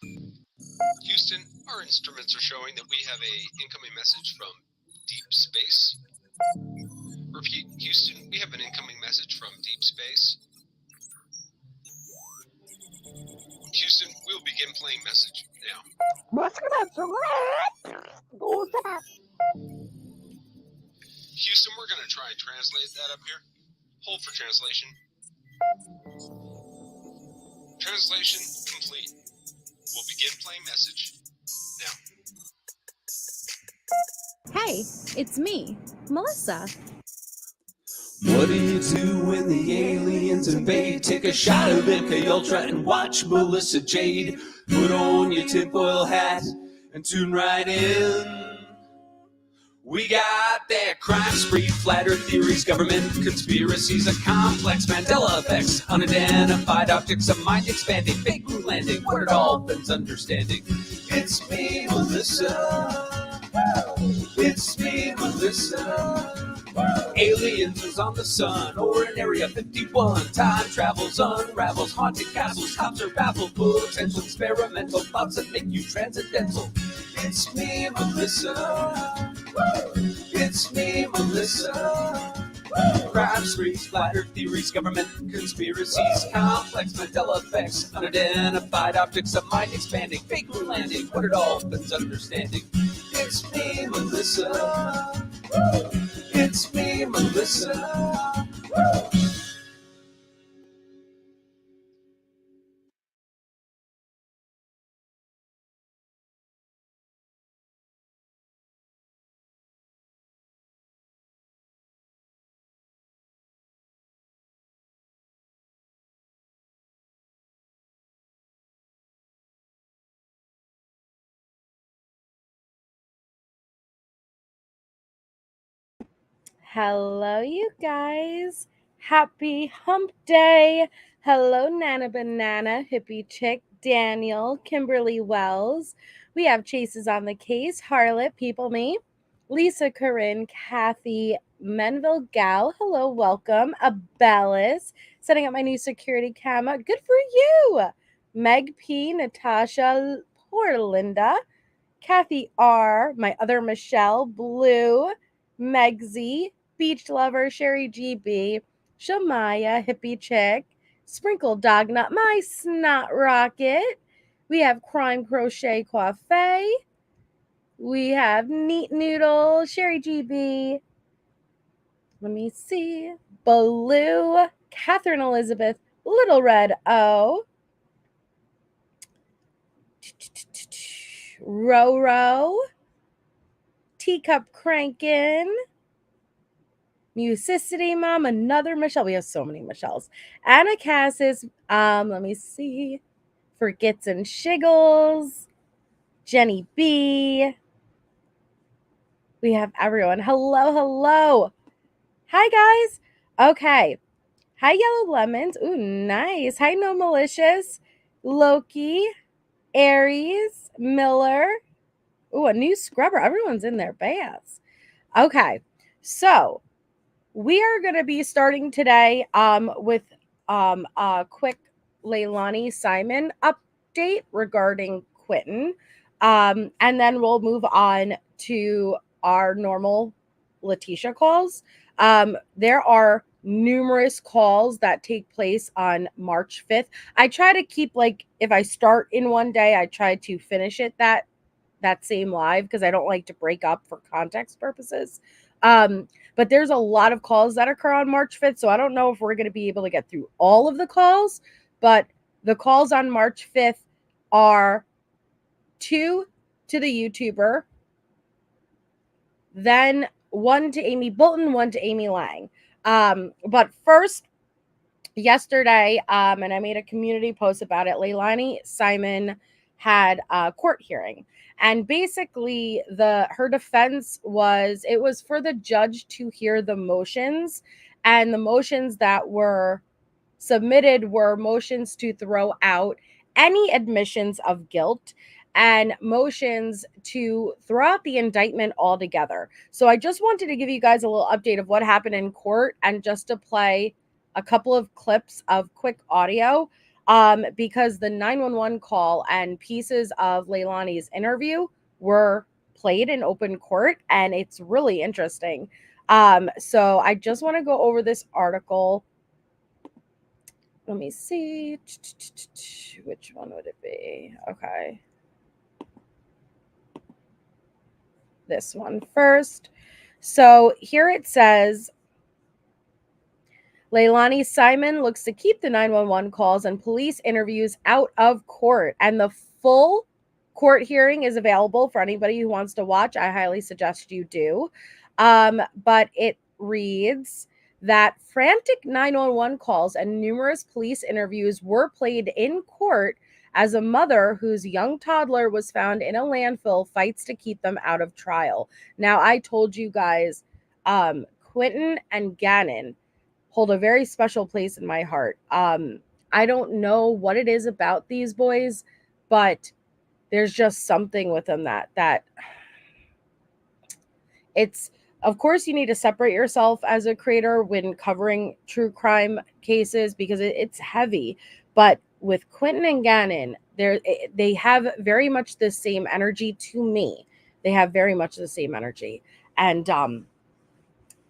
Houston, our instruments are showing that we have a incoming message from deep space. Repeat, Houston, we have an incoming message from deep space. Houston, we will begin playing message now. Houston, we're going to try and translate that up here. Hold for translation. Translation complete. We'll begin playing message now. Hey, it's me, Melissa. What do you do when the aliens invade? Take a shot of MK Ultra and watch Melissa Jade. Put on your tinfoil hat and tune right in. We got their crime spree, flat earth theories, government conspiracies, a complex Mandela effects, unidentified objects, a mind expanding, fake moon landing, what it all bends understanding. It's me, Melissa. It's me, Melissa. Aliens is on the sun or in Area 51. Time travels, unravels, haunted castles, cops are baffled, potential experimental thoughts that make you transcendental. It's me, Melissa. It's me, Melissa. Crime sprees, flat earth theories, government conspiracies, complex Mandela effects, unidentified objects, a mind expanding, fake moon landing, what it all bends understanding. It's me, Melissa. It's me, Melissa. Hello, you guys. Happy hump day. Hello, Nana Banana, Hippie Chick, Daniel, Kimberly Wells. We have Chases on the Case, Harlot, People Me, Lisa Corinne, Kathy, Menville Gal. Hello, welcome. Abellis, setting up my new security camera. Good for you. Meg P, Natasha, poor Linda, Kathy R, my other Michelle, Blue, Megzy, Beach Lover, Sherry GB, Shamaya, Hippie Chick, Sprinkle Dog Nut, my Snot Rocket. We have Crime Crochet Coiffee. We have Neat Noodle, Sherry GB. Let me see. Blue, Catherine Elizabeth, Little Red O. Roro, Teacup Crankin', Musicity Mom, another Michelle. We have so many Michelles. Anna Cassis, let me see. Forgets and Shiggles, Jenny B. We have everyone. Hello, hello. Hi, guys. Okay. Hi, Yellow Lemons. Ooh, nice. Hi, No Malicious. Loki, Aries, Miller. Ooh, a new scrubber. Everyone's in their baths. Okay. So, we are going to be starting today with a quick Leilani Simon update regarding Quentin. And then we'll move on to our normal Letecia calls. There are numerous calls that take place on March 5th. I try to keep, like, if I start in one day, I try to finish it that same live because I don't like to break up for context purposes. But there's a lot of calls that occur on March 5th, so I don't know if we're going to be able to get through all of the calls, but the calls on March 5th are 2 to the YouTuber, then 1 to Amy Bolton, 1 to Amy Lang. But first, yesterday, and I made a community post about it, Leilani Simon had a court hearing. And basically her defense was it was for the judge to hear the motions, and the motions that were submitted were motions to throw out any admissions of guilt and motions to throw out the indictment altogether. So I just wanted to give you guys a little update of what happened in court and just to play a couple of clips of quick audio. because the 911 call and pieces of Leilani's interview were played in open court, and it's really interesting. So I just want to go over this article. Let me see. Which one would it be? Okay. This one first. So here it says, Leilani Simon looks to keep the 911 calls and police interviews out of court. And the full court hearing is available for anybody who wants to watch. I highly suggest you do. But it reads that frantic 911 calls and numerous police interviews were played in court as a mother whose young toddler was found in a landfill fights to keep them out of trial. Now, I told you guys, Quentin and Gannon hold a very special place in my heart. I don't know what it is about these boys, but there's just something with them that it's, of course, you need to separate yourself as a creator when covering true crime cases because it's heavy. But with Quentin and Gannon, they have very much the same energy to me. They have very much the same energy. And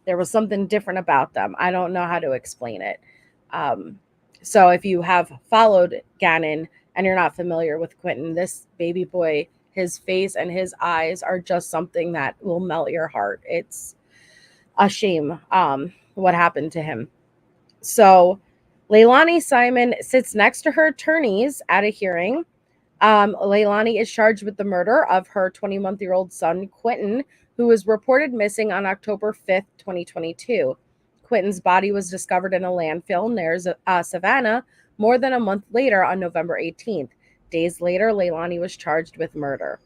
there was something different about them. I don't know how to explain it. So if you have followed Gannon and you're not familiar with Quentin, this baby boy, his face and his eyes are just something that will melt your heart. It's a shame what happened to him. So Leilani Simon sits next to her attorneys at a hearing. Leilani is charged with the murder of her 20-month-old son, Quentin, who was reported missing on October 5th, 2022. Quentin's body was discovered in a landfill near Savannah more than a month later on November 18th. Days later, Leilani was charged with murder.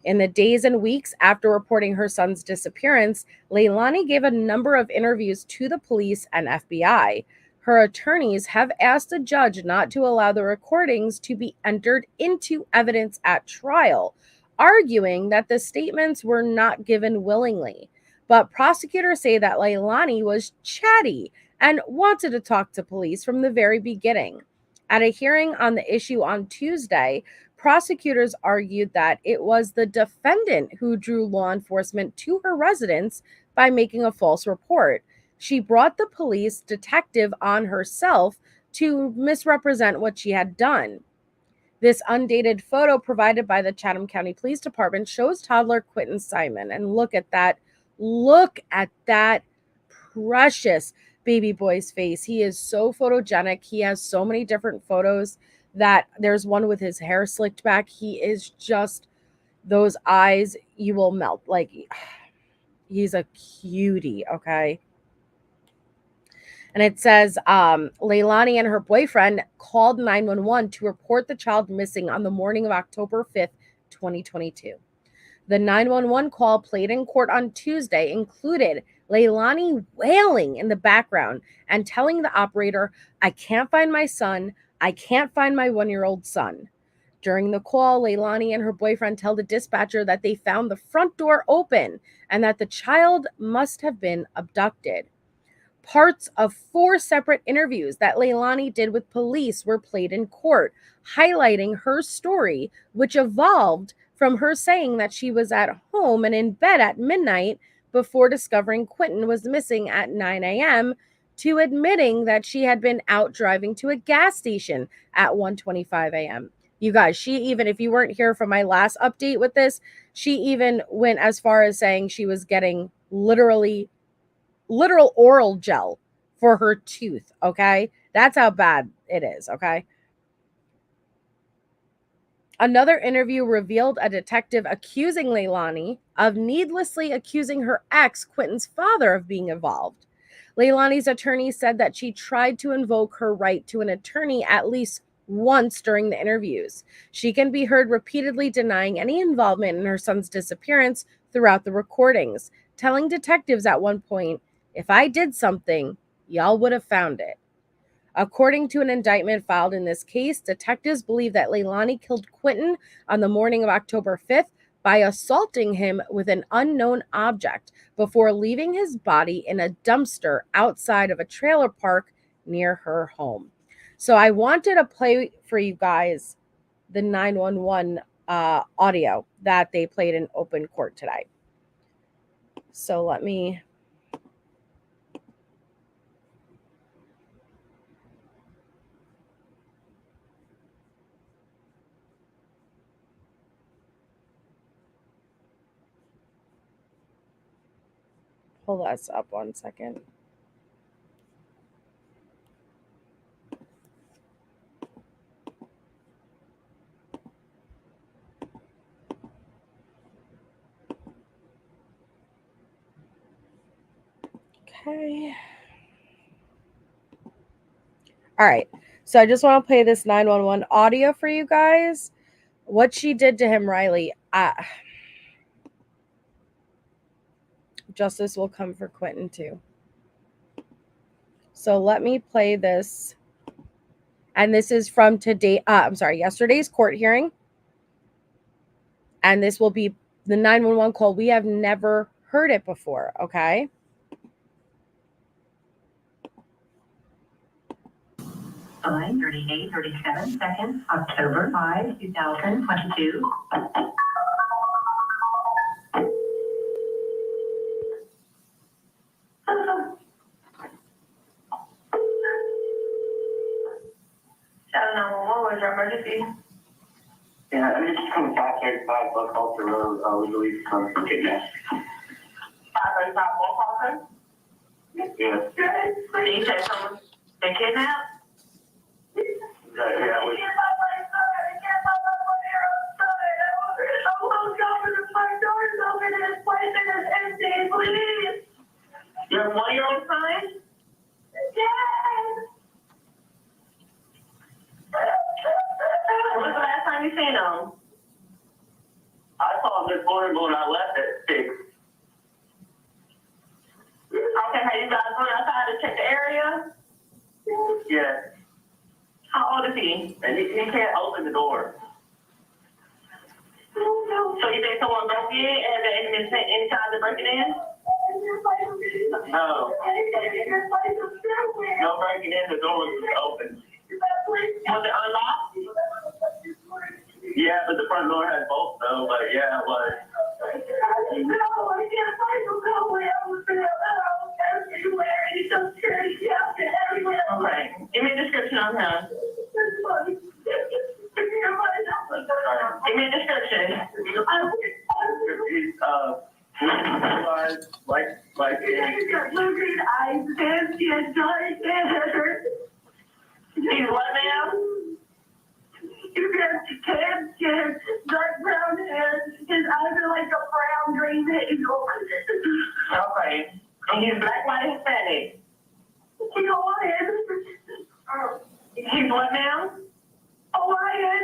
In the days and weeks after reporting her son's disappearance, Leilani gave a number of interviews to the police and FBI. Her attorneys have asked a judge not to allow the recordings to be entered into evidence at trial, arguing that the statements were not given willingly. But prosecutors say that Leilani was chatty and wanted to talk to police from the very beginning. At a hearing on the issue on Tuesday, prosecutors argued that it was the defendant who drew law enforcement to her residence by making a false report. She brought the police detective on herself to misrepresent what she had done. This undated photo provided by the Chatham County Police Department shows toddler Quentin Simon. And look at that. Look at that precious baby boy's face. He is so photogenic. He has so many different photos that there's one with his hair slicked back. He is just, those eyes, you will melt. Like, he's a cutie, okay? And it says Leilani and her boyfriend called 911 to report the child missing on the morning of October 5th, 2022. The 911 call played in court on Tuesday included Leilani wailing in the background and telling the operator, "I can't find my son. I can't find my 1-year-old son." During the call, Leilani and her boyfriend tell the dispatcher that they found the front door open and that the child must have been abducted. Parts of 4 separate interviews that Leilani did with police were played in court, highlighting her story, which evolved from her saying that she was at home and in bed at midnight before discovering Quentin was missing at 9 a.m. to admitting that she had been out driving to a gas station at 1:25 a.m. You guys, she even, if you weren't here for my last update with this, she even went as far as saying she was getting literal oral gel for her tooth, okay? That's how bad it is, okay? Another interview revealed a detective accusing Leilani of needlessly accusing her ex, Quentin's father, of being involved. Leilani's attorney said that she tried to invoke her right to an attorney at least once during the interviews. She can be heard repeatedly denying any involvement in her son's disappearance throughout the recordings, telling detectives at one point, "If I did something, y'all would have found it." According to an indictment filed in this case, detectives believe that Leilani killed Quentin on the morning of October 5th by assaulting him with an unknown object before leaving his body in a dumpster outside of a trailer park near her home. So I wanted to play for you guys the 911 audio that they played in open court today. So let me pull this up 1 second. Okay. All right. So I just want to play this 911 audio for you guys. What she did to him, Riley. Justice will come for Quentin too. So let me play this. And this is from yesterday's court hearing. And this will be the 911 call. We have never heard it before, okay? Time 38:37 seconds, October 5, 2022. What was your emergency? Yeah, I'm just coming 535 Buck Halter Road, we believe from kidnapped. 535 Walker? Yeah. Did you say someone been kidnapped? Yeah, we. Your 1-year-old son? Yes. When was the last time you seen him? I saw him this morning when I left at 6. Okay, have you guys gone outside to check the area? Yeah, How old is he? and he can't open the door. So you think someone broke in and they didn't take any time to break it in? No. No breaking in, the door was open. Was it unlocked? Yeah, but the front door had bolts though, but yeah, it was. Okay. Give me a description on him. Give me a description. He's, like, He's what now? You get dark brown hair. His eyes are like a brown green hazel. Okay. And he's black, white, Hispanic. He's what now? Hawaiian.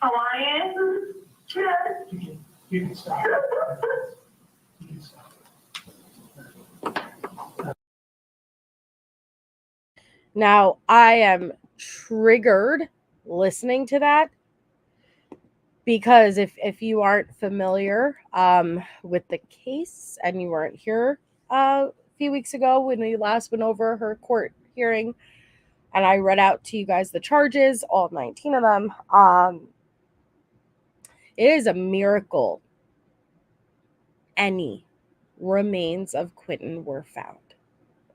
Hawaiian? Yes. You can stop. You can stop. Now, I am triggered listening to that because if you aren't familiar with the case and you weren't here a few weeks ago when we last went over her court hearing and I read out to you guys the charges, all 19 of them, it is a miracle any remains of Quentin were found.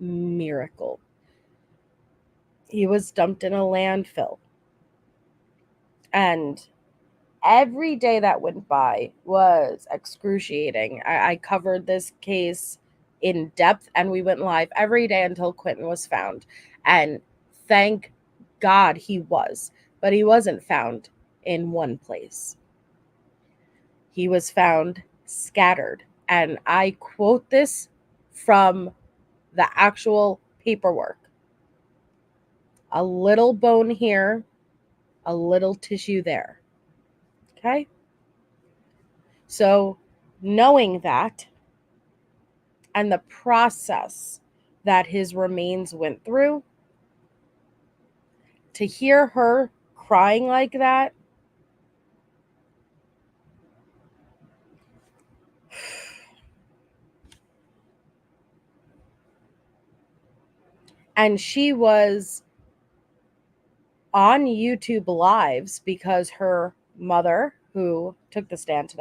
Miracle. He was dumped in a landfill. And every day that went by was excruciating. I covered this case in depth and we went live every day until Quentin was found. And thank God he was. But he wasn't found in one place. He was found scattered. And I quote this from the actual paperwork. A little bone here, a little tissue there. Okay? So, knowing that and the process that his remains went through, to hear her crying like that, and she was on YouTube Lives because her mother, who took the stand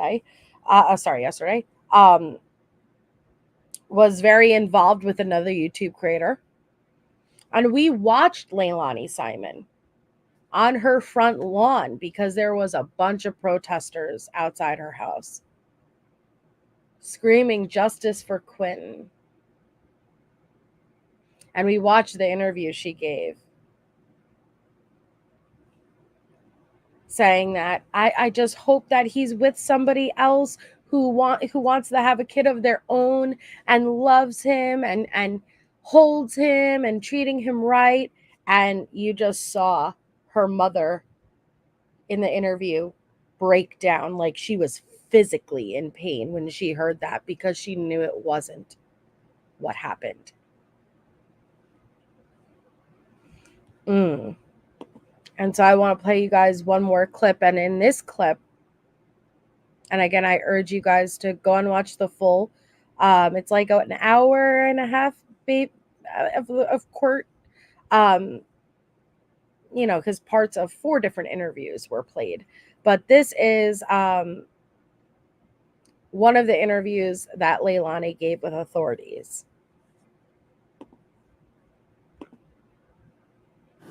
yesterday, was very involved with another YouTube creator. And we watched Leilani Simon on her front lawn because there was a bunch of protesters outside her house screaming justice for Quentin. And we watched the interview she gave, saying that I just hope that he's with somebody else who wants to have a kid of their own and loves him and holds him and treating him right. And you just saw her mother in the interview break down like she was physically in pain when she heard that, because she knew it wasn't what happened. And so I want to play you guys one more clip. And in this clip, and again, I urge you guys to go and watch the full. It's like an hour and a half of court, because parts of 4 different interviews were played. But this is one of the interviews that Leilani gave with authorities.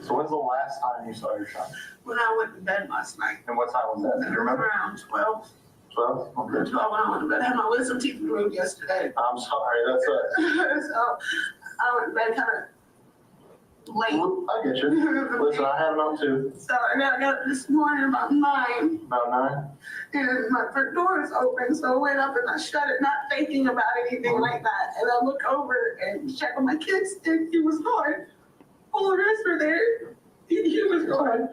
So when's the last time you saw your son? When I went to bed last night. And what time was that? Do you remember? Around 12. 12? Okay. 12 when I went to bed. I had my wisdom teeth removed yesterday. I'm sorry, that's it. So I went to bed kind of late. I get you. Listen, I had enough too. So I got up this morning about 9. About 9? And my front door is open, so I went up and I shut it, not thinking about anything like that. And I look over and check on my kids, and he was gone. All the rest were there. He was gone.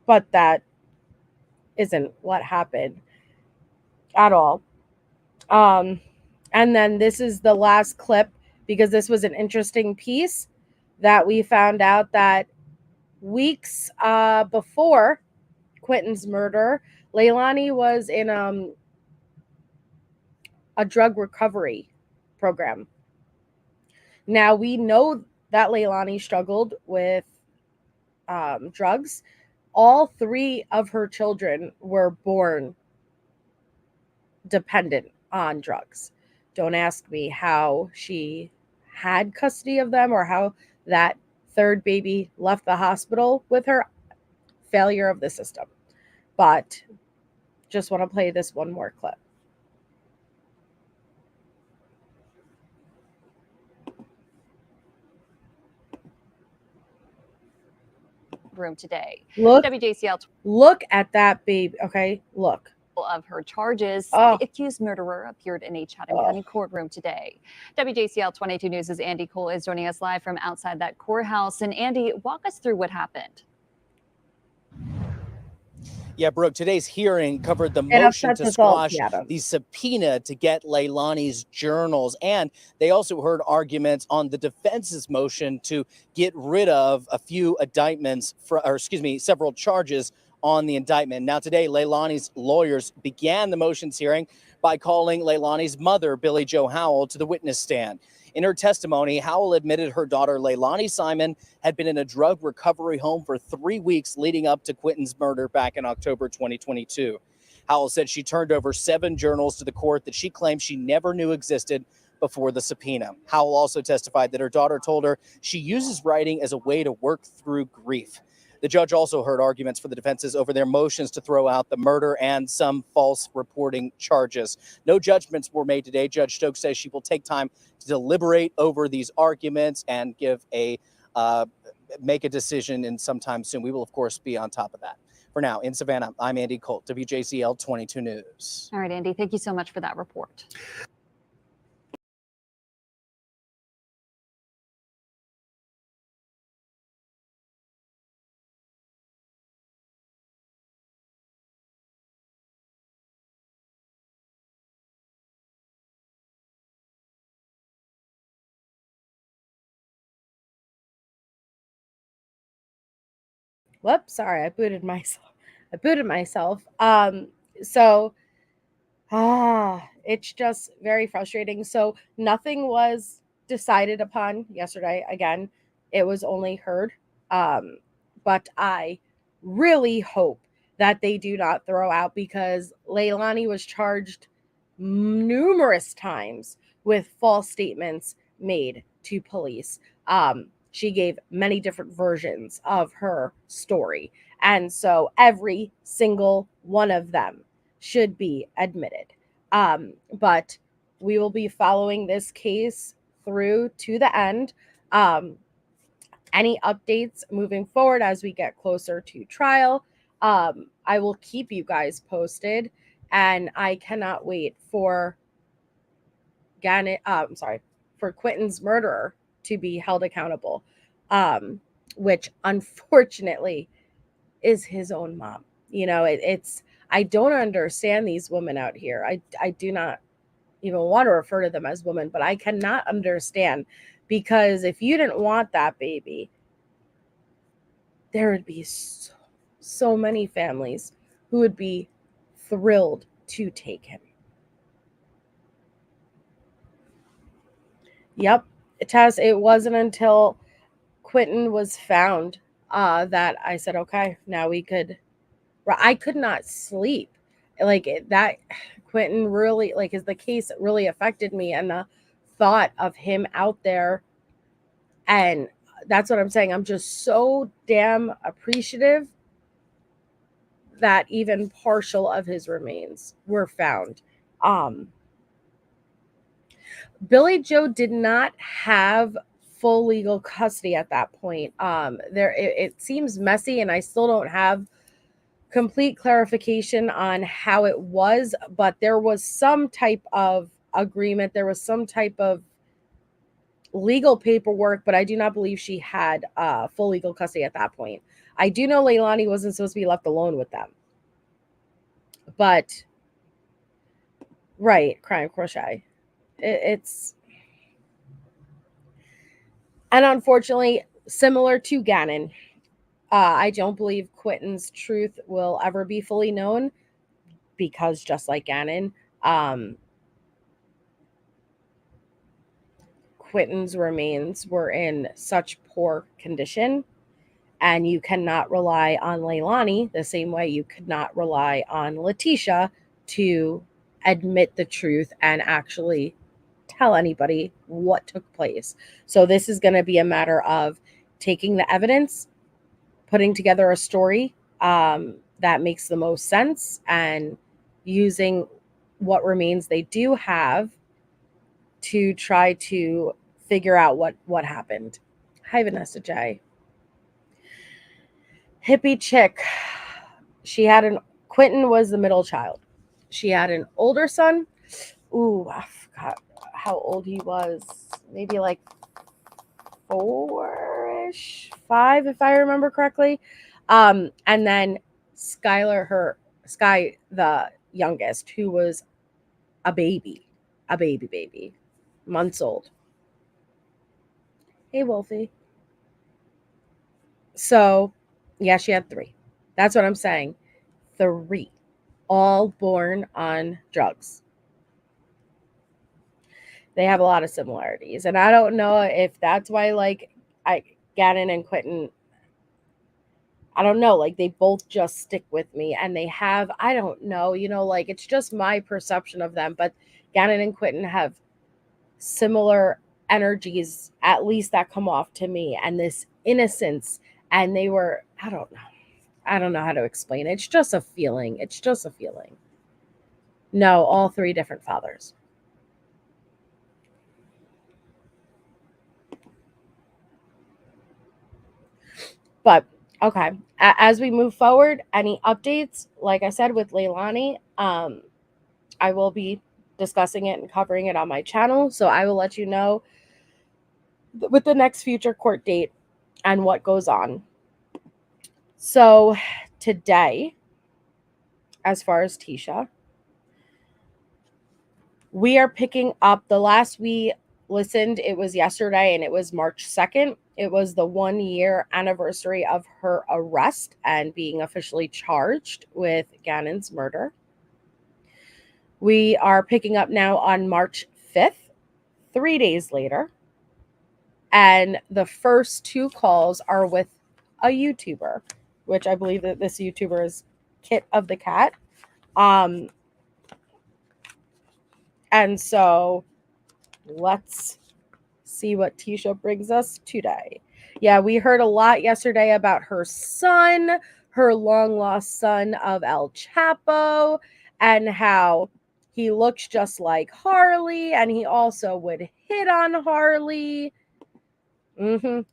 But that isn't what happened at all. And then this is the last clip, because this was an interesting piece that we found out that weeks before Quentin's murder, Leilani was in a drug recovery program. Now, we know that Leilani struggled with drugs. All 3 of her children were born dependent on drugs. Don't ask me how she had custody of them or how that 3rd baby left the hospital with her. Failure of the system. But just want to play this one more clip. Room today. Look at that baby. Okay, look. Of her charges. Oh. The accused murderer appeared in a Chatham County courtroom today. WJCL 22 News' Andy Cole is joining us live from outside that courthouse. And Andy, walk us through what happened. Yeah, Brooke, today's hearing covered the motion to squash the subpoena to get Leilani's journals. And they also heard arguments on the defense's motion to get rid of a few indictments, several charges on the indictment. Now, today, Leilani's lawyers began the motions hearing by calling Leilani's mother, Billie Jo Howell, to the witness stand. In her testimony, Howell admitted her daughter, Leilani Simon, had been in a drug recovery home for 3 weeks leading up to Quentin's murder back in October 2022. Howell said she turned over 7 journals to the court that she claimed she never knew existed before the subpoena. Howell also testified that her daughter told her she uses writing as a way to work through grief. The judge also heard arguments for the defenses over their motions to throw out the murder and some false reporting charges. No judgments were made today. Judge Stauch says she will take time to deliberate over these arguments and make a decision in sometime soon. We will, of course, be on top of that. For now, in Savannah, I'm Andy Colt, WJCL 22 News. All right, Andy, thank you so much for that report. Whoops, sorry, I booted myself. It's just very frustrating. So nothing was decided upon yesterday. Again, it was only heard But I really hope that they do not throw out, because Leilani was charged numerous times with false statements made to police. She gave many different versions of her story. And so every single one of them should be admitted. But we will be following this case through to the end. Any updates moving forward as we get closer to trial, I will keep you guys posted. And I cannot wait for for Quentin's murderer to be held accountable, which unfortunately is his own mom. You know, it's I don't understand these women out here. I do not even want to refer to them as women, but I cannot understand, because if you didn't want that baby, there would be so many families who would be thrilled to take him. Yep, Tess, it wasn't until Quentin was found that I said, okay, now we could. I could not sleep. Like that, Quentin really, like, the case really affected me, and the thought of him out there. And that's what I'm saying. I'm just so damn appreciative that even partial of his remains were found. Billy Joe did not have full legal custody at that point. It seems messy, and I still don't have complete clarification on how it was, but there was some type of agreement. There was some type of legal paperwork, but I do not believe she had full legal custody at that point. I do know Leilani wasn't supposed to be left alone with them. But, right, crime crochet. It's, and unfortunately, similar to Gannon, I don't believe Quentin's truth will ever be fully known, because just like Gannon, Quentin's remains were in such poor condition, and you cannot rely on Leilani the same way you could not rely on Letecia to admit the truth and actually tell anybody what took place. So this is going to be a matter of taking the evidence, putting together a story that makes the most sense, and using what remains they do have to try to figure out what happened. Hi, Vanessa J. Hippie chick. Quentin was the middle child. She had an older son. Ooh, I forgot how old he was. Maybe like 4-ish, 5, if I remember correctly. And then Sky, the youngest, who was a baby, months old. Hey, Wolfie. So, yeah, she had 3. That's what I'm saying. 3, all born on drugs. They have a lot of similarities, and I don't know if that's why, Gannon and Quentin, I don't know, they both just stick with me, and they have, I don't know, it's just my perception of them, but Gannon and Quentin have similar energies, at least that come off to me, and this innocence, and they were, I don't know how to explain it. It's just a feeling. No, all 3 different fathers. But, okay, as we move forward, any updates, like I said, with Leilani, I will be discussing it and covering it on my channel. So I will let you know with the next future court date and what goes on. So today, as far as Tisha, we are picking up, the last we listened, it was yesterday, and it was March 2nd. It was the 1-year anniversary of her arrest and being officially charged with Gannon's murder. We are picking up now on March 5th, 3 days later. And the first 2 calls are with a YouTuber, which I believe that this YouTuber is Kit of the Cat. And so let's see what Tisha brings us today. Yeah, we heard a lot yesterday about her son, her long lost son of El Chapo, and how he looks just like Harley, and he also would hit on Harley.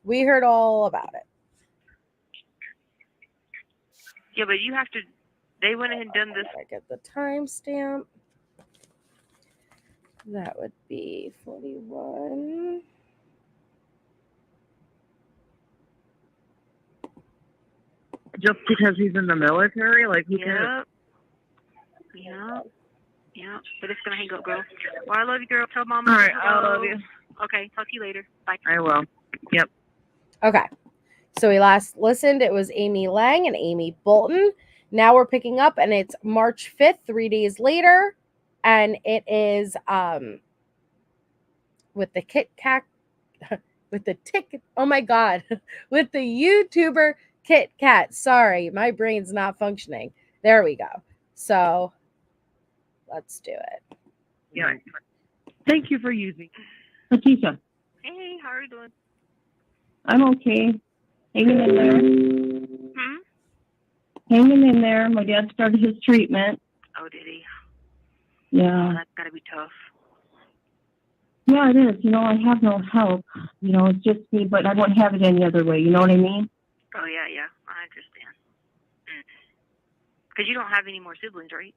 We heard all about it. Yeah, but you have to. They went ahead and done this. I get the timestamp. That would be 41. Just because he's in the military, like who cares? Yeah. But it's gonna hang up, girl. Well, I love you, girl. Tell Mama. All right, I love you. Okay, talk to you later. Bye. I will. Yep. Okay. So we last listened. It was Amy Lang and Amy Bolton. Now we're picking up, and it's March 5th, 3 days later, and it is with the Kit Kat, with the tick. Oh my God, with the YouTuber Kit Kat. Sorry, my brain's not functioning. There we go. So let's do it. Yeah. Thank you for using. Letecia. Hey, how are you doing? I'm okay. Hanging in there. Hanging in there. My dad started his treatment. Oh, did he? Yeah. Oh, that's gotta be tough. Yeah, it is. You know, I have no help. You know, it's just me, but I wouldn't have it any other way. You know what I mean? Oh, yeah, I understand. Because you don't have any more siblings, right?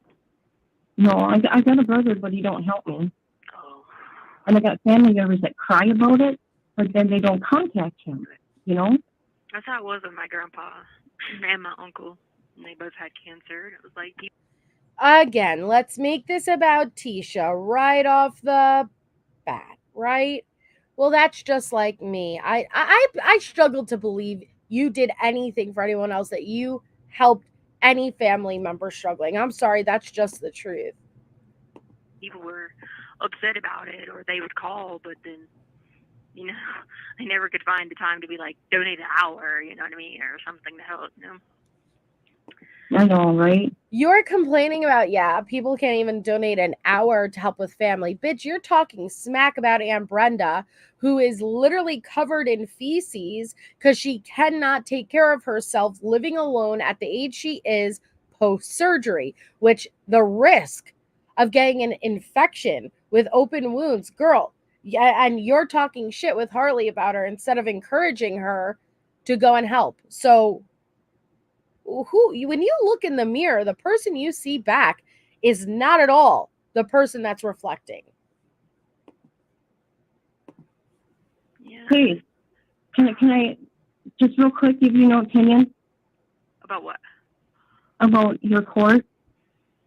No, I got a brother, but he don't help me. Oh. And I got family members that cry about it, but then they don't contact him, you know? That's how it was with my grandpa and my uncle. And they both had cancer. And it was like... Again, let's make this about Tisha right off the bat, right? Well, that's just like me. I struggle to believe you did anything for anyone else, that you helped any family member struggling. I'm sorry, that's just the truth. People were upset about it, or they would call, but then, you know, they never could find the time to be like, donate an hour, you know what I mean, or something to help, you know? I know, right? You're complaining about, people can't even donate an hour to help with family. Bitch, you're talking smack about Aunt Brenda, who is literally covered in feces because she cannot take care of herself, living alone at the age she is post-surgery, which the risk of getting an infection with open wounds, girl, and you're talking shit with Harley about her instead of encouraging her to go and help. So when you look in the mirror, the person you see back is not at all the person that's reflecting. Yeah. Please, can I just real quick give you an opinion? About what? About your court?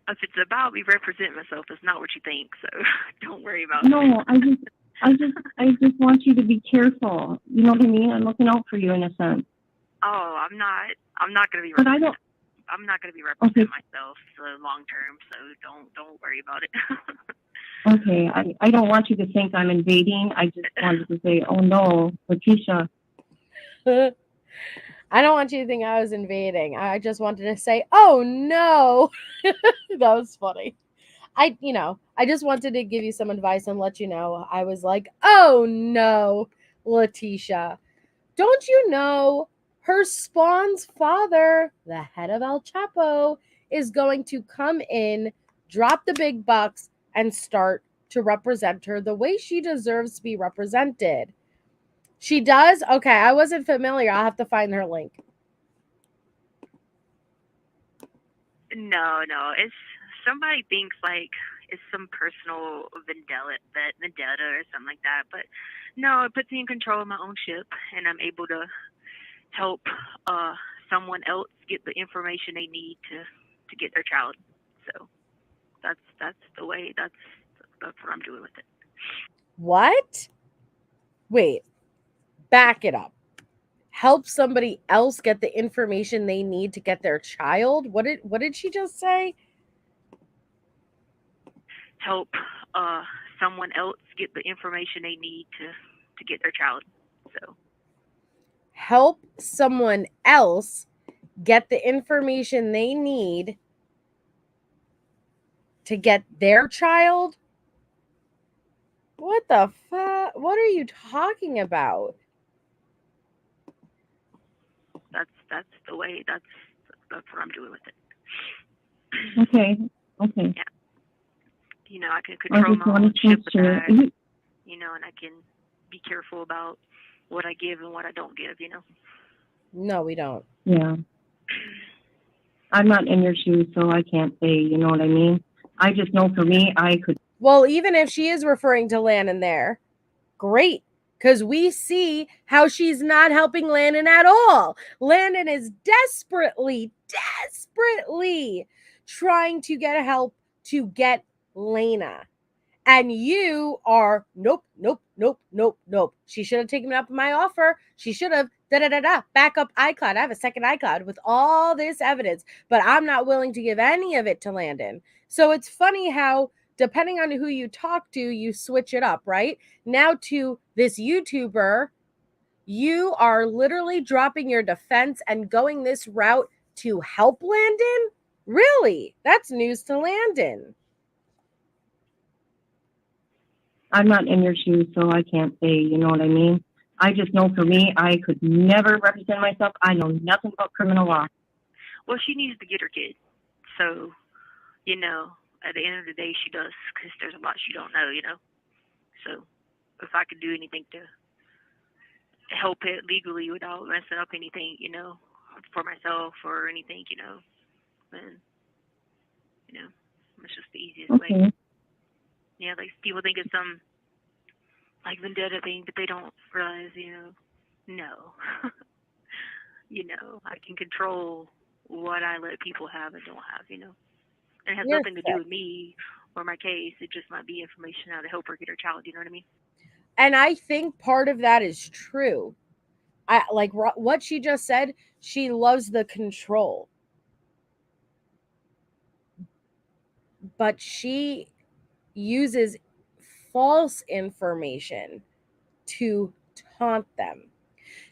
If it's about me representing myself, it's not what you think, so don't worry about No, it. I just want you to be careful. You know what I mean? I'm looking out for you in a sense. Oh, I'm not going to be But I don't. I'm not going to be representing myself long term, so don't worry about it. Okay, I don't want you to think I'm invading. I just wanted to say, oh no, Letecia. I don't want you to think I was invading. I just wanted to say, oh no. That was funny. I just wanted to give you some advice and let you know. I was like, oh no, Letecia. Don't you know her Spawn's father, the head of El Chapo, is going to come in, drop the big bucks, and start to represent her the way she deserves to be represented. She does? Okay, I wasn't familiar. I'll have to find her link. No, it's somebody thinks like it's some personal vendetta or something like that. But no, it puts me in control of my own ship, and I'm able to help someone else get the information they need to get their child. So that's the way. That's what I'm doing with it. What? Wait, back it up. Help somebody else get the information they need to get their child? What did she just say? Help someone else get the information they need to get their child. So help someone else get the information they need to get their child? What the fuck? What are you talking about? That's the way. That's what I'm doing with it. Okay. Yeah. You know, I can control my own ship with that. You know, and I can be careful about what I give and what I don't give. You know. No, we don't. Yeah. I'm not in your shoes, so I can't say, you know what I mean? I just know for me, I could. Well, even if she is referring to Landon there, great. Because we see how she's not helping Landon at all. Landon is desperately trying to get help to get Lena. And you are, nope. She should have taken up my offer. She should have, backup iCloud. I have a second iCloud with all this evidence, but I'm not willing to give any of it to Landon. So it's funny how, depending on who you talk to, you switch it up, right? Now to this YouTuber, you are literally dropping your defense and going this route to help Landon? Really? That's news to Landon. I'm not in your shoes, so I can't say, you know what I mean? I just know for me, I could never represent myself. I know nothing about criminal law. Well, she needs to get her kid. So, you know, at the end of the day, she does, because there's a lot she don't know, you know. So, if I could do anything to help it legally without messing up anything, you know, for myself or anything, you know, then, you know, it's just the easiest way. Yeah, like people think it's some like vendetta thing, but they don't realize, you know, no. You know, I can control what I let people have and don't have, you know. And it has nothing to do with me or my case. It just might be information how to help her get her child, you know what I mean? And I think part of that is true. I like what she just said. She loves the control. But she uses false information to taunt them.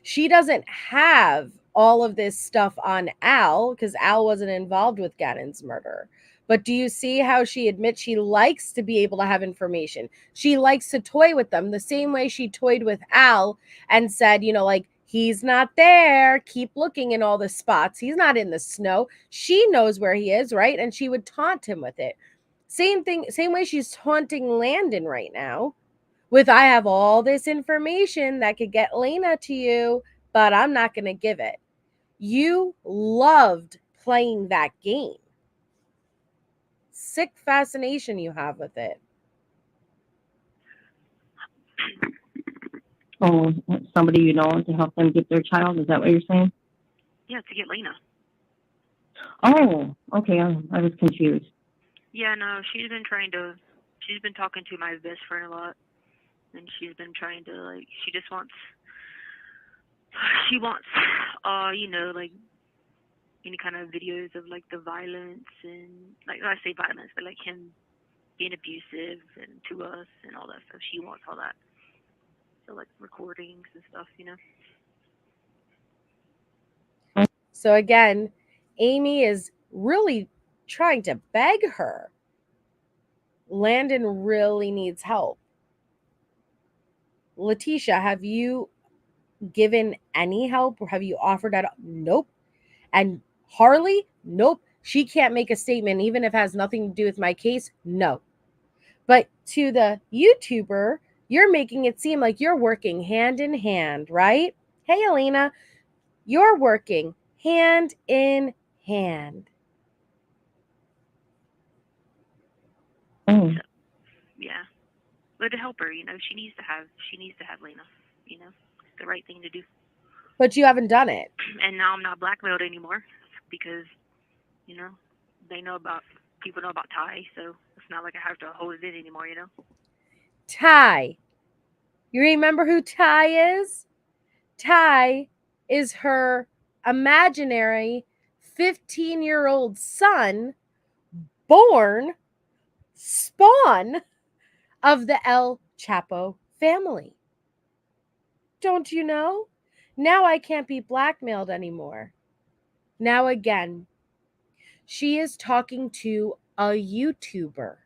She doesn't have all of this stuff on Al because Al wasn't involved with Gannon's murder. But do you see how she admits she likes to be able to have information? She likes to toy with them the same way she toyed with Al and said, you know, like, he's not there. Keep looking in all the spots. He's not in the snow. She knows where he is, right? And she would taunt him with it. Same thing, same way she's taunting Landon right now with, I have all this information that could get Lena to you, but I'm not going to give it. You loved playing that game. Sick fascination you have with it. Oh, somebody you know to help them get their child? Is that what you're saying? Yeah, to get Lena. Oh, okay. I was confused. Yeah, no, she's been talking to my best friend a lot. And she's been trying to, like, she wants, you know, like, any kind of videos of, like, the violence and, like, I say violence, but, like, him being abusive and to us and all that stuff. She wants all that. So, like, recordings and stuff, you know. So, again, Amy is really trying to beg her. Landon really needs help. Letecia, have you given any help or have you offered that? Nope. And Harley, nope. She can't make a statement, even if it has nothing to do with my case. No. But to the YouTuber, you're making it seem like you're working hand in hand, right? Hey, Elena, you're working hand in hand. Oh. So, yeah. But to help her, you know, she needs to have Lena, you know. It's the right thing to do. But you haven't done it. And now I'm not blackmailed anymore because, you know, people know about Ty, so it's not like I have to hold it in anymore, you know. Ty. You remember who Ty is? Ty is her imaginary 15-year-old son, spawn of the El Chapo family. Don't you know? Now I can't be blackmailed anymore. Now again, she is talking to a YouTuber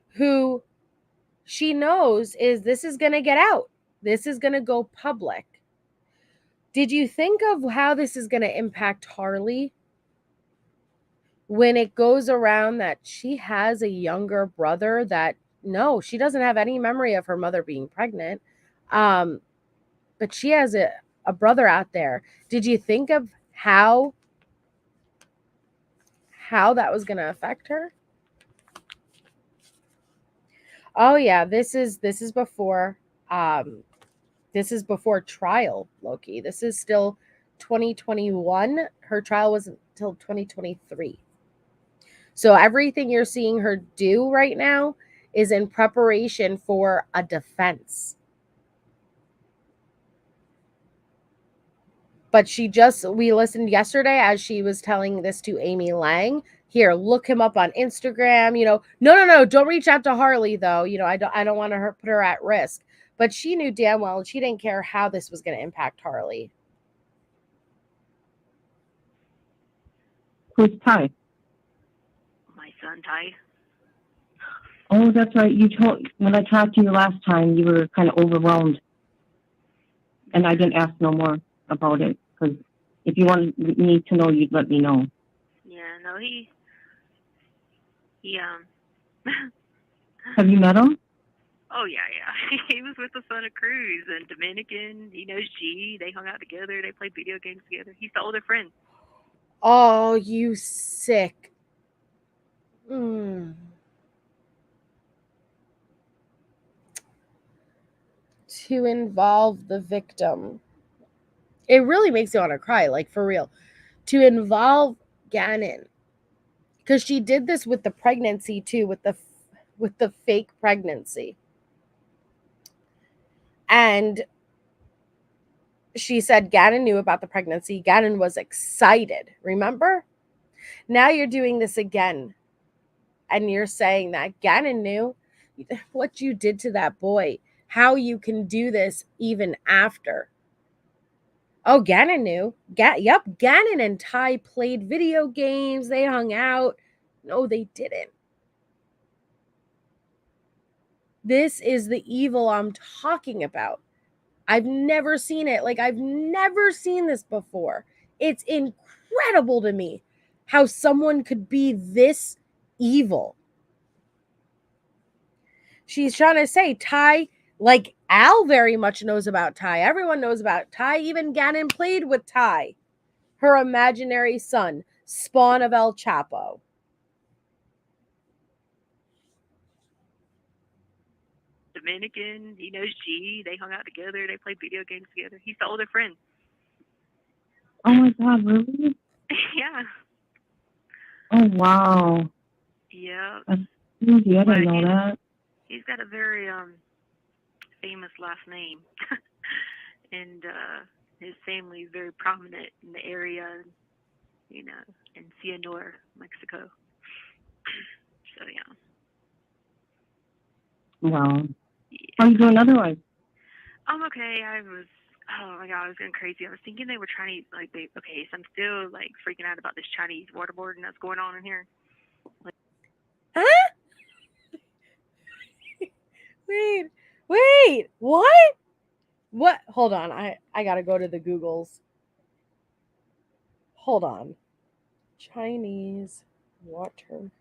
who she knows this is going to get out. This is going to go public. Did you think of how this is going to impact Harley? When it goes around that she has a younger brother that, no, she doesn't have any memory of her mother being pregnant. But she has a brother out there. Did you think of how that was going to affect her? Oh yeah, this is before this is before trial, Loki. This is still 2021. Her trial wasn't until 2023. So everything you're seeing her do right now is in preparation for a defense. But we listened yesterday as she was telling this to Amy Lang. Here, look him up on Instagram. No, don't reach out to Harley though. I don't want to put her at risk. But she knew damn well she didn't care how this was going to impact Harley. Who's Ty? My son, Ty. Oh, that's right. When I talked to you last time, you were kind of overwhelmed. And I didn't ask no more about it. Because if you wanted me to know, you'd let me know. Yeah, no, he Have you met him? Oh, yeah. He was with us on a cruise in Dominican. He knows G. They hung out together. They played video games together. He's the older friend. Oh, you sick. To involve the victim. It really makes you want to cry, like for real. To involve Gannon. Because she did this with the pregnancy too, with the fake pregnancy. And she said Gannon knew about the pregnancy. Gannon was excited. Remember? Now you're doing this again. And you're saying that Gannon knew what you did to that boy. How you can do this even after. Oh, Gannon knew. Yep, Gannon and Ty played video games. They hung out. No, they didn't. This is the evil I'm talking about. I've never seen it. I've never seen this before. It's incredible to me how someone could be this evil. She's trying to say Ty, Al very much knows about Ty. Everyone knows about Ty. Even Gannon played with Ty, her imaginary son, spawn of El Chapo. Dominican. He knows G. They hung out together. They played video games together. He's the older friend. Oh my God, really? Yeah. Oh wow. Yeah. That's crazy. I didn't know that. He's got a very famous last name, and his family is very prominent in the area. In Cianor, Mexico. So yeah. Wow. How are you doing otherwise? I'm okay. Oh my God, I was going crazy. I was thinking they were trying to, so I'm still, freaking out about this Chinese waterboarding that's going on in here. Huh? Wait, what? What? Hold on, I gotta go to the Googles. Hold on. Chinese waterboarding.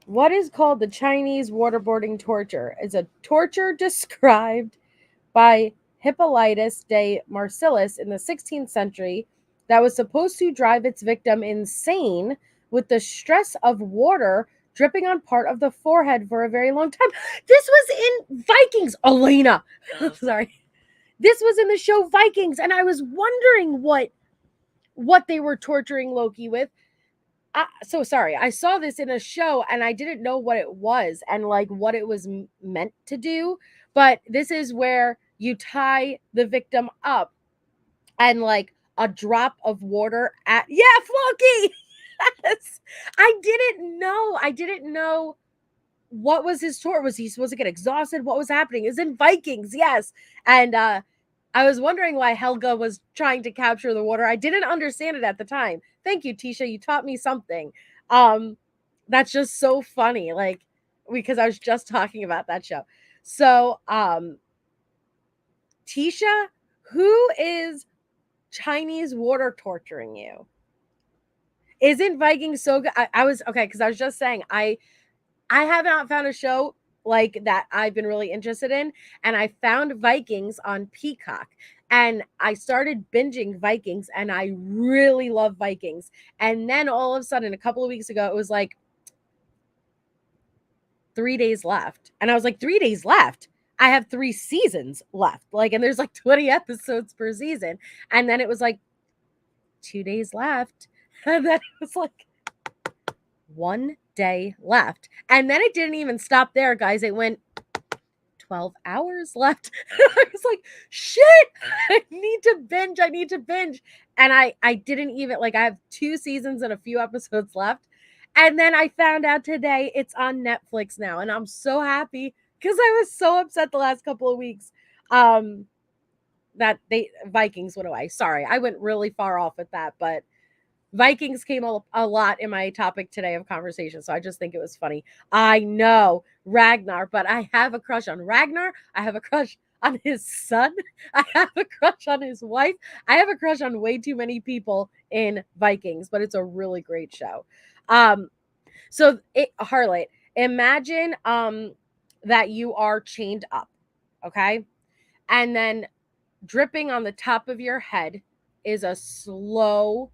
What is called the Chinese waterboarding torture is a torture described by Hippolytus de Marcellus in the 16th century that was supposed to drive its victim insane with the stress of water dripping on part of the forehead for a very long time. This was in Vikings, Elena. Sorry. This was in the show Vikings, and I was wondering what they were torturing Loki with. So sorry. I saw this in a show and I didn't know what it was and what it was meant to do. But this is where you tie the victim up and a drop of water Floki. Yes. I didn't know what was his tour? Was he supposed to get exhausted? What was happening? Is in Vikings, yes. And I was wondering why Helga was trying to capture the water. I didn't understand it at the time. Thank you, Tisha. You taught me something. That's just so funny. Like, because I was just talking about that show. So, Tisha, who is Chinese water torturing you? Isn't Vikings so good? I was okay because I was just saying I have not found a show like that I've been really interested in, and I found Vikings on Peacock, and I started binging Vikings, and I really love Vikings. And then all of a sudden, a couple of weeks ago, it was like 3 days left, and I was like, 3 days left. I have 3 seasons left, like, and there's like 20 episodes per season, and then it was like 2 days left, and then it was like 1 day left. And then it didn't even stop there, guys. It went 12 hours left. I was like, shit, I need to binge. And I didn't even, like, I have 2 seasons and a few episodes left. And then I found out today it's on Netflix now. And I'm so happy because I was so upset the last couple of weeks that Vikings went away. Sorry, I went really far off with that, but Vikings came a lot in my topic today of conversation, so I just think it was funny. I know Ragnar, but I have a crush on Ragnar. I have a crush on his son. I have a crush on his wife. I have a crush on way too many people in Vikings, but it's a really great show. So Harlot, imagine that you are chained up, okay? And then dripping on the top of your head is a slow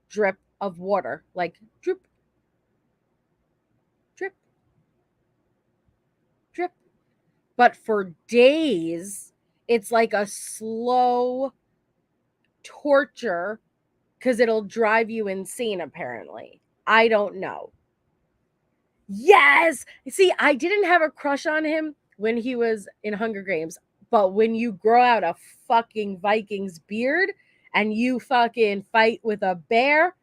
drip of water, like drip, drip, drip. But for days, it's like a slow torture because it'll drive you insane, apparently. I don't know. Yes! See, I didn't have a crush on him when he was in Hunger Games, but when you grow out a fucking Vikings beard and you fucking fight with a bear,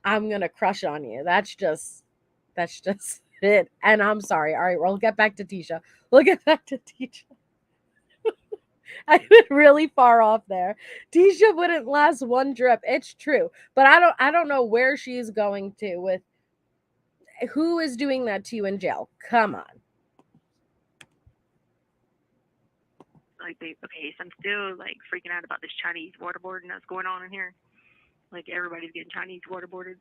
I'm gonna crush on you. That's just it. And I'm sorry. All right, we'll get back to Tisha. I went really far off there. Tisha wouldn't last one drip. It's true. But I don't know where she's going to with who is doing that to you in jail. Come on. Like so I'm still like freaking out about this Chinese waterboarding that's going on in here. Like everybody's getting Chinese waterboarded.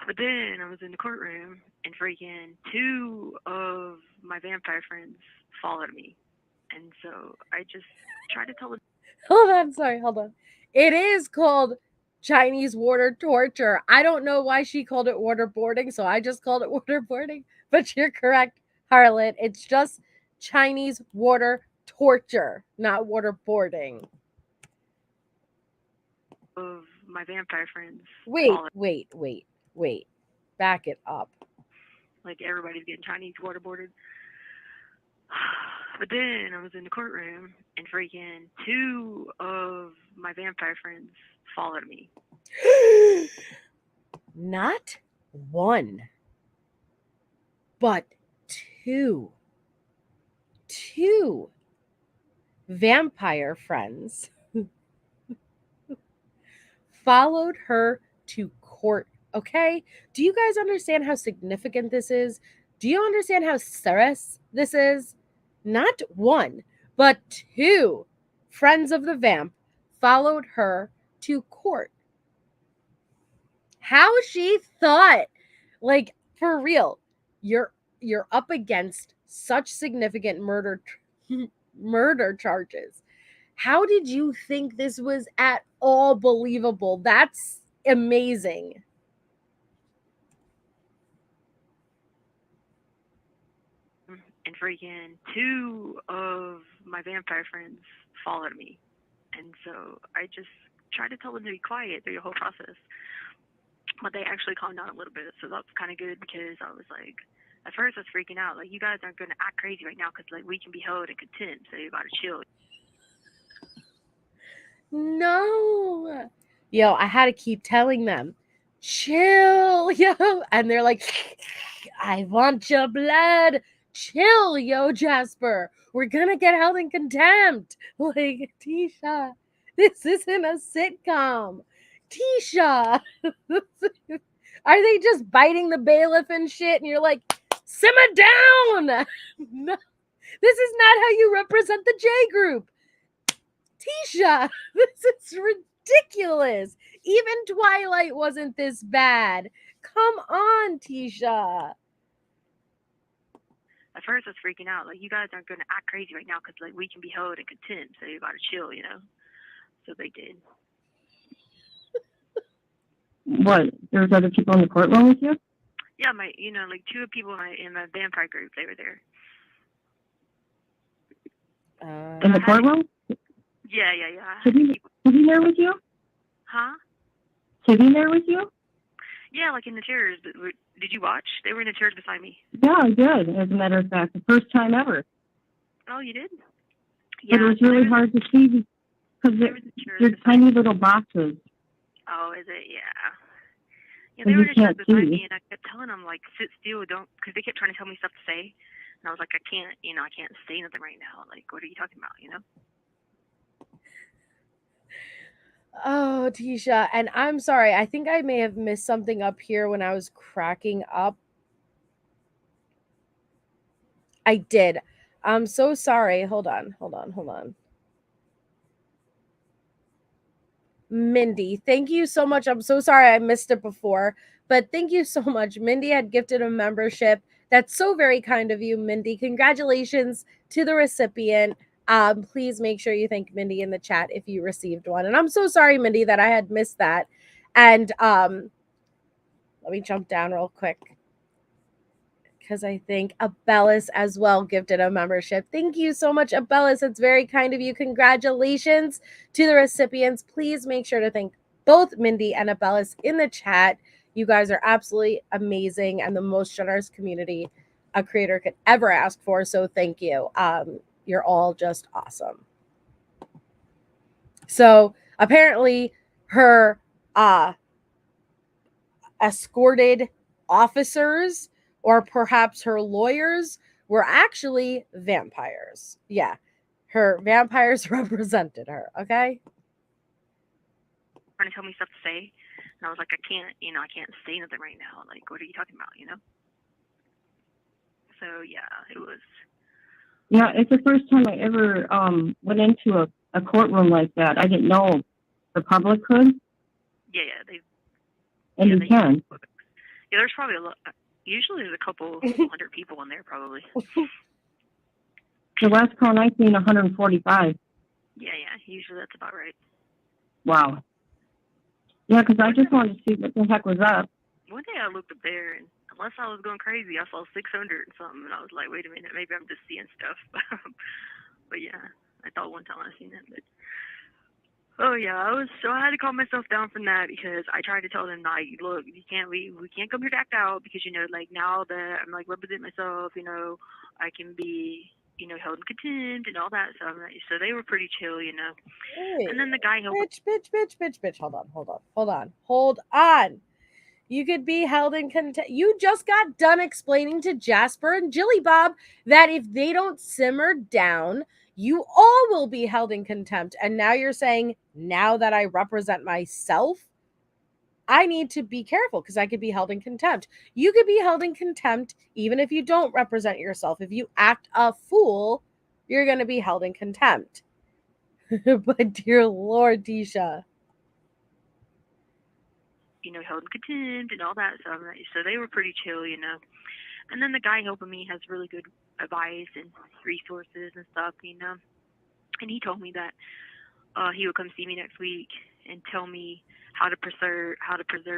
But then I was in the courtroom and freaking 2 of my vampire friends followed me. And so I just tried to tell them. Hold on. It is called Chinese water torture. I don't know why she called it waterboarding, so I just called it waterboarding. But you're correct, Harlot. It's just Chinese water torture, not waterboarding. Of my vampire friends. Wait. Back it up. Like everybody's getting Chinese waterboarded. But then I was in the courtroom and freaking 2 of my vampire friends followed me. Not 1, but 2. 2 vampire friends followed her to court, okay? Do you guys understand how significant this is? Do you understand how serious this is? Not 1, but 2 friends of the vamp followed her to court. How she thought, like, for real, you're up against such significant murder charges. How did you think this was at all believable? That's amazing. And freaking 2 of my vampire friends followed me. And so I just tried to tell them to be quiet through the whole process. But they actually calmed down a little bit. So that's kind of good because I was like, at first I was freaking out. Like, you guys aren't going to act crazy right now because, like, we can be held in contempt. So you got to chill. No. Yo, I had to keep telling them, chill, yo. And they're like, I want your blood. Chill, yo, Jasper. We're gonna get held in contempt. Like, Tisha, this isn't a sitcom. Tisha. Are they just biting the bailiff and shit? And you're like, simmer down. No, this is not how you represent the J group. Tisha, this is ridiculous. Even Twilight wasn't this bad. Come on, Tisha. At first, I was freaking out. Like, you guys aren't going to act crazy right now because, like, we can be held in contempt. So you got to chill, you know? So they did. What? There's other people in the courtroom with you? Yeah, like 2 people in my vampire group, they were there. In the courtroom? Yeah. Sitting there with you? Huh? Sitting there with you? Yeah, like in the chairs. Did you watch? They were in the chairs beside me. Yeah, I did, as a matter of fact. The first time ever. Oh, you did? Yeah. But it was really hard to see because they're tiny little boxes. Oh, is it? Yeah. Yeah, So they were in the chairs can't beside see. me, and I kept telling them, like, sit still, don't, because they kept trying to tell me stuff to say. And I was like, I can't say nothing right now. Like, what are you talking about, you know? Oh, Tisha, and I'm sorry. I think I may have missed something up here when I was cracking up. I did. I'm so sorry. Hold on. Mindy, thank you so much. I'm so sorry I missed it before, but thank you so much. Mindy had gifted a membership. That's so very kind of you, Mindy. Congratulations to the recipient. Please make sure you thank Mindy in the chat if you received one. And I'm so sorry, Mindy, that I had missed that. And let me jump down real quick, because I think Abellis as well gifted a membership. Thank you so much, Abellis. It's very kind of you. Congratulations to the recipients. Please make sure to thank both Mindy and Abellis in the chat. You guys are absolutely amazing and the most generous community a creator could ever ask for. So thank you. You're all just awesome. So apparently her escorted officers, or perhaps her lawyers, were actually vampires. Yeah, her vampires represented her, okay? Trying to tell me stuff to say. And I was like, I can't say nothing right now. Like, what are you talking about, you know? So, yeah, it was. Yeah, it's the first time I ever went into a courtroom like that. I didn't know the public could. Yeah, And you can. Yeah, there's probably a lot. Usually there's a couple hundred people in there, probably. The last count I seen 145. Yeah, usually that's about right. Wow. Yeah, because I just wanted to see what the heck was up. One day I looked up there, and unless I was going crazy, I saw 600 and something, and I was like, wait a minute, maybe I'm just seeing stuff. But yeah, I thought one time I seen it. But oh yeah, I had to calm myself down from that, because I tried to tell them, like, look, we can't come here to act out, because, you know, like, now that I'm like representing myself, you know, I can be, you know, held in contempt and all that. So they were pretty chill, you know. Hey, and then the guy bitch. Hold on. You could be held in contempt. You just got done explaining to Jasper and Jilly Bob that if they don't simmer down, you all will be held in contempt. And now you're saying, now that I represent myself, I need to be careful because I could be held in contempt. You could be held in contempt even if you don't represent yourself. If you act a fool, you're going to be held in contempt. But dear Lord, Tisha. You know, held in contempt and all that. So they were pretty chill, you know. And then the guy helping me has really good advice and resources and stuff, you know. And he told me that he would come see me next week and tell me how to preserve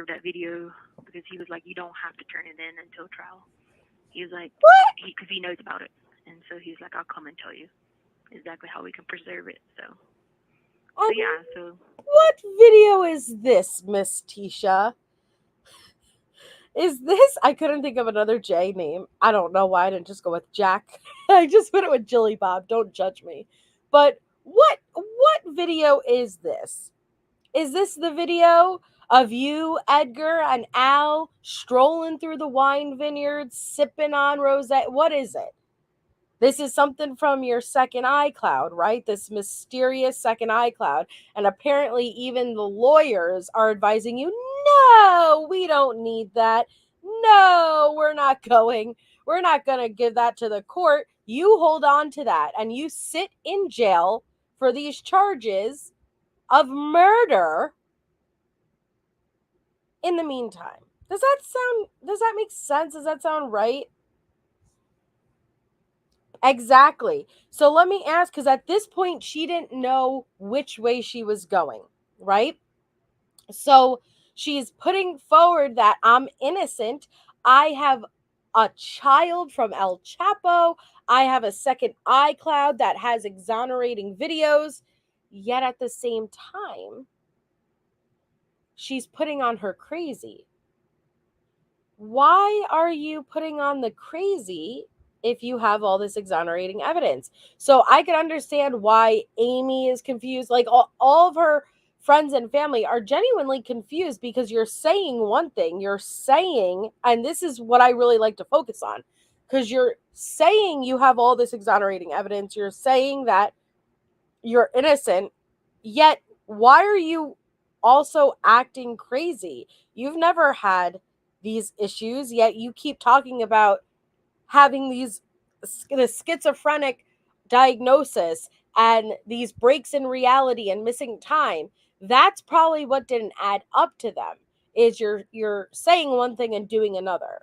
that video, because he was like, you don't have to turn it in until trial. He was like, what? Because he knows about it, and so he's like, I'll come and tell you exactly how we can preserve it. So yeah. So what video is this, Miss Tisha? Is this? I couldn't think of another J name. I don't know why I didn't just go with Jack. I just went with Jilly Bob. Don't judge me. But what video is this? Is this the video of you, Edgar, and Al strolling through the wine vineyards, sipping on rosé? What is it? This is something from your second iCloud, right? This mysterious second iCloud. And apparently even the lawyers are advising you, no, we don't need that. No, we're not going to give that to the court. You hold on to that and you sit in jail for these charges of murder in the meantime. Does that make sense? Does that sound right? Exactly. So let me ask, because at this point, she didn't know which way she was going, right? So she's putting forward that I'm innocent. I have a child from El Chapo. I have a second iCloud that has exonerating videos. Yet at the same time, she's putting on her crazy. Why are you putting on the crazy if you have all this exonerating evidence? So I can understand why Amy is confused. Like all of her friends and family are genuinely confused because you're saying one thing. You're saying, and this is what I really like to focus on, because you're saying you have all this exonerating evidence. You're saying that you're innocent, yet why are you also acting crazy? You've never had these issues, yet you keep talking about having this schizophrenic diagnosis and these breaks in reality and missing time. That's probably what didn't add up to them, is you're saying one thing and doing another.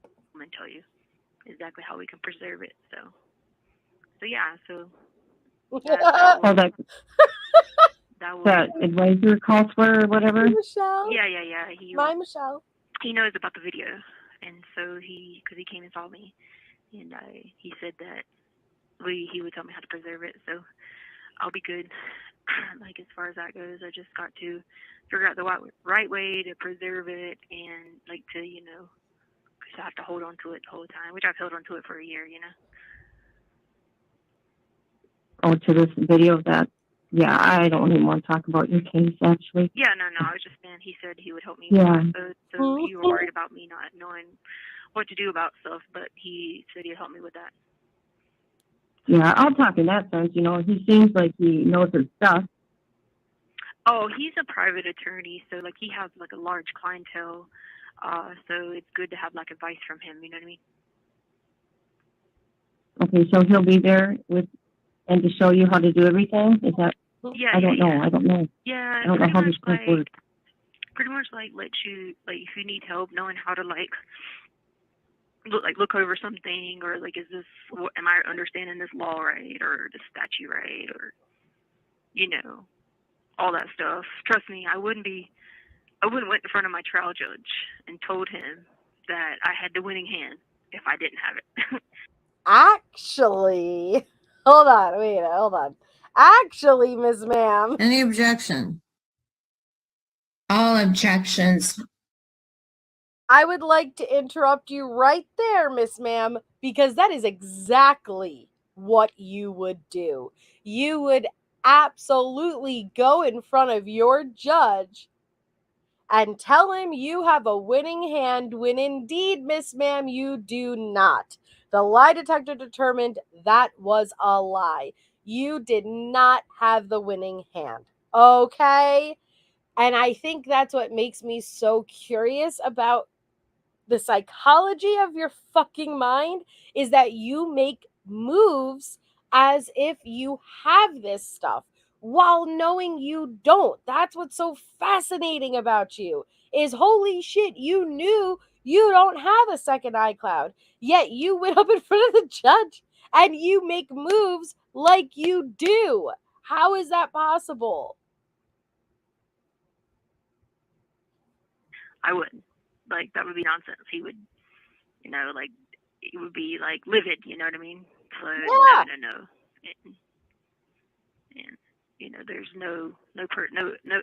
I'm gonna tell you exactly how we can preserve it. So yeah, so that advisor calls for or whatever. Michelle. Yeah. Michelle. He knows about the video, and so because he came and saw me, and he said that he would tell me how to preserve it. So I'll be good. Like as far as that goes, I just got to figure out the right way to preserve it, and like to because I have to hold on to it the whole time, which I've held on to it for a year. Oh, to this video that. Yeah, I don't even want to talk about your case, actually. Yeah, no, I was just saying he said he would help me. Yeah. So you were worried about me not knowing what to do about stuff, but he said he'd help me with that. Yeah, I'll talk in that sense. He seems like he knows his stuff. Oh, he's a private attorney, so like he has like a large clientele. So it's good to have like advice from him. You know what I mean? Okay, so he'll be there and to show you how to do everything? Is that? Yeah. I don't know. Yeah. I don't know how this stuff works. Pretty much like let you, like if you need help knowing how to look over something, or like am I understanding this law right, or the statute right, or all that stuff. Trust me, I wouldn't went in front of my trial judge and told him that I had the winning hand if I didn't have it. Actually, hold on. Actually, Ms. Ma'am. Any objection? All objections. I would like to interrupt you right there, Miss Ma'am, because that is exactly what you would do. You would absolutely go in front of your judge and tell him you have a winning hand when indeed, Miss Ma'am, you do not. The lie detector determined that was a lie. You did not have the winning hand. Okay? And I think that's what makes me so curious about the psychology of your fucking mind, is that you make moves as if you have this stuff while knowing you don't. That's what's so fascinating about you, is holy shit, you knew you don't have a second iCloud, yet you went up in front of the judge and you make moves like you do. How is that possible? I wouldn't. Like, that would be nonsense. He would, like, it would be, like, livid, you know what I mean? So, yeah. No. And there's no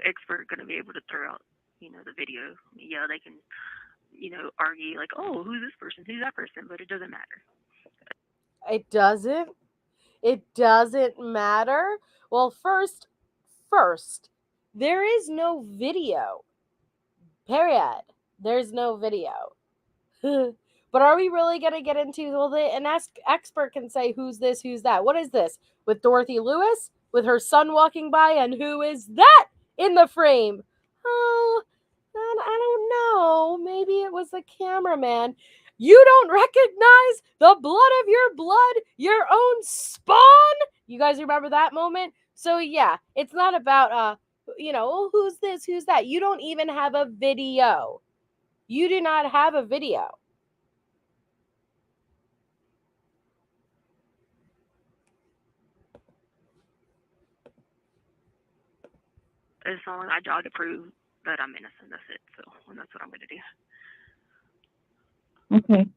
expert going to be able to throw out, the video. Yeah, they can, argue, like, oh, who's this person? Who's that person? But it doesn't matter. It doesn't? It doesn't matter? Well, first, There is no video. Period. There's no video. But are we really going to get into, well, an expert can say who's this, who's that. What is this? With Dorothy Lewis? With her son walking by? And who is that in the frame? Oh, I don't know. Maybe it was the cameraman. You don't recognize the blood of your blood, your own spawn? You guys remember that moment? So yeah, it's not about, who's this, who's that? You don't even have a video. You do not have a video. As long as I try to prove that I'm innocent, that's it. So that's what I'm going to do. Okay.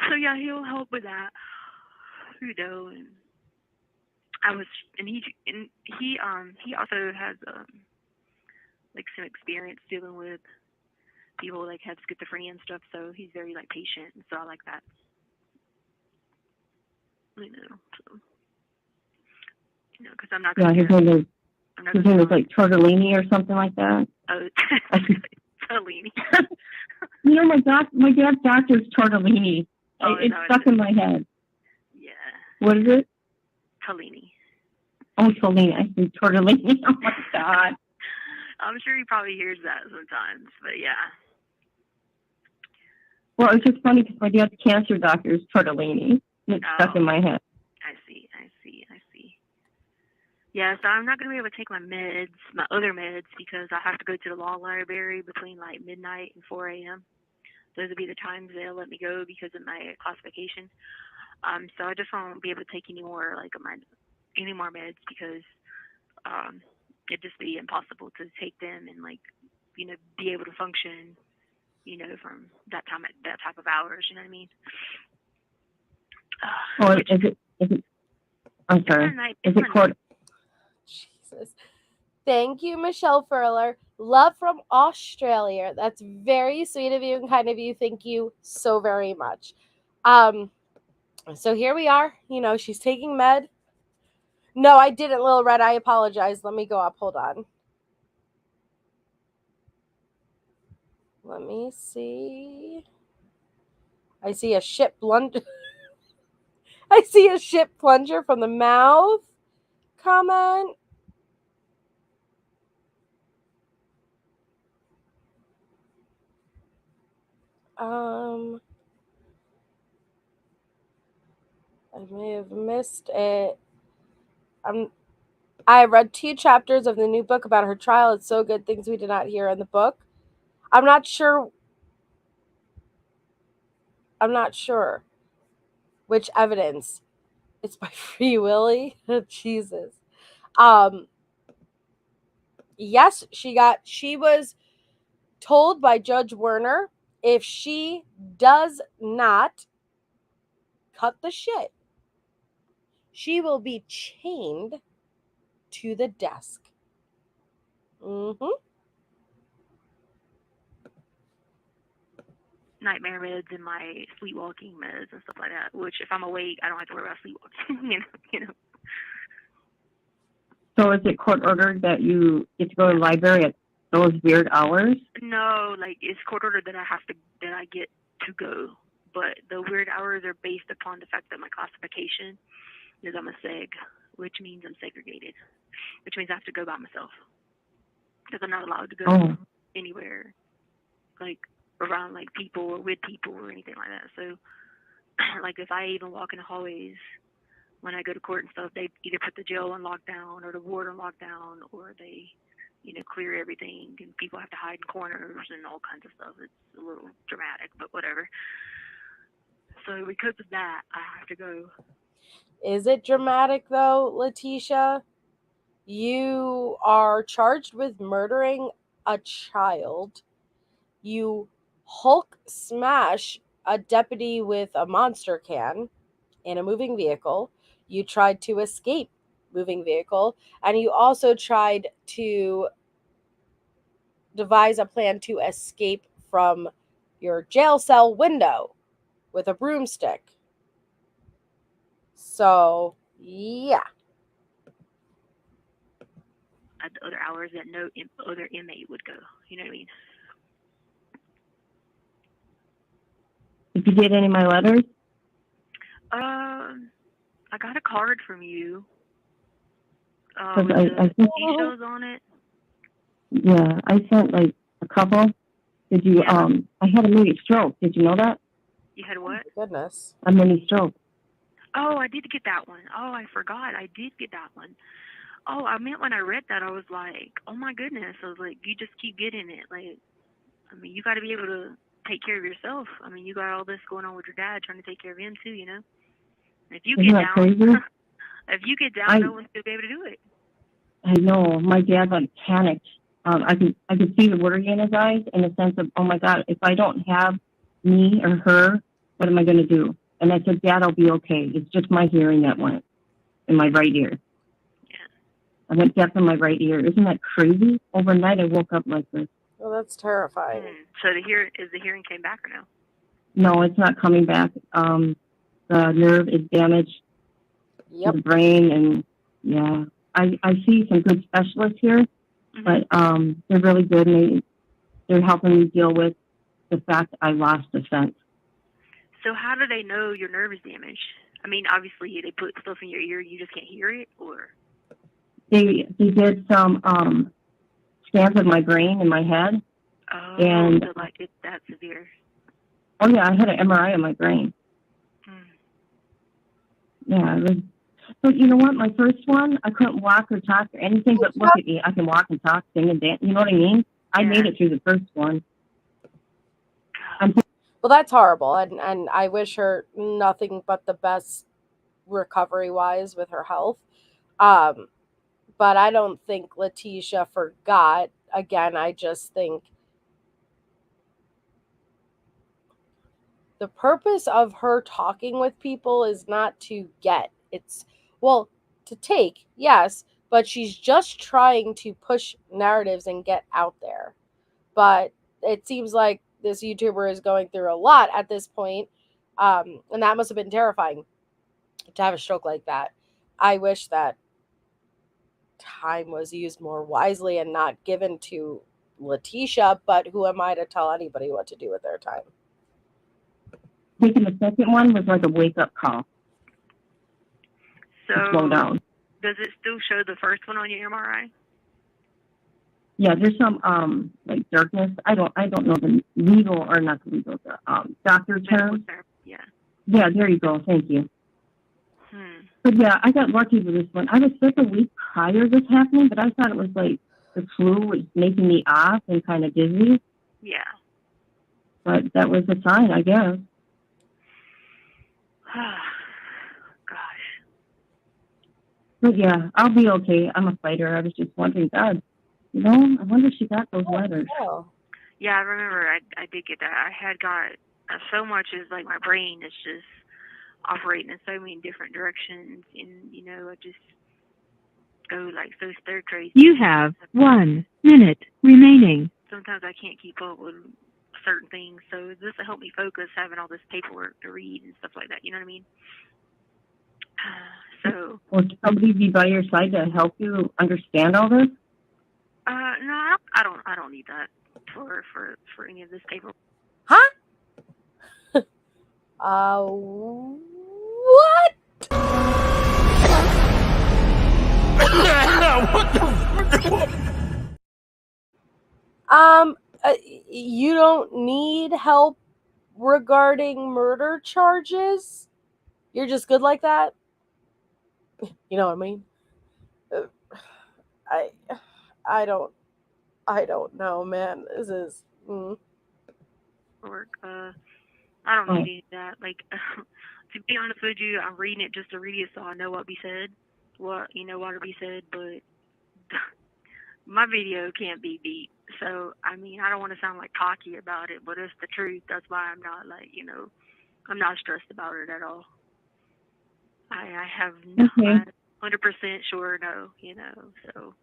So yeah, he'll help with that. And he also has like some experience dealing with people like have schizophrenia and stuff. So he's very like patient, and so I like that. Because I'm not going to. His name is like Tortellini or something like that. Oh, Tortellini. My dad's doctor's Tortellini. It's stuck in my head. Yeah. What is it? Tortellini. Oh, Tortellini. I think Tortellini. Oh my God. I'm sure he probably hears that sometimes, but yeah. Well, it's just funny because my dad's cancer doctor is Tortellini. It's stuck in my head. I see. Yeah, so I'm not going to be able to take my other meds, because I have to go to the law library between like midnight and 4 a.m. Those will be the times they'll let me go because of my classification. So I just won't be able to take any more meds, because it'd just be impossible to take them and be able to function, from that type of hours. You know what I mean? Is it? I'm sorry. Is it court? Jesus. Thank you, Michelle Furler. Love from Australia. That's very sweet of you and kind of you. Thank you so very much. So here we are. She's taking med. No, I didn't, Little Red. I apologize. Let me go up. Hold on. Let me see. I see a ship plunger. I see a ship plunger from the mouth. Comment. I may have missed it. I read 2 chapters of the new book about her trial. It's so good. Things we did not hear in the book. I'm not sure which evidence. It's by Free Willy. Jesus. Yes, she was told by Judge Werner, if she does not cut the shit, she will be chained to the desk. Nightmare meds and my sleepwalking meds and stuff like that, which if I'm awake, I don't have to worry about sleepwalking. So is it court ordered that you get to go to the library at those weird hours? No, it's court ordered that I get to go, but the weird hours are based upon the fact that my classification is I'm a seg, which means I'm segregated, which means I have to go by myself, because I'm not allowed to go anywhere around people or with people or anything like that. So if I even walk in the hallways when I go to court and stuff, they either put the jail on lockdown or the ward on lockdown, or they clear everything and people have to hide in corners and all kinds of stuff. It's a little dramatic, but whatever. So because of that, I have to go. Is it dramatic though, Letecia? You are charged with murdering a child. You Hulk smash a deputy with a monster can in a moving vehicle. You tried to escape moving vehicle, and you also tried to devise a plan to escape from your jail cell window with a broomstick. So, yeah. at the other hours that no other inmate would go. You know what I mean? Did you get any of my letters? I got a card from you. Because With the details on it. Yeah, I sent like a couple. Did you? Yeah. I had a mini stroke. Did you know that? You had what? Goodness. A mini stroke. Oh, I did get that one. Oh, I forgot. I did get that one. Oh, I meant when I read that, I was like, oh my goodness. I was like, you just keep getting it. Like, I mean, you got to be able to take care of yourself. I mean, you got all this going on with your dad, trying to take care of him too, you know? If you Isn't get that down, crazy? if you get down, no one's going to be able to do it. I know. My dad like panicked. I could see the worry in his eyes in the sense of, oh my God, if I don't have me or her, what am I going to do? And I said, Dad, I'll be okay. It's just my hearing that went in my right ear. Yeah. I went deaf in my right ear. Isn't that crazy? Overnight, I woke up like this. Well, that's terrifying. So the hearing came back or no? No, it's not coming back. The nerve is damaged to the brain, and yeah, I see some good specialists here, but they're really good, and they're helping me deal with the fact I lost the sense. So how do they know your nerve is damaged? I mean, obviously they put stuff in your ear, you just can't hear it, or? They did some scans of my brain and my head. Oh, and so like it's that severe. Oh yeah, I had an MRI of my brain. Yeah, it was, but you know what? My first one, I couldn't walk or talk or anything. But look at me, I can walk and talk, sing and dance. You know what I mean? I made it through the first one. Well, that's horrible, and I wish her nothing but the best recovery wise with her health. But I don't think Letecia forgot. Again, I just think the purpose of her talking with people is not to get. It's, well, to take, yes, but she's just trying to push narratives and get out there. But it seems like this YouTuber is going through a lot at this point, and that must have been terrifying to have a stroke like that. I wish that time was used more wisely and not given to Letecia, but who am I to tell anybody what to do with their time? Taking the second one was like a wake-up call. So slow down. Does it still show the first one on your MRI? Yeah, there's some like darkness. I don't know the legal or not the legal, the doctor term. Yeah. Yeah, there you go. Thank you. But yeah, I got lucky with this one. I was sick a week prior to this happening, but I thought it was like the flu was making me off and kind of dizzy. Yeah. But that was a sign, I guess. Gosh. But yeah, I'll be okay. I'm a fighter. I was just wondering, God, you know, I wonder if she got those letters. Yeah, I remember I did get that. I had got so much is like my brain is just operating in so many different directions, and you know, I just go like so stir crazy. You have 1 minute remaining. Sometimes I can't keep up with certain things, so this will help me focus having all this paperwork to read and stuff like that. You know what I mean? So. Will somebody be by your side to help you understand all this? No, I don't need that for any of this paperwork. Huh? What? You don't need help regarding murder charges? You're just good like that? You know what I mean? I don't know, man. This is Work. I don't need any of that. Like, to be honest with you, I'm reading it just to read it so I know what be said, what'll be said. But my video can't be beat. So I mean, I don't want to sound like cocky about it, but it's the truth. That's why I'm not like, I'm not stressed about it at all. I have no, I'm 100% sure no, so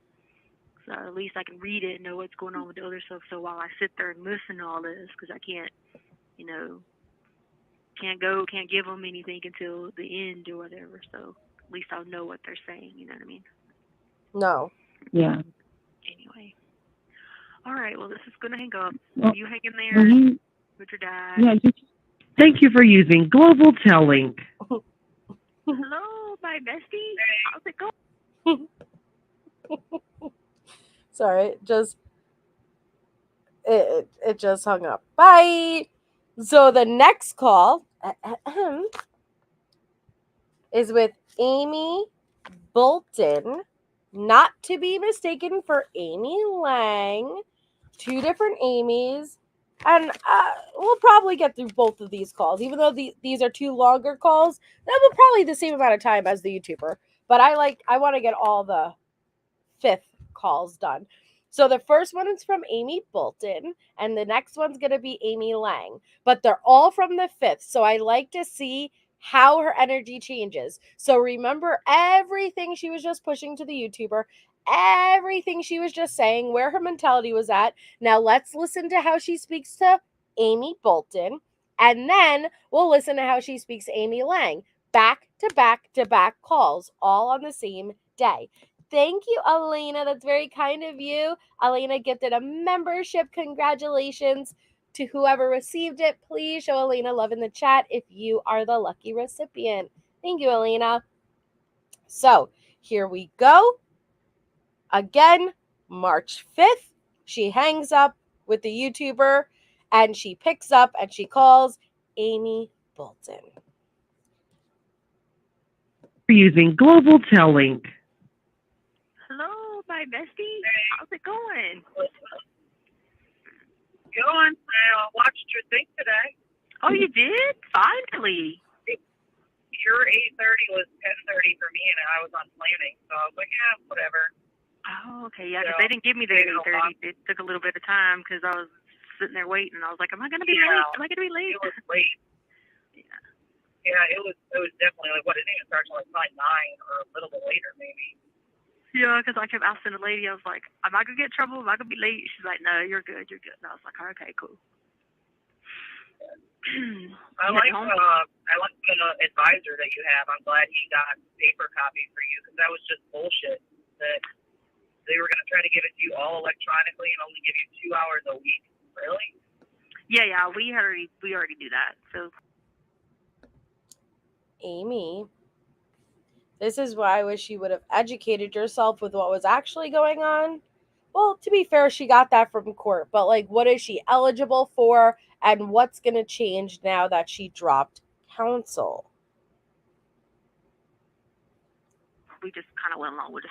at least I can read it and know what's going on with the other stuff. So while I sit there and listen to all this, because I can't, can't give them anything until the end or whatever. So at least I'll know what they're saying. You know what I mean? No. Yeah. All right, well, this is going to hang up. Well, You hang in well, there you, with your dad. yeah, you, Thank you for using Global Tellink. Hello, my bestie. How's it going? Sorry, it just hung up. Bye. So the next call is with Amy Bolton, not to be mistaken for Amy Lang. Two different Amy's. And we'll probably get through both of these calls, even though these are two longer calls. That will probably the same amount of time as the YouTuber. But I want to get all the fifth calls done. So the first one is from Amy Bolton, and the next one's going to be Amy Lang. But they're all from the fifth. So I like to see how her energy changes. So remember everything she was just pushing to the YouTuber, everything she was just saying, where her mentality was at. Now let's listen to how she speaks to Amy Bolton, and then we'll listen to how she speaks to Amy Lang. Back to back to back calls, all on the same day. Thank you, Elena. That's very kind of you. Elena gifted a membership. Congratulations to whoever received it. Please show Elena love in the chat if you are the lucky recipient. Thank you, Elena. So here we go. Again, March 5th, she hangs up with the YouTuber and she picks up and she calls Amy Bolton. For using Global Tellink. Hello, my bestie. How's it going? Going. I watched your thing today. Oh, you did? Finally. Your 8:30 was 10:30 for me, and I was on planning, so I was like, yeah, whatever. Oh, okay. Yeah, because they didn't give me the 8:30. It took a little bit of time because I was sitting there waiting. I was like, am I going to be late? Am I going to be late? It was late. Yeah, it was definitely like, what, it didn't even start till like 9 or a little bit later, maybe. Yeah, because I kept asking the lady, I was like, am I going to get in trouble? Am I going to be late? She's like, no, you're good. You're good. And I was like, okay, cool. I like the advisor that you have. I'm glad he got paper copy for you because that was just bullshit that they were going to try to give it to you all electronically and only give you 2 hours a week. Really? Yeah, we already do that. So, Amy, this is why I wish you would have educated yourself with what was actually going on. Well, to be fair, she got that from court, but like, what is she eligible for, and what's going to change now that she dropped counsel? we just kind of went along with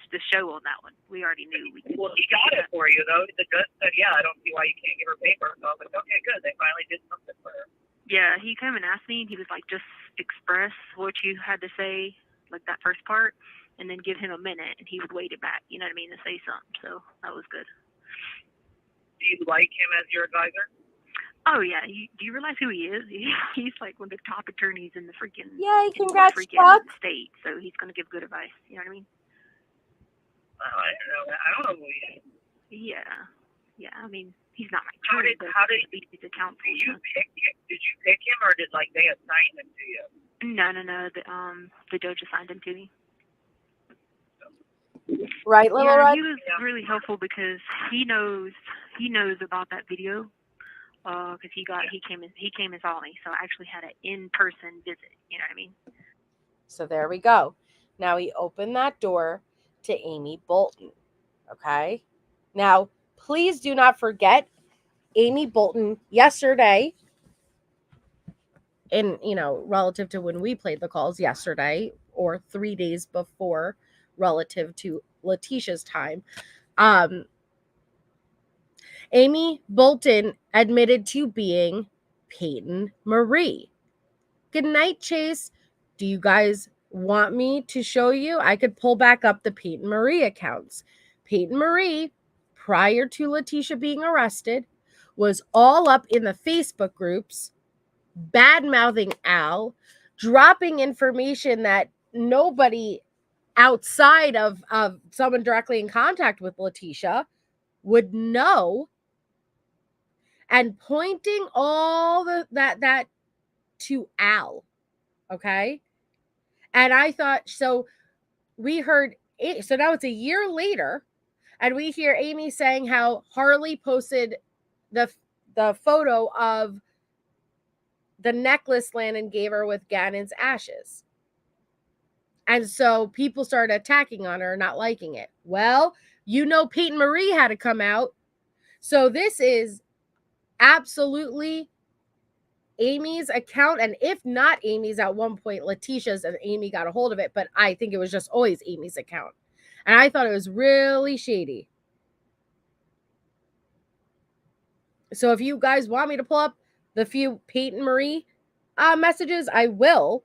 the show on that one. We already knew. Well, he got it for you, though. The judge said, yeah, I don't see why you can't give her paper. So I was like, okay, good. They finally did something for her. Yeah, he came and asked me. He was like, just express what you had to say, like that first part, and then give him a minute, and he would wait it back, you know what I mean, to say something. So that was good. Do you like him as your advisor? Oh, yeah. Do you realize who he is? He's like one of the top attorneys in the freaking, Yay, congrats, Chuck. state. So he's going to give good advice. You know what I mean? Oh, I don't know. I don't know who he is. Yeah. Yeah, I mean, he's not my How attorney, did he's a counsel. Did you pick him, or did like they assign him to you? No. The judge assigned him to me. Right, Little Red? He was really helpful because he knows about that video. Because he came and saw me, so I actually had an in-person visit. You know what I mean? So there we go. Now we open that door to Amy Bolton. Okay. Now, please do not forget Amy Bolton yesterday. In relative to when we played the calls yesterday or 3 days before, relative to Letecia's time. Amy Bolton admitted to being Peyton Marie. Good night, Chase. Do you guys want me to show you? I could pull back up the Peyton Marie accounts. Peyton Marie, prior to Letecia being arrested, was all up in the Facebook groups, bad-mouthing Al, dropping information that nobody outside of someone directly in contact with Letecia would know, and pointing all that to Al. Okay. And I thought, so we heard it. So now it's a year later, And we hear Amy saying how Harley posted the photo of the necklace Landon gave her with Gannon's ashes. And so people started attacking on her, not liking it. Well, you know, Peyton Marie had to come out. So this is absolutely Amy's account. And if not Amy's at one point, Letecia's, and Amy got a hold of it. But I think it was just always Amy's account. And I thought it was really shady. So if you guys want me to pull up the few Peyton Marie messages, I will,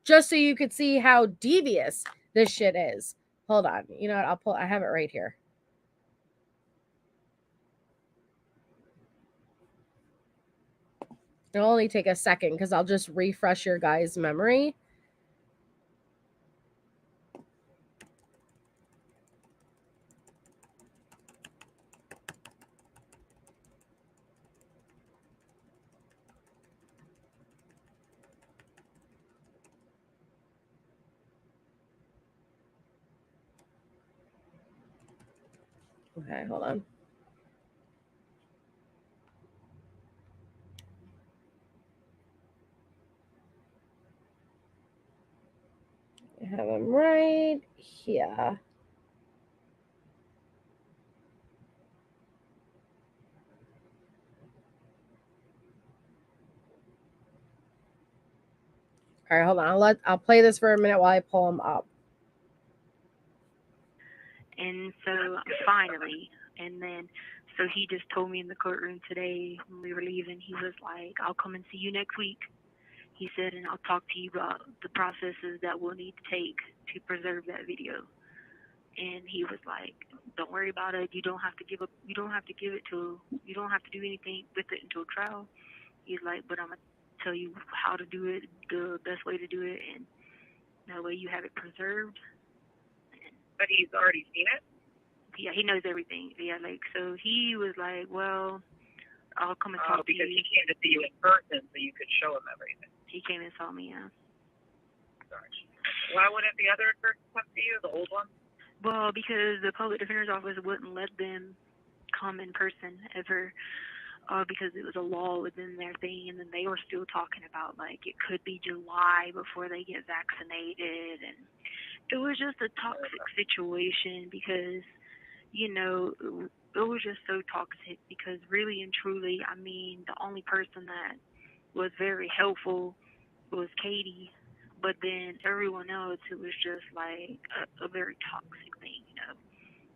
just so you could see how devious this shit is. Hold on. You know what? I have it right here. It'll only take a second because I'll just refresh your guys' memory. Okay, hold on. I have them right here. All right, hold on. I'll play this for a minute while I pull them up. And so finally, and then so he just told me in the courtroom today when we were leaving, he was like, I'll come and see you next week. He said, and I'll talk to you about the processes that we'll need to take to preserve that video. And he was like, don't worry about it. You don't have to give you don't have to do anything with it until trial. He's like, but I'm going to tell you how to do it, the best way to do it, and that way you have it preserved. But he's already seen it? Yeah, he knows everything. Yeah, like, so he was like, well, I'll come and talk to you. Because he came to see you in person so you could show him everything. He came and saw me, yeah. Sorry. Why wouldn't the other person come to you, the old one? Well, because the public defender's office wouldn't let them come in person ever, because it was a law within their thing, and then they were still talking about, like, it could be July before they get vaccinated, and it was just a toxic situation because, you know, it was just so toxic because really and truly, I mean, the only person that was very helpful was Katie, but then everyone else, it was just like a very toxic thing, you know.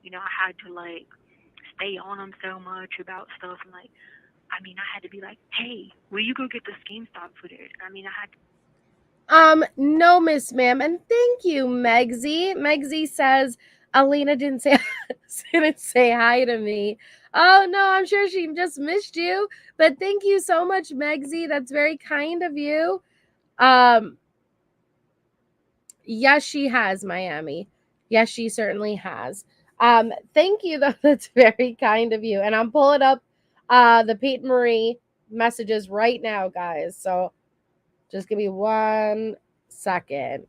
You know, I had to like stay on them so much about stuff, and like, I mean, I had to be like, hey, will you go get the scheme stop footage? I mean, I had to. No, Miss Ma'am, and thank you, Megsy. Megsy says Alina didn't say hi to me. Oh no, I'm sure she just missed you. But thank you so much, Megsy. That's very kind of you. Yes, she has, Miami. Yes, she certainly has. Thank you, though. That's very kind of you. And I'm pulling up the Peyton Marie messages right now, guys. So just give me 1 second.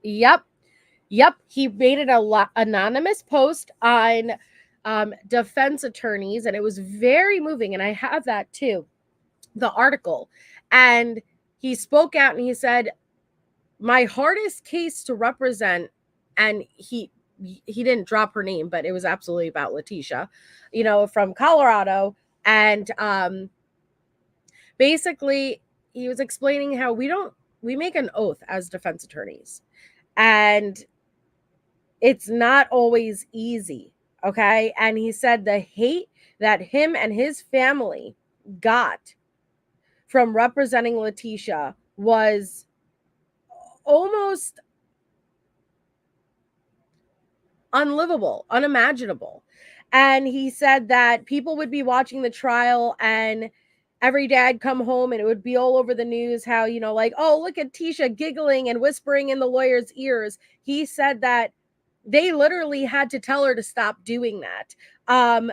Yep. He made an anonymous post on defense attorneys, and it was very moving. And I have that too, the article. And he spoke out and he said, my hardest case to represent, and he didn't drop her name, but it was absolutely about Letecia, you know, from Colorado. And basically he was explaining how we make an oath as defense attorneys, and it's not always easy. Okay. And he said the hate that him and his family got from representing Letecia was almost unlivable, unimaginable. And he said that people would be watching the trial, and every day I'd come home and it would be all over the news how, you know, like, oh, look at Tisha giggling and whispering in the lawyer's ears. He said that they literally had to tell her to stop doing that.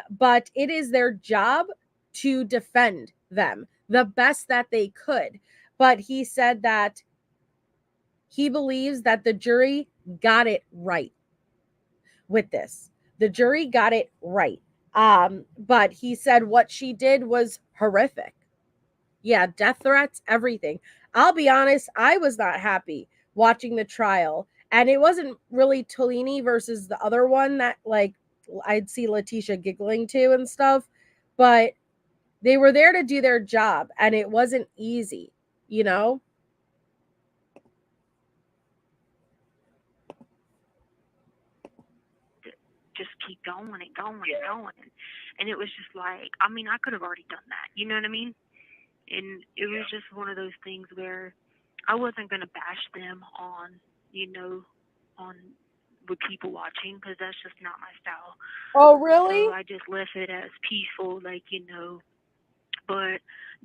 But it is their job to defend them the best that they could. But he said that he believes that the jury got it right. with this. The jury got it right. But he said what she did was horrific. Yeah, death threats, everything. I'll be honest, I was not happy watching the trial. And it wasn't really Tolini versus the other one that, like, I'd see Letecia giggling to and stuff. But they were there to do their job, and it wasn't easy, you know? Just keep going and going and going. And it was just like, I mean, I could have already done that. You know what I mean? And it was just one of those things where I wasn't going to bash them on, you know, on with people watching, because that's just not my style. Oh, really? So I just left it as peaceful, like, you know. But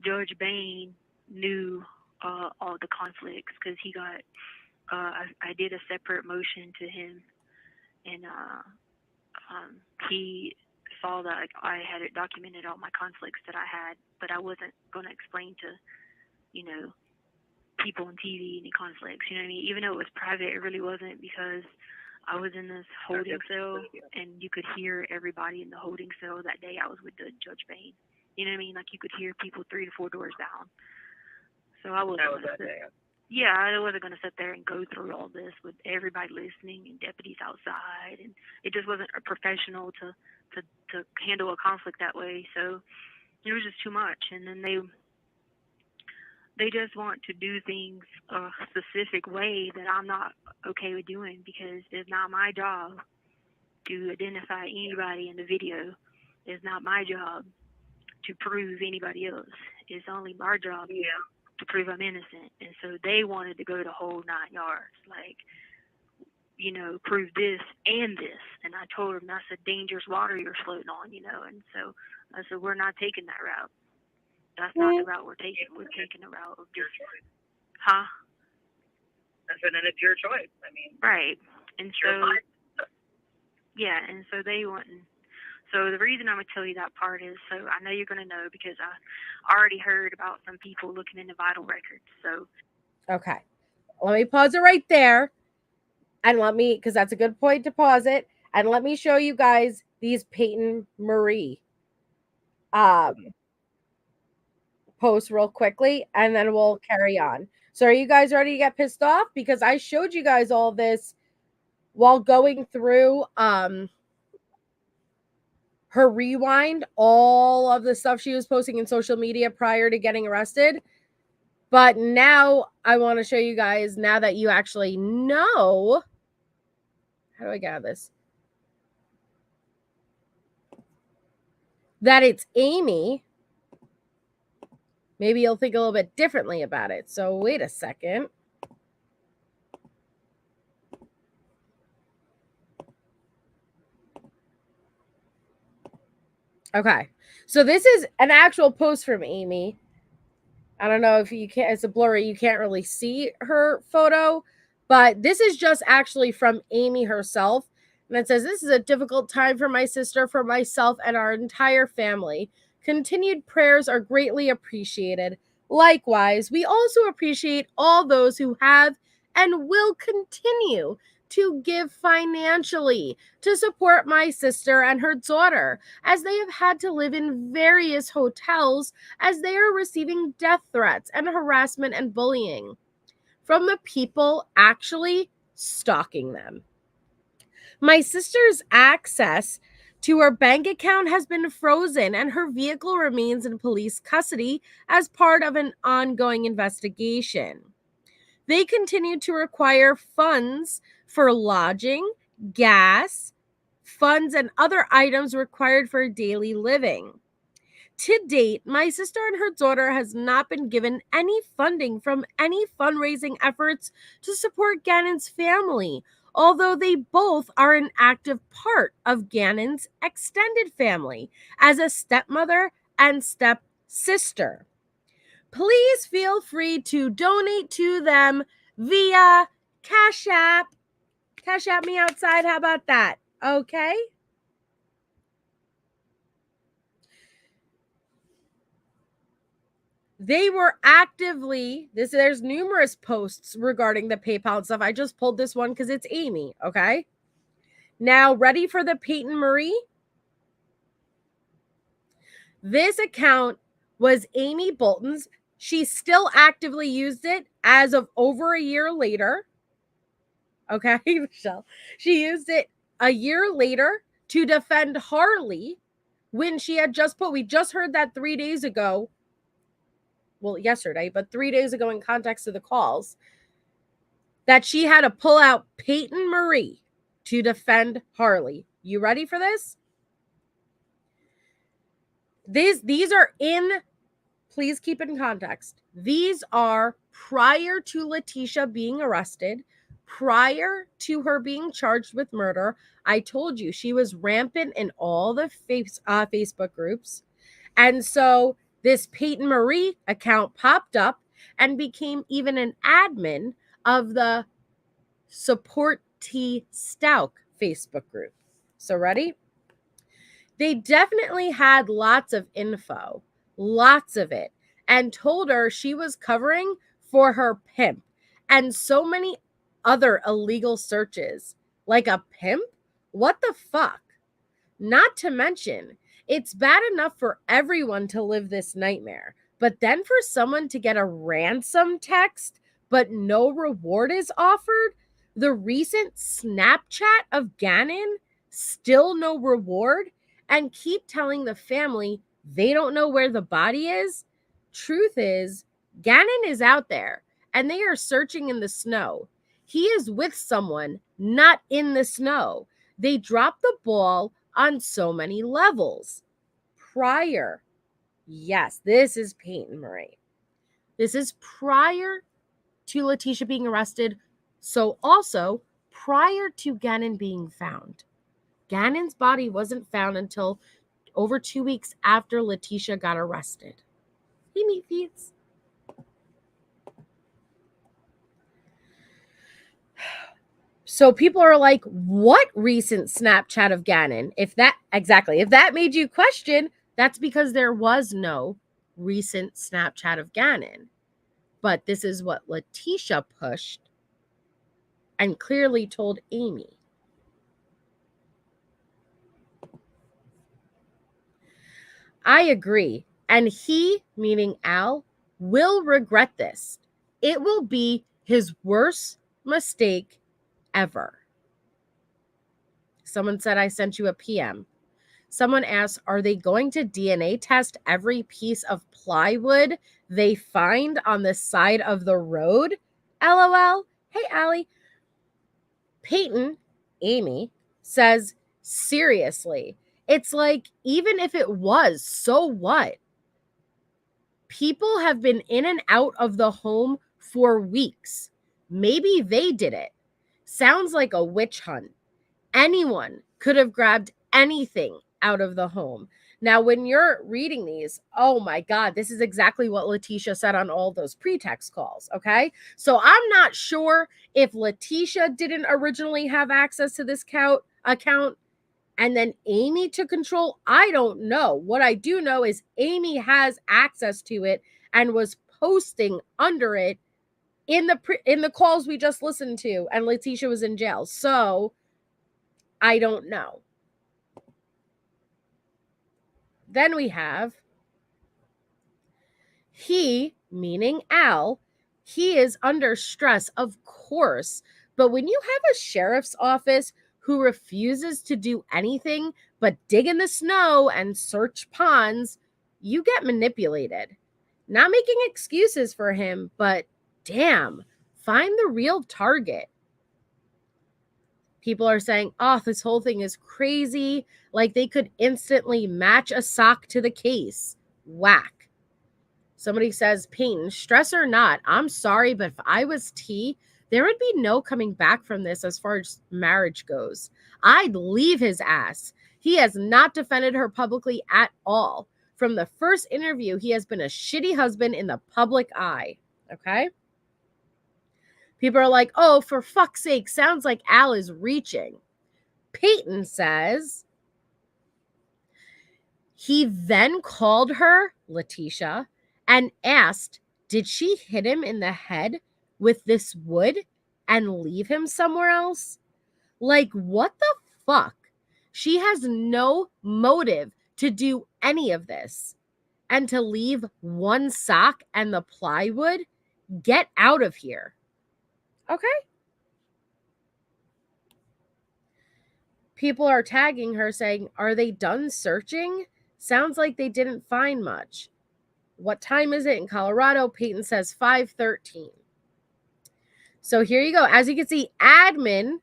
Judge Bain knew all the conflicts, because he got, I did a separate motion to him, and he saw that I had it documented all my conflicts that I had, but I wasn't going to explain to, you know, people on TV any conflicts. You know what I mean? Even though it was private, it really wasn't, because I was in this holding cell, and you could hear everybody in the holding cell that day I was with the Judge Bain. You know what I mean? Like, you could hear people 3 to 4 doors down. So I wasn't going to sit. Yeah, I wasn't going to sit there and go through all this with everybody listening and deputies outside, and it just wasn't professional to handle a conflict that way. So it was just too much. And then they just want to do things a specific way that I'm not okay with doing, because it's not my job to identify anybody in the video. It's not my job to prove anybody else. It's only my job to prove I'm innocent. And so they wanted to go the whole 9 yards, like, you know, prove this and this. And I told them that's a dangerous water you're floating on, you know. And so I said, we're not taking that route. That's not the route we're taking. We're taking the route of just, huh? I said, and it's your choice. I mean, right. And so, yeah, and so they wouldn't. So the reason I'm going to tell you that part is, so I know you're going to know, because I already heard about some people looking into vital records. So, okay, let me pause it right there. And let me, because that's a good point to pause it. And let me show you guys these Peyton Marie posts real quickly, and then we'll carry on. So are you guys ready to get pissed off? Because I showed you guys all this while going through her rewind, all of the stuff she was posting in social media prior to getting arrested. But now I want to show you guys, now that you actually know. How do I get out of this? That it's Amy. Maybe you'll think a little bit differently about it. So wait a second. Okay. So this is an actual post from Amy. I don't know if you can't, it's a blurry, you can't really see her photo, but this is just actually from Amy herself. And it says, this is a difficult time for my sister, for myself, and our entire family. Continued prayers are greatly appreciated. Likewise, we also appreciate all those who have and will continue to give financially to support my sister and her daughter, as they have had to live in various hotels as they are receiving death threats and harassment and bullying from the people actually stalking them. My sister's access to her bank account has been frozen, and her vehicle remains in police custody as part of an ongoing investigation. They continue to require funds for lodging, gas, funds, and other items required for daily living. To date, my sister and her daughter has not been given any funding from any fundraising efforts to support Gannon's family, although they both are an active part of Gannon's extended family as a stepmother and stepsister. Please feel free to donate to them via CashApp. CashApp me outside. How about that? Okay. They were actively, there's numerous posts regarding the PayPal and stuff. I just pulled this one because it's Amy, okay? Now, ready for the Peyton Marie? This account was Amy Bolton's. She still actively used it as of over a year later. Okay, Michelle. She used it a year later to defend Harley when she had just put, we just heard that 3 days ago. Well, yesterday, but 3 days ago in context of the calls, that she had to pull out Peyton Marie to defend Harley. You ready for this? These are in, please keep it in context. These are prior to Letecia being arrested, prior to her being charged with murder. I told you she was rampant in all the Facebook groups. And so this Peyton Marie account popped up and became even an admin of the Support T Stauch Facebook group. So ready? They definitely had lots of info, lots of it, and told her she was covering for her pimp and so many other illegal searches. Like a pimp? What the fuck? Not to mention, it's bad enough for everyone to live this nightmare, but then for someone to get a ransom text, but no reward is offered? The recent Snapchat of Gannon, still no reward, and keep telling the family they don't know where the body is? Truth is, Gannon is out there, and they are searching in the snow. He is with someone, not in the snow. They dropped the ball on so many levels. Prior, yes, this is Peyton Marie. This is prior to Letecia being arrested, so also prior to Gannon being found. Gannon's body wasn't found until over 2 weeks after Letecia got arrested. Hey, meat feeds. So people are like, what recent Snapchat of Gannon? If that made you question, that's because there was no recent Snapchat of Gannon. But this is what Letecia pushed and clearly told Amy. I agree. And he, meaning Al, will regret this. It will be his worst mistake ever. Someone said, I sent you a PM. Someone asked, are they going to DNA test every piece of plywood they find on the side of the road? LOL. Hey, Allie. Peyton, Amy, says, seriously, it's like, even if it was, so what? People have been in and out of the home for weeks. Maybe they did it. Sounds like a witch hunt. Anyone could have grabbed anything out of the home. Now, when you're reading these, oh my God, this is exactly what Letecia said on all those pretext calls, okay? So I'm not sure if Letecia didn't originally have access to this account and then Amy took control. I don't know. What I do know is Amy has access to it and was posting under it in the calls we just listened to, and Letecia was in jail. So I don't know. Then we have he, meaning Al, he is under stress, of course. But when you have a sheriff's office who refuses to do anything but dig in the snow and search ponds, you get manipulated. Not making excuses for him, but damn, find the real target. People are saying, oh, this whole thing is crazy. Like they could instantly match a sock to the case. Whack. Somebody says, Peyton, stress or not, I'm sorry, but if I was T, there would be no coming back from this as far as marriage goes. I'd leave his ass. He has not defended her publicly at all. From the first interview, he has been a shitty husband in the public eye. Okay? People are like, oh, for fuck's sake, sounds like Al is reaching. Peyton says he then called her, Letecia, and asked, did she hit him in the head with this wood and leave him somewhere else? Like, what the fuck. She has no motive to do any of this. And to leave one sock and the plywood, get out of here. Okay? People are tagging her saying, are they done searching? Sounds like they didn't find much. What time is it in Colorado? Peyton says 5:13. So here you go. As you can see, admin,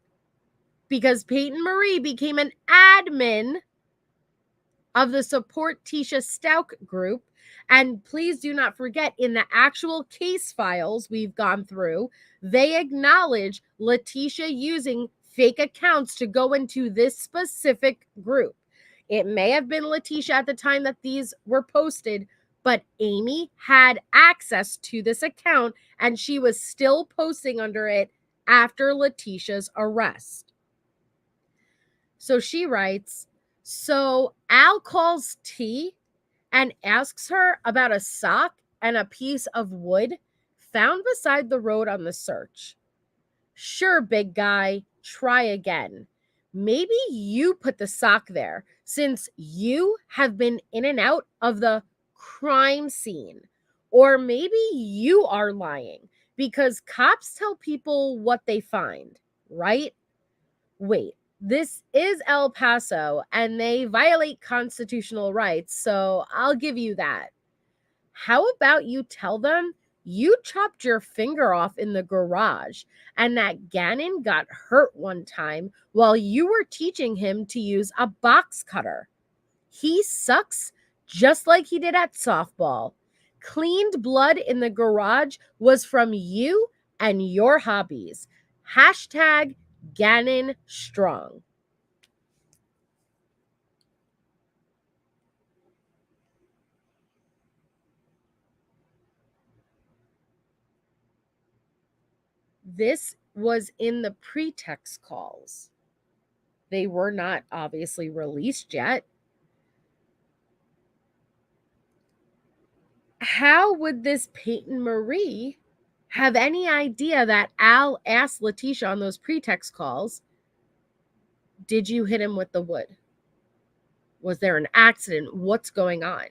because Peyton Marie became an admin of the Support Tisha Stauch group. And please do not forget, in the actual case files we've gone through, they acknowledge Letecia using fake accounts to go into this specific group. It may have been Letecia at the time that these were posted, but Amy had access to this account and she was still posting under it after Letecia's arrest. So she writes, so Al calls T and asks her about a sock and a piece of wood found beside the road on the search. Sure, big guy, try again. Maybe you put the sock there since you have been in and out of the crime scene. Or maybe you are lying because cops tell people what they find, right? Wait, this is El Paso and they violate constitutional rights, so I'll give you that. How about you tell them you chopped your finger off in the garage and that Gannon got hurt one time while you were teaching him to use a box cutter? He sucks just like he did at softball. Cleaned blood in the garage was from you and your hobbies. Hashtag Gannon Strong. This was in the pretext calls. They were not obviously released yet. How would this Peyton Marie have any idea that Al asked Letecia on those pretext calls, did you hit him with the wood? Was there an accident? What's going on?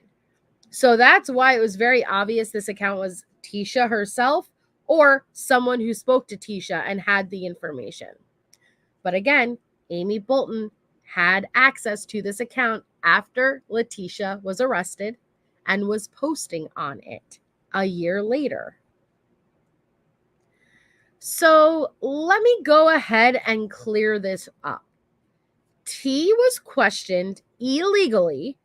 So that's why it was very obvious this account was Tisha herself or someone who spoke to Tisha and had the information. But again, Amy Bolton had access to this account after Letecia was arrested and was posting on it a year later. So let me go ahead and clear this up. T was questioned illegally,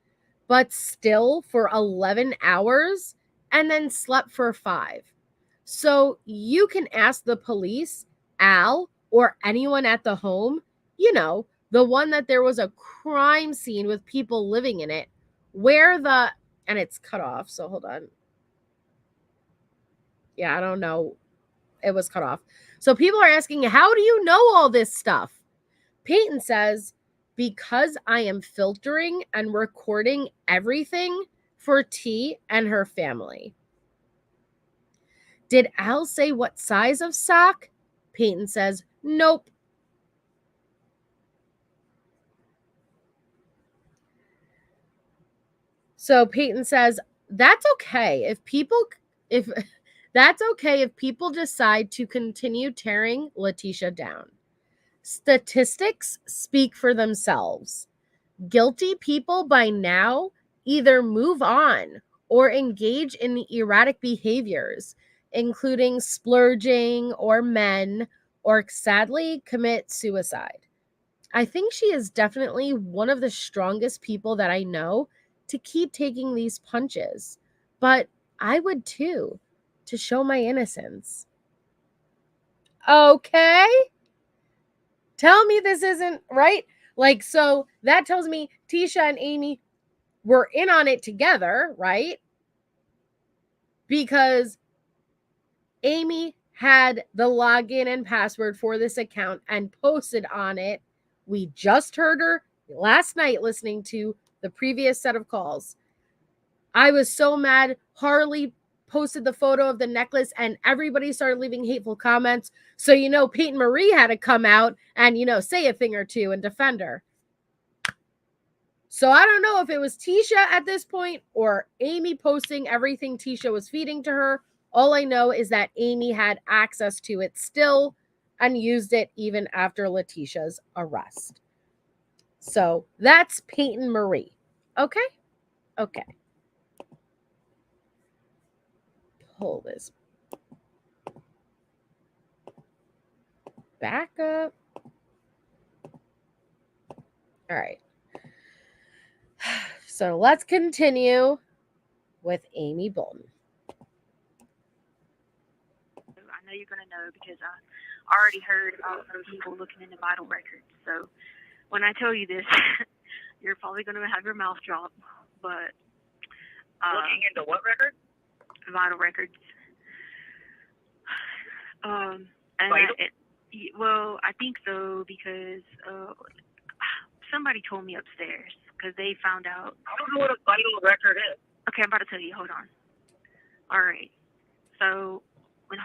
but still for 11 hours and then slept for 5. So you can ask the police, Al, or anyone at the home, you know, the one that there was a crime scene with people living in it, where the, and it's cut off, so hold on. Yeah, I don't know. It was cut off. So people are asking, how do you know all this stuff? Peyton says, because I am filtering and recording everything for T and her family. Did Al say what size of sock? Peyton says, nope. So Peyton says, that's okay if people decide to continue tearing Letecia down. Statistics speak for themselves. Guilty people by now either move on or engage in erratic behaviors, including splurging or men, or sadly commit suicide. I think she is definitely one of the strongest people that I know to keep taking these punches, but I would too, to show my innocence. Okay? Tell me this isn't right. Like, so that tells me Tisha and Amy were in on it together, right? Because Amy had the login and password for this account and posted on it. We just heard her last night listening to the previous set of calls. I was so mad. Harley posted the photo of the necklace and everybody started leaving hateful comments. So, Peyton Marie had to come out and, say a thing or two and defend her. So I don't know if it was Tisha at this point or Amy posting everything Tisha was feeding to her. All I know is that Amy had access to it still and used it even after Letecia's arrest. So that's Peyton Marie. Okay? Okay. Pull this back up. All right. So let's continue with Amy Bolton. I know you're going to know because I already heard about some people looking into vital records. So when I tell you this, you're probably going to have your mouth drop. But looking into what record? Vital records. And Vital? I think so because somebody told me upstairs because they found out. I don't know what a vital record is. Okay, I'm about to tell you. Hold on. All right. So when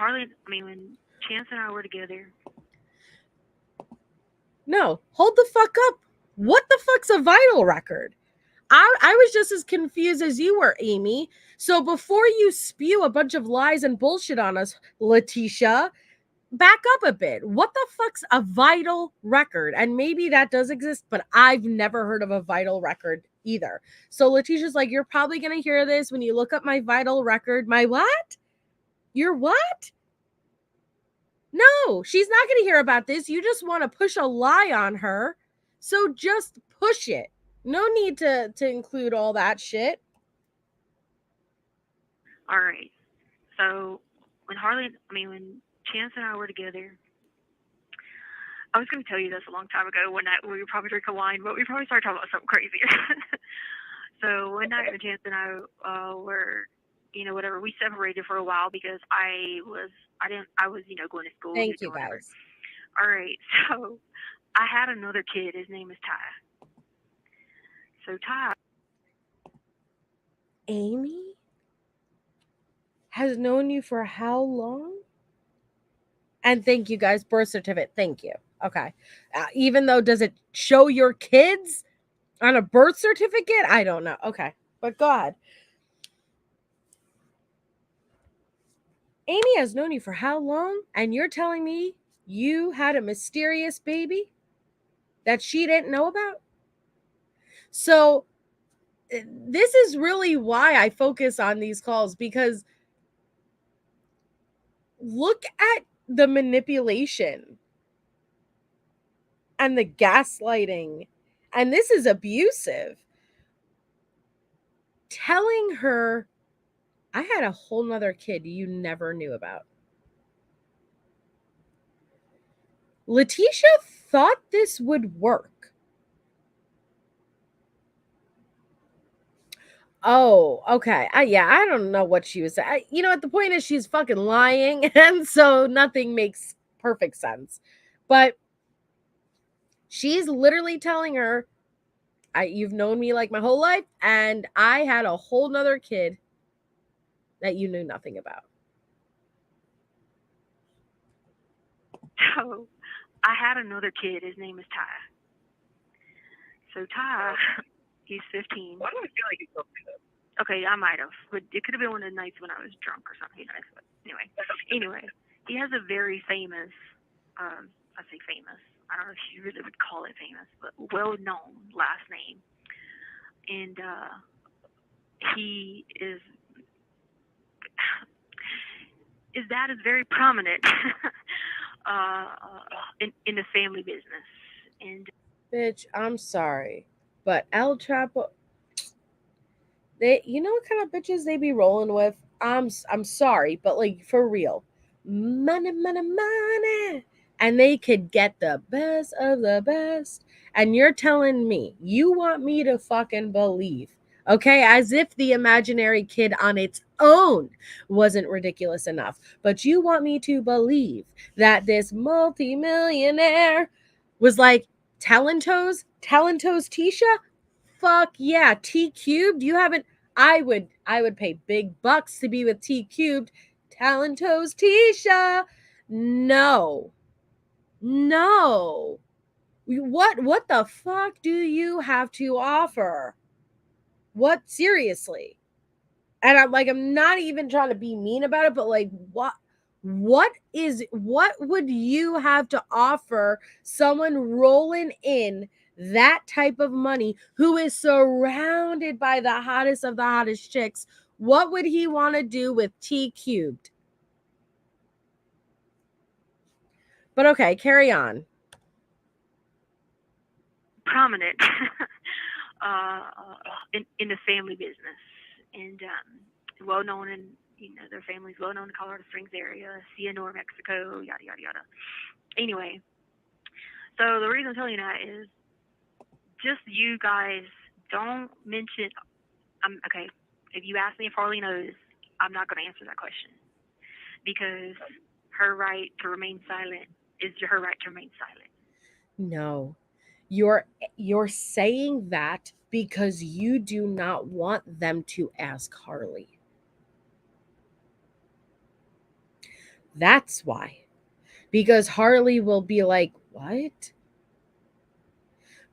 Chance and I were together. No, hold the fuck up. What the fuck's a vital record? I was just as confused as you were, Amy. So before you spew a bunch of lies and bullshit on us, Letecia, back up a bit. What the fuck's a vital record? And maybe that does exist, but I've never heard of a vital record either. So Leticia's like, you're probably going to hear this when you look up my vital record. My what? Your what? No, she's not going to hear about this. You just want to push a lie on her. So just push it. No need to include all that shit. All right. So when Chance and I were together, I was going to tell you this a long time ago when we probably drink a wine, but we probably started talking about something crazier. So one night when Chance and I were, whatever, we separated for a while because I was going to school. Thank you, guys. All right. So I had another kid. His name is Ty. So Ty. Amy has known you for how long? And thank you, guys. Birth certificate. Thank you. Okay. Even though, does it show your kids on a birth certificate? I don't know. Okay. But God. Amy has known you for how long? And you're telling me you had a mysterious baby that she didn't know about? So this is really why I focus on these calls, because look at the manipulation and the gaslighting. And this is abusive. Telling her, I had a whole nother kid you never knew about. Letecia thought this would work. Oh, okay. I don't know what she was saying. The point is she's fucking lying, and so nothing makes perfect sense. But she's literally telling her, you've known me like my whole life, and I had a whole nother kid that you knew nothing about. So I had another kid. His name is Ty. So Ty, he's 15. Why do I feel like you told me that? Okay, I might have, but it could have been one of the nights when I was drunk or something. But anyway, he has a very famous, I say famous, I don't know if you really would call it famous, but well-known last name. And he is, his dad is very prominent in the family business. And bitch, I'm sorry, but El Chapo, you know what kind of bitches they be rolling with? I'm sorry, but like for real, money, and they could get the best of the best. And you're telling me you want me to fucking believe, okay, as if the imaginary kid on its own wasn't ridiculous enough, but you want me to believe that this multi-millionaire was like Talento's Tisha? Fuck yeah. T cubed? You haven't. I would pay big bucks to be with T Cubed, Talento's Tisha. No. What the fuck do you have to offer? What, seriously? And I'm not even trying to be mean about it, but like, what would you have to offer someone rolling in that type of money who is surrounded by the hottest of the hottest chicks? What would he want to do with T Cubed? But okay, carry on. Prominent in the family business, and well known in, their family's well known in Colorado Springs area, Cianor, Mexico, yada yada yada. Anyway, so the reason I'm telling you that is just you guys don't mention. Okay, if you ask me if Harley knows, I'm not going to answer that question, because her right to remain silent is her right to remain silent. No. You're saying that because you do not want them to ask Harley. That's why. Because Harley will be like, what?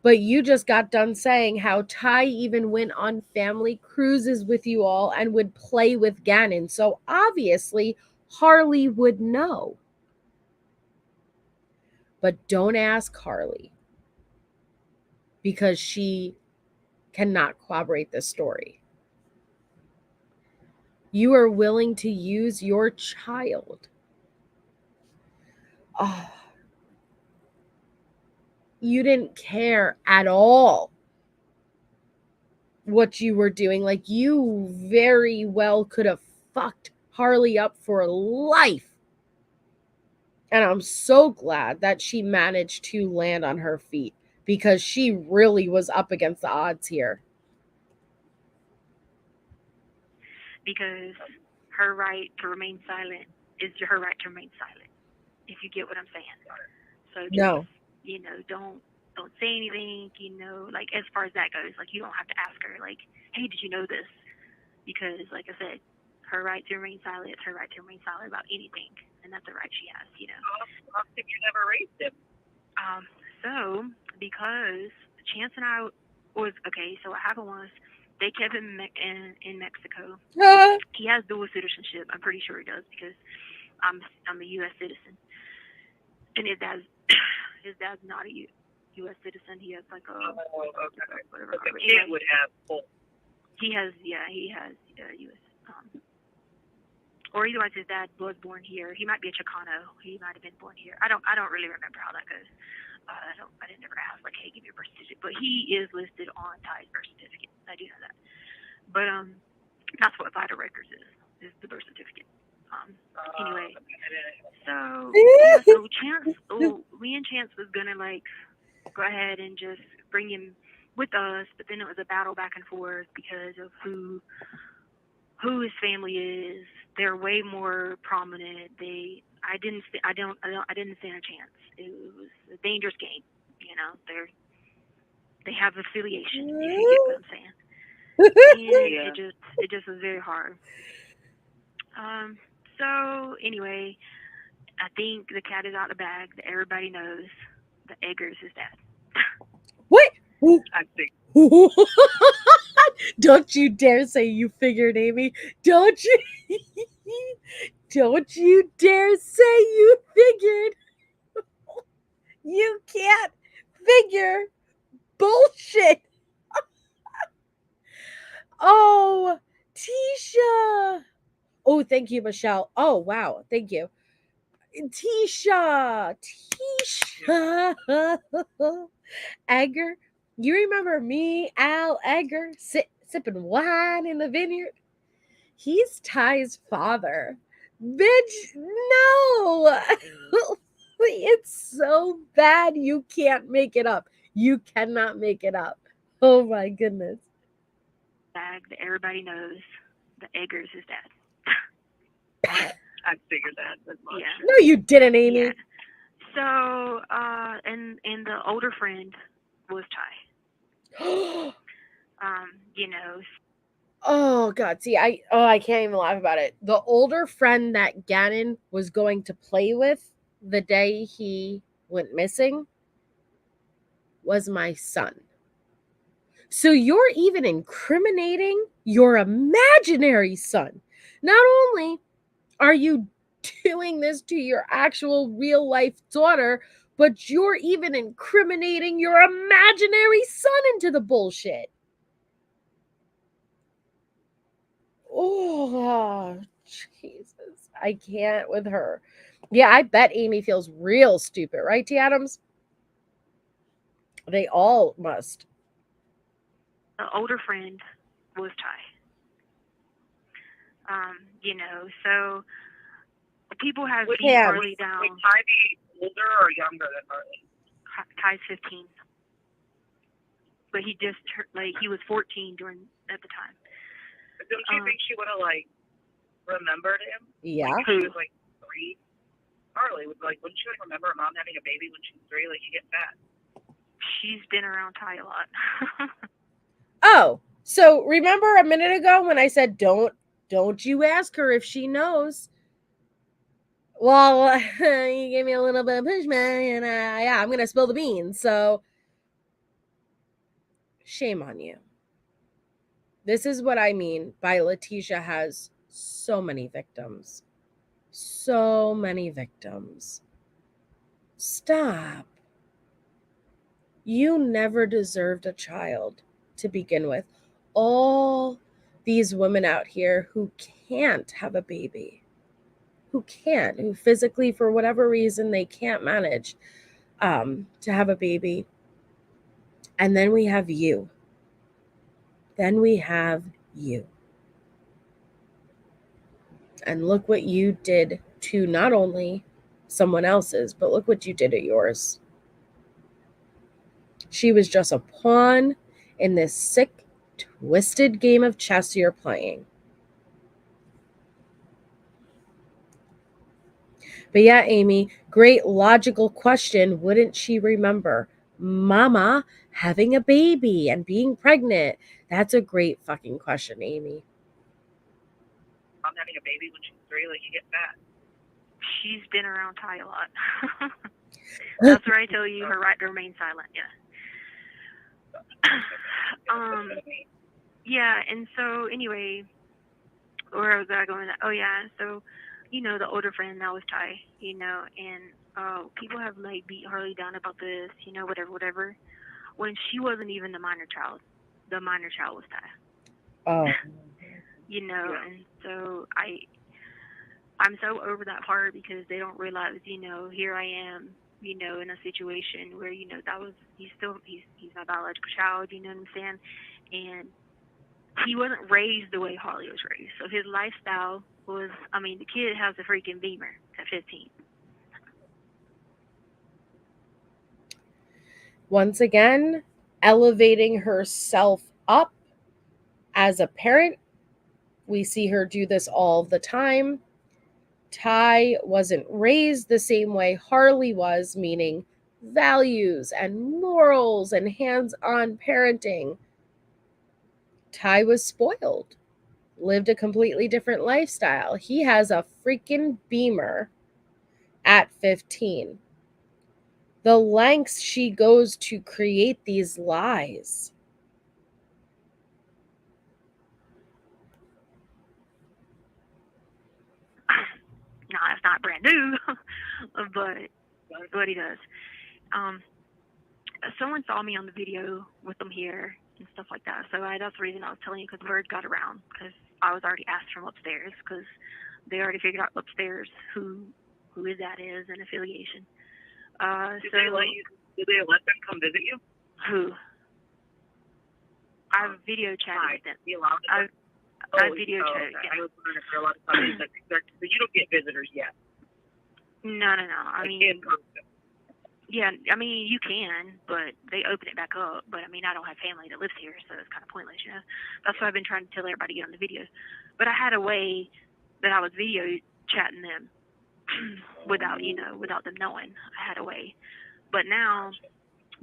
But you just got done saying how Ty even went on family cruises with you all and would play with Gannon. So obviously, Harley would know. But don't ask Harley, because she cannot corroborate the story. You are willing to use your child. Oh, you didn't care at all what you were doing. Like, you very well could have fucked Harley up for life. And I'm so glad that she managed to land on her feet, because she really was up against the odds here. Because her right to remain silent is her right to remain silent, if you get what I'm saying. So just, No. Don't say anything, like, as far as that goes. Like, you don't have to ask her, like, hey, did you know this? Because, like I said, her right to remain silent is her right to remain silent about anything, and that's a right she has, How come you never raised him? So, because Chance and I was, okay, so what happened was, they kept him in Mexico. He has dual citizenship. I'm pretty sure he does, because I'm a U.S. citizen, and his dad's not a U.S. citizen. He has like a whatever. But the kid would have both. He has U.S. Or otherwise his dad was born here. He might be a Chicano. He might have been born here. I don't really remember how that goes. I didn't ever ask, like, hey, give me your birth certificate. But he is listed on Ty's birth certificate. I do know that. But that's what vital records is the birth certificate. Anyway, so Chance, me and Chance was gonna, like, go ahead and just bring him with us, but then it was a battle back and forth because of who his family is. They're way more prominent. I didn't stand a chance. It was a dangerous game. They have affiliation, if you get what I'm saying. And it just was very hard. So anyway, I think the cat is out of the bag. That everybody knows that Eggers is dad. What? I think. Don't you dare say you figured, Amy. Don't you dare say you figured. You can't figure bullshit. Oh, Tisha. Oh, thank you, Michelle. Oh, wow. Thank you. Tisha. Egger. You remember me, Al Egger, sipping wine in the vineyard? He's Ty's father. Bitch, no. It's so bad you can't make it up. You cannot make it up. Oh my goodness. That everybody knows that Eggers is dad. I figured that as much. Yeah. No, you didn't, Amy. Yeah. So, and the older friend was Ty. Oh God, see, I can't even laugh about it. The older friend that Gannon was going to play with the day he went missing was my son. So you're even incriminating your imaginary son. Not only are you doing this to your actual real life daughter, but you're even incriminating your imaginary son into the bullshit. Oh, Jesus. I can't with her. Yeah, I bet Amy feels real stupid, right, T. Adams? They all must. An older friend was Ty. So people have beat Harley down. Would Ty be older or younger than Harley? Ty's 15. But he just he was 14 at the time. But don't you think she would have remembered him? Yeah. He was 3. Harley was wouldn't you remember her mom having a baby when she was 3? You get fat. She's been around Ty a lot. Oh, so remember a minute ago when I said don't you ask her if she knows? Well, you gave me a little bit of pushback, and I'm gonna spill the beans. So shame on you. This is what I mean by Letecia has so many victims. So many victims. Stop. You never deserved a child to begin with. All these women out here who can't have a baby, who physically, for whatever reason, they can't manage to have a baby. And then we have you. And look what you did to not only someone else's, but look what you did to yours. She was just a pawn in this sick, twisted game of chess you're playing. But yeah, Amy, great logical question. Wouldn't she remember Mama having a baby and being pregnant? That's a great fucking question, Amy. Mom having a baby when she was 3, you get fat. She's been around Ty a lot. That's where I tell you her right to remain silent. Yeah. Yeah, and so anyway, where was I going? Oh yeah, so the older friend that was Ty, and people have beat Harley down about this, whatever. When she wasn't even the minor child was Ty. Oh. And so I'm so over that part because they don't realize, here I am, in a situation where, he's my biological child, you know what I'm saying? And he wasn't raised the way Harley was raised. So his lifestyle was, the kid has a freaking Beamer at 15. Once again, elevating herself up as a parent. We see her do this all the time. Ty wasn't raised the same way Harley was, meaning values and morals and hands-on parenting. Ty was spoiled, lived a completely different lifestyle. He has a freaking Beamer at 15. The lengths she goes to create these lies. No, it's not brand new, but he does. Someone saw me on the video with them here and stuff like that. So that's the reason I was telling you, because word got around, because I was already asked from upstairs, because they already figured out upstairs who his dad is and affiliation. Did they let them come visit you? Who? I've video chatted with them. I video chatted. Okay. I was wondering if there are a lot of companies that you don't get visitors yet. No. Yeah, you can, but they open it back up. But I don't have family that lives here, so it's kind of pointless, That's why I've been trying to tell everybody to get on the videos. But I had a way that I was video chatting them without them knowing. I had a way. But now,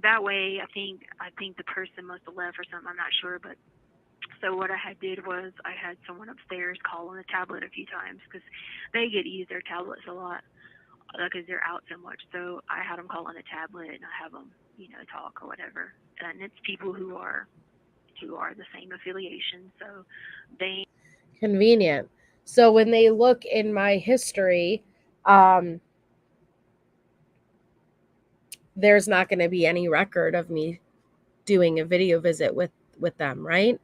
that way, I think the person must have left or something. I'm not sure, but So what I had did was I had someone upstairs call on the tablet a few times because they get to use their tablets a lot because they're out so much. So I had them call on the tablet and I have them, you know, talk or whatever. And it's people who are the same affiliation. So they Convenient. So when they look in my history, there's not going to be any record of me doing a video visit with them, right?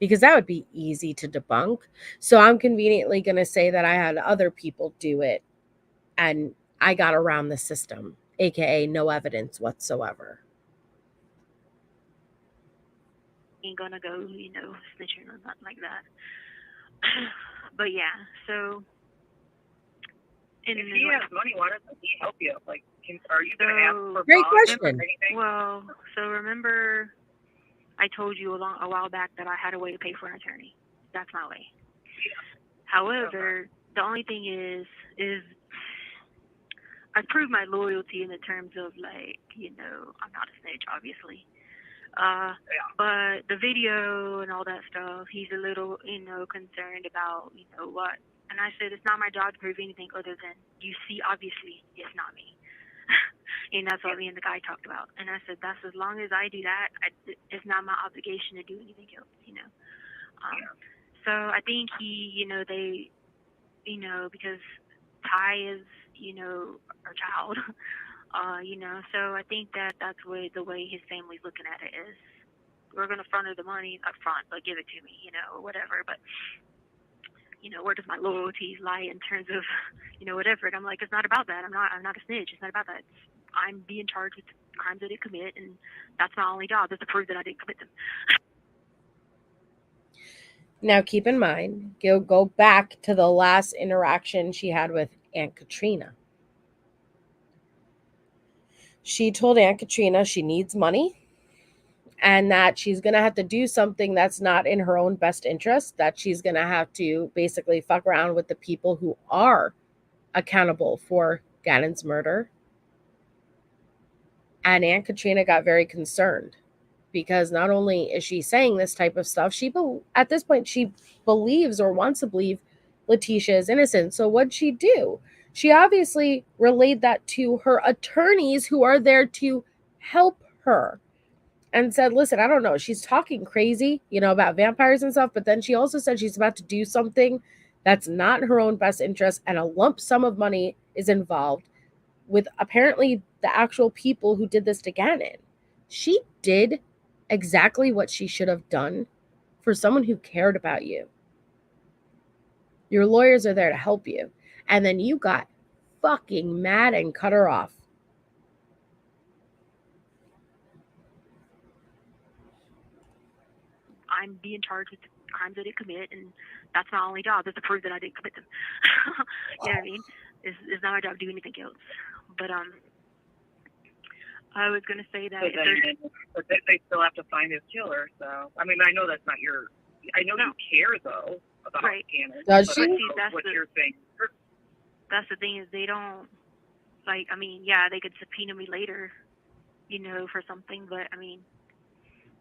Because that would be easy to debunk. So I'm conveniently going to say that I had other people do it and I got around the system, aka no evidence whatsoever. ain't gonna go, you know, snitching or nothing like that. But yeah, so. If he has money, why doesn't he help you? Like, are you going to ask for Great bonds or question. anything? Well, so remember I told you a while back that I had a way to pay for an attorney. That's my way. Yeah. However, the only thing is I proved my loyalty in the terms of, like, you know, I'm not a snitch, obviously. But the video and all that stuff, he's a little, you know, concerned about, you know, what. And I said, it's not my job to prove anything other than, you see, obviously, it's not me. And that's what me and the guy talked about. And I said, that's as long as I do that, it's not my obligation to do anything else, you know. So I think he, you know, they, you know, because Ty is, you know, our child, you know, so I think that's the way his family's looking at it is, we're going to front her the money up front, but give it to me, you know, or whatever. But, you know, where does my loyalty lie in terms of, you know, whatever? And I'm like, it's not about that. I'm not a snitch. It's not about that. I'm being charged with crimes I didn't commit, and that's my only job is to prove that I didn't commit them. Now, keep in mind, go back to the last interaction she had with Aunt Katrina. She told Aunt Katrina she needs money and that she's going to have to do something that's not in her own best interest, that she's going to have to basically fuck around with the people who are accountable for Gannon's murder. And Aunt Katrina got very concerned because not only is she saying this type of stuff, at this point, she believes or wants to believe Letecia is innocent. So what'd she do? She obviously relayed that to her attorneys who are there to help her and said, listen, I don't know. She's talking crazy, you know, about vampires and stuff. But then she also said she's about to do something that's not in her own best interest. And a lump sum of money is involved with apparently the actual people who did this to Gannon. She did exactly what she should have done for someone who cared about you. Your lawyers are there to help you. And then you got fucking mad and cut her off. I'm being charged with crimes I didn't commit, and that's my only job is to prove that I didn't commit them. You know what I mean? It's not my job to do anything else. But I was going to say that. But they still have to find his killer. So I mean, I know that's not your. I know you care though about Gannon. Does she? That's what you're saying. That's the thing is they don't like. I mean, yeah, they could subpoena me later, you know, for something. But I mean,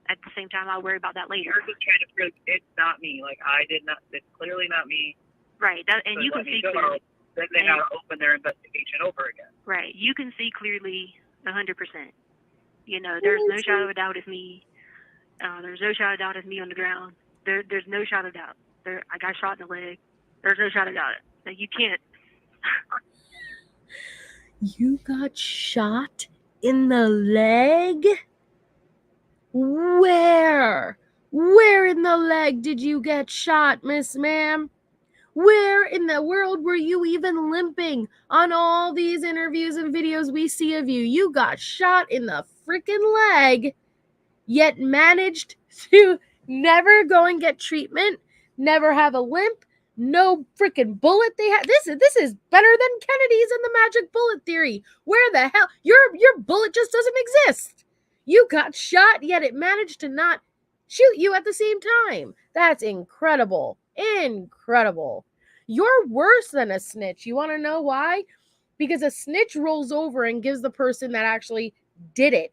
at the same time, I'll worry about that later. You're just trying to prove it's not me. Like I did not. It's clearly not me. Right. And you can see clearly. Then they gotta open their investigation over again. Right. You can see clearly 100%. You know, there's no shadow of a doubt it's me. There's no shadow of doubt it's me on the ground. There's no shadow of doubt. I got shot in the leg. There's no shadow of doubt. Like, you can't. You got shot in the leg? Where? Where in the leg did you get shot, Miss Ma'am? Where in the world were you even limping on all these interviews and videos we see of you? You got shot in the freaking leg, yet managed to never go and get treatment, never have a limp, no freaking bullet they had. This is better than Kennedy's and the magic bullet theory. Where the hell? Your bullet just doesn't exist. You got shot, yet it managed to not shoot you at the same time. That's incredible. Incredible. You're worse than a snitch. You want to know why? Because a snitch rolls over and gives the person that actually did it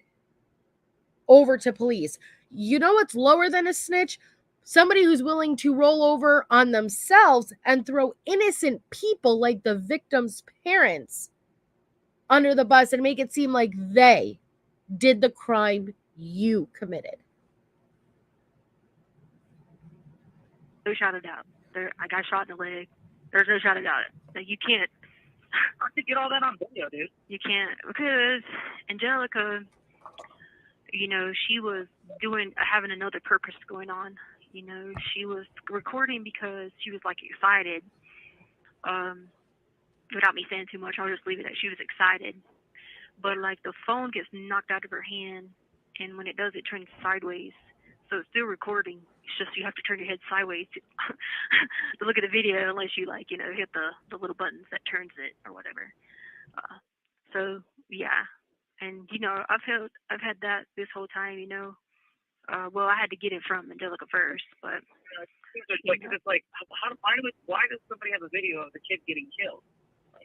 over to police. You know what's lower than a snitch? Somebody who's willing to roll over on themselves and throw innocent people like the victim's parents under the bus and make it seem like they did the crime you committed. No shot of doubt. I got shot in the leg. There's no shot of doubt. Like, you can't. I could get all that on video, dude. You can't, because Angelica, you know, she was having another purpose going on. You know, she was recording because she was like excited. Without me saying too much, I'll just leave it at she was excited. But like the phone gets knocked out of her hand, and when it does, it turns sideways. So it's still recording. It's just you have to turn your head sideways to look at the video, unless you like, you know, hit the little buttons that turns it or whatever. So yeah, and you know, I've had that this whole time, you know. Well, I had to get it from Angelica first, but it's like why does somebody have a video of the kid getting killed?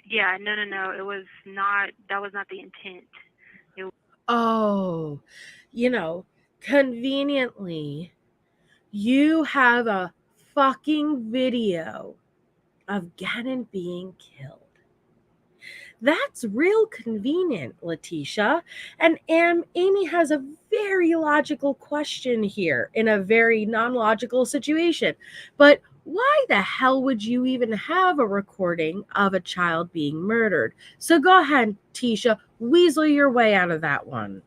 Yeah, no, it was not. That was not the intent. Oh, you know, conveniently, you have a fucking video of Gannon being killed. That's real convenient, Letecia. And Amy has a very logical question here in a very non-logical situation. But why the hell would you even have a recording of a child being murdered? So go ahead, Tisha, weasel your way out of that one.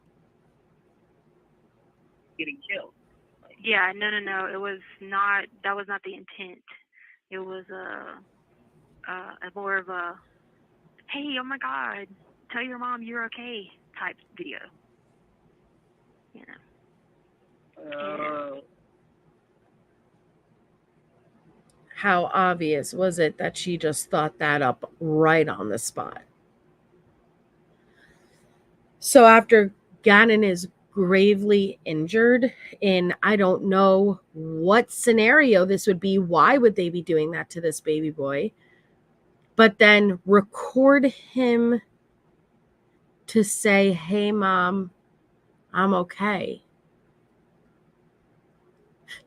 Getting killed. Yeah, no, it was not. That was not the intent. It was a more of a, hey, oh my God, tell your mom you're okay type video. You know. How obvious was it that she just thought that up right on the spot? So after Gannon is gravely injured in, I don't know what scenario this would be, why would they be doing that to this baby boy? But then record him to say, hey, Mom, I'm okay.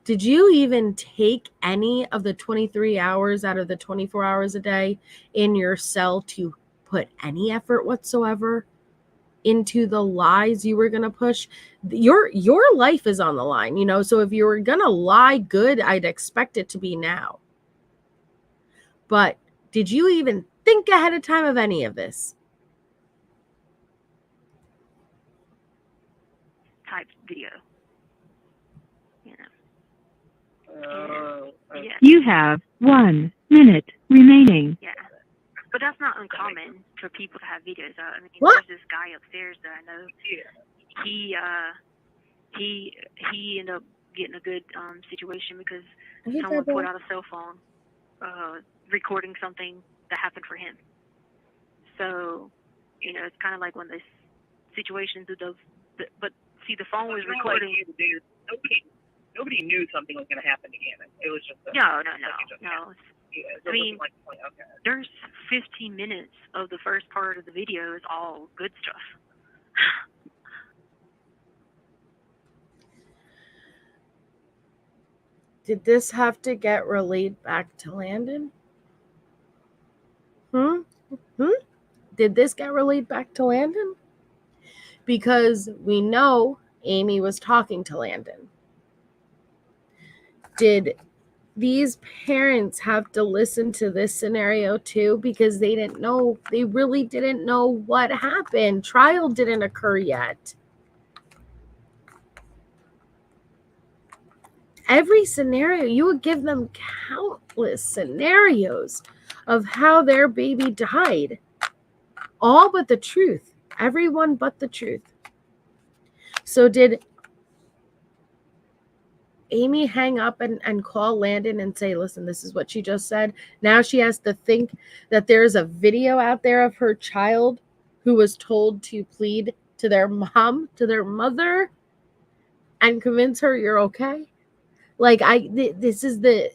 Did you even take any of the 23 hours out of the 24 hours a day in your cell to put any effort whatsoever into the lies you were going to push? Your life is on the line, you know, so if you were going to lie good, I'd expect it to be now. But did you even think ahead of time of any of this? Type video. Yeah. You have 1 minute remaining. Yeah. But that's not uncommon for people to have videos out. I mean, what? There's this guy upstairs that I know. He ended up getting a good situation because someone put out a cell phone recording something that happened for him. So, you know, it's kind of like one of those situations of those. But see, the phone was recording. Nobody knew something was going to happen to Gannon. It was just no. I mean, there's 15 minutes of the first part of the video is all good stuff. Did this have to get relayed back to Landon? Did this get relayed back to Landon? Because we know Amy was talking to Landon. Did these parents have to listen to this scenario too? Because they didn't know, they really didn't know what happened. Trial didn't occur yet. Every scenario, you would give them countless scenarios of how their baby died. All but the truth. Everyone but the truth. So did Amy hang up and call Landon and say, listen, this is what she just said? Now she has to think that there's a video out there of her child who was told to plead to their mom, to their mother, and convince her you're okay? Like, this is the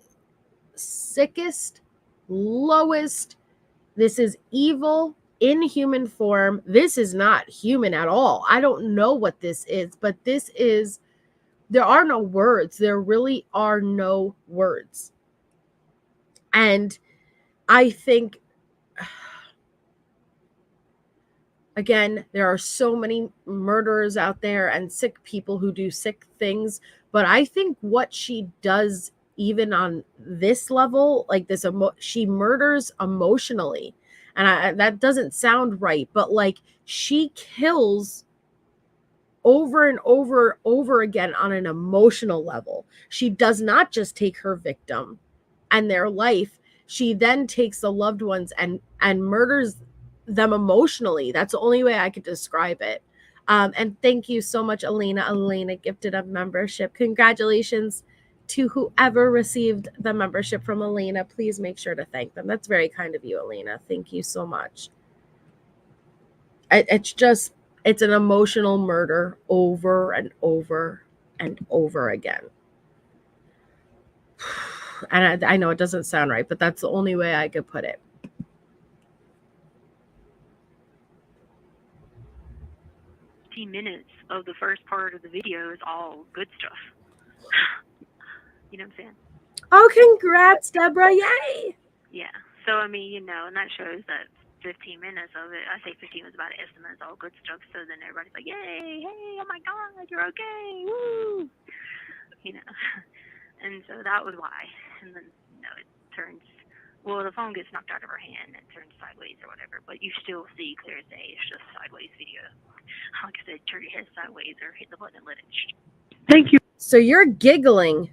sickest, lowest, this is evil in human form. This is not human at all. I don't know what this is, but this is there are no words. There really are no words. And I think, again, there are so many murderers out there and sick people who do sick things. But I think what she does, even on this level, like this, she murders emotionally. And that doesn't sound right, but like she kills over and over again on an emotional level. She does not just take her victim and their life. She then takes the loved ones and murders them emotionally. That's the only way I could describe it. And thank you so much, Elena. Elena gifted a membership. Congratulations to whoever received the membership from Elena. Please make sure to thank them. That's very kind of you, Elena. Thank you so much. It's an emotional murder over and over and over again. And I know it doesn't sound right, but that's the only way I could put it. Minutes of the first part of the video is all good stuff. You know what I'm saying? Oh, congrats, Deborah. Yay! Yeah. So, I mean, you know, and that shows that 15 minutes of it, I say 15 was about an estimate, it's all good stuff. So then everybody's like, yay, hey, oh my God, you're okay, woo! You know, and so that was why. And then, you know, it turns, well, the phone gets knocked out of her hand and it turns sideways or whatever, but you still see clear as day, it's just sideways video. Like I said, turn your head sideways or hit the button and let it. Thank you. So you're giggling.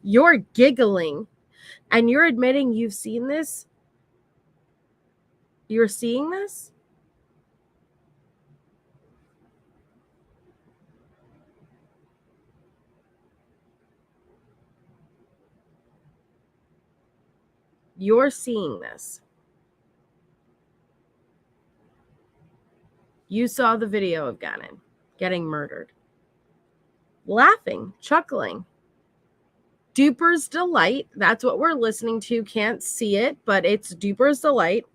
You're giggling, and you're admitting you've seen this. You're seeing this. You're seeing this. You saw the video of Gannon getting murdered. Laughing, chuckling. Duper's delight. That's what we're listening to. Can't see it, but it's Duper's delight.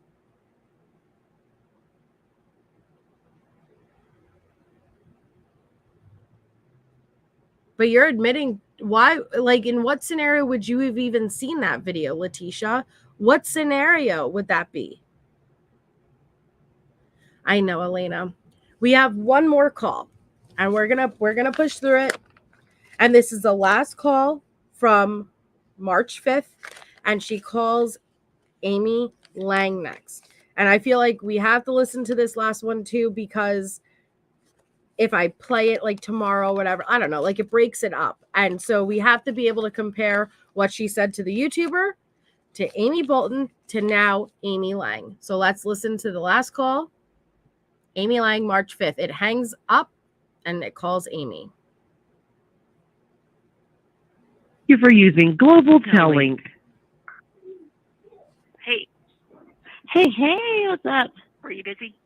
But you're admitting why, like, in what scenario would you have even seen that video, Letecia? What scenario would that be? I know, Elena. We have one more call, and we're gonna push through it. And this is the last call from March 5th, and she calls Amy Lang next. And I feel like we have to listen to this last one too, because if I play it like tomorrow, whatever, I don't know, like it breaks it up. And so we have to be able to compare what she said to the YouTuber, to Amy Bolton, to now Amy Lang. So let's listen to the last call. Amy Lang, March 5th. It hangs up and it calls Amy. Thank you for using Global Telling. Hey. Hey, what's up? Were you busy?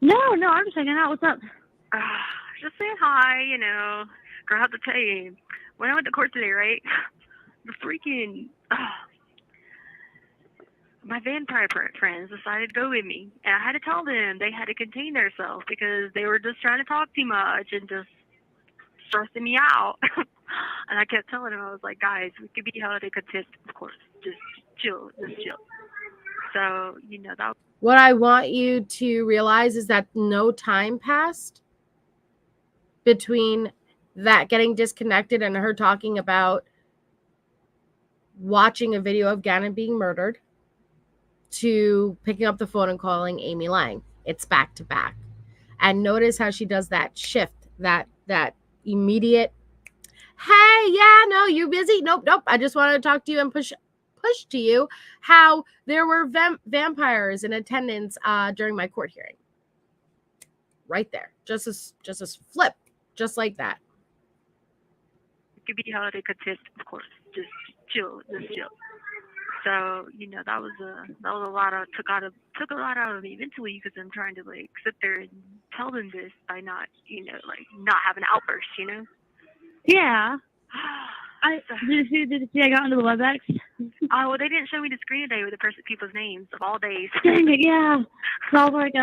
No, I'm just hanging out. What's up? Just saying hi, you know. Girl, I have to tell you, when I went to court today, right? The freaking, my vampire friends decided to go with me. And I had to tell them they had to contain themselves because they were just trying to talk too much and just stressing me out. And I kept telling them, I was like, guys, we could be held in contempt, of course. Just chill. So, you know, that. What I want you to realize is that no time passed between that getting disconnected and her talking about watching a video of Gannon being murdered to picking up the phone and calling Amy Lang. It's back to back. And notice how she does that shift, that immediate, hey, yeah, no, you busy? Nope. I just wanted to talk to you and push to you how there were vampires in attendance during my court hearing. Right there. Just as flip, just like that. It could be held in contempt, of course. Just chill. So, you know, that was a lot of took a lot out of me mentally because I'm trying to like sit there and tell them this by not, you know, like not having an outburst, you know? Yeah. Did you see I got into the WebEx? Oh, well, they didn't show me the screen today with the people's names of all days. Dang it, yeah. So I was like,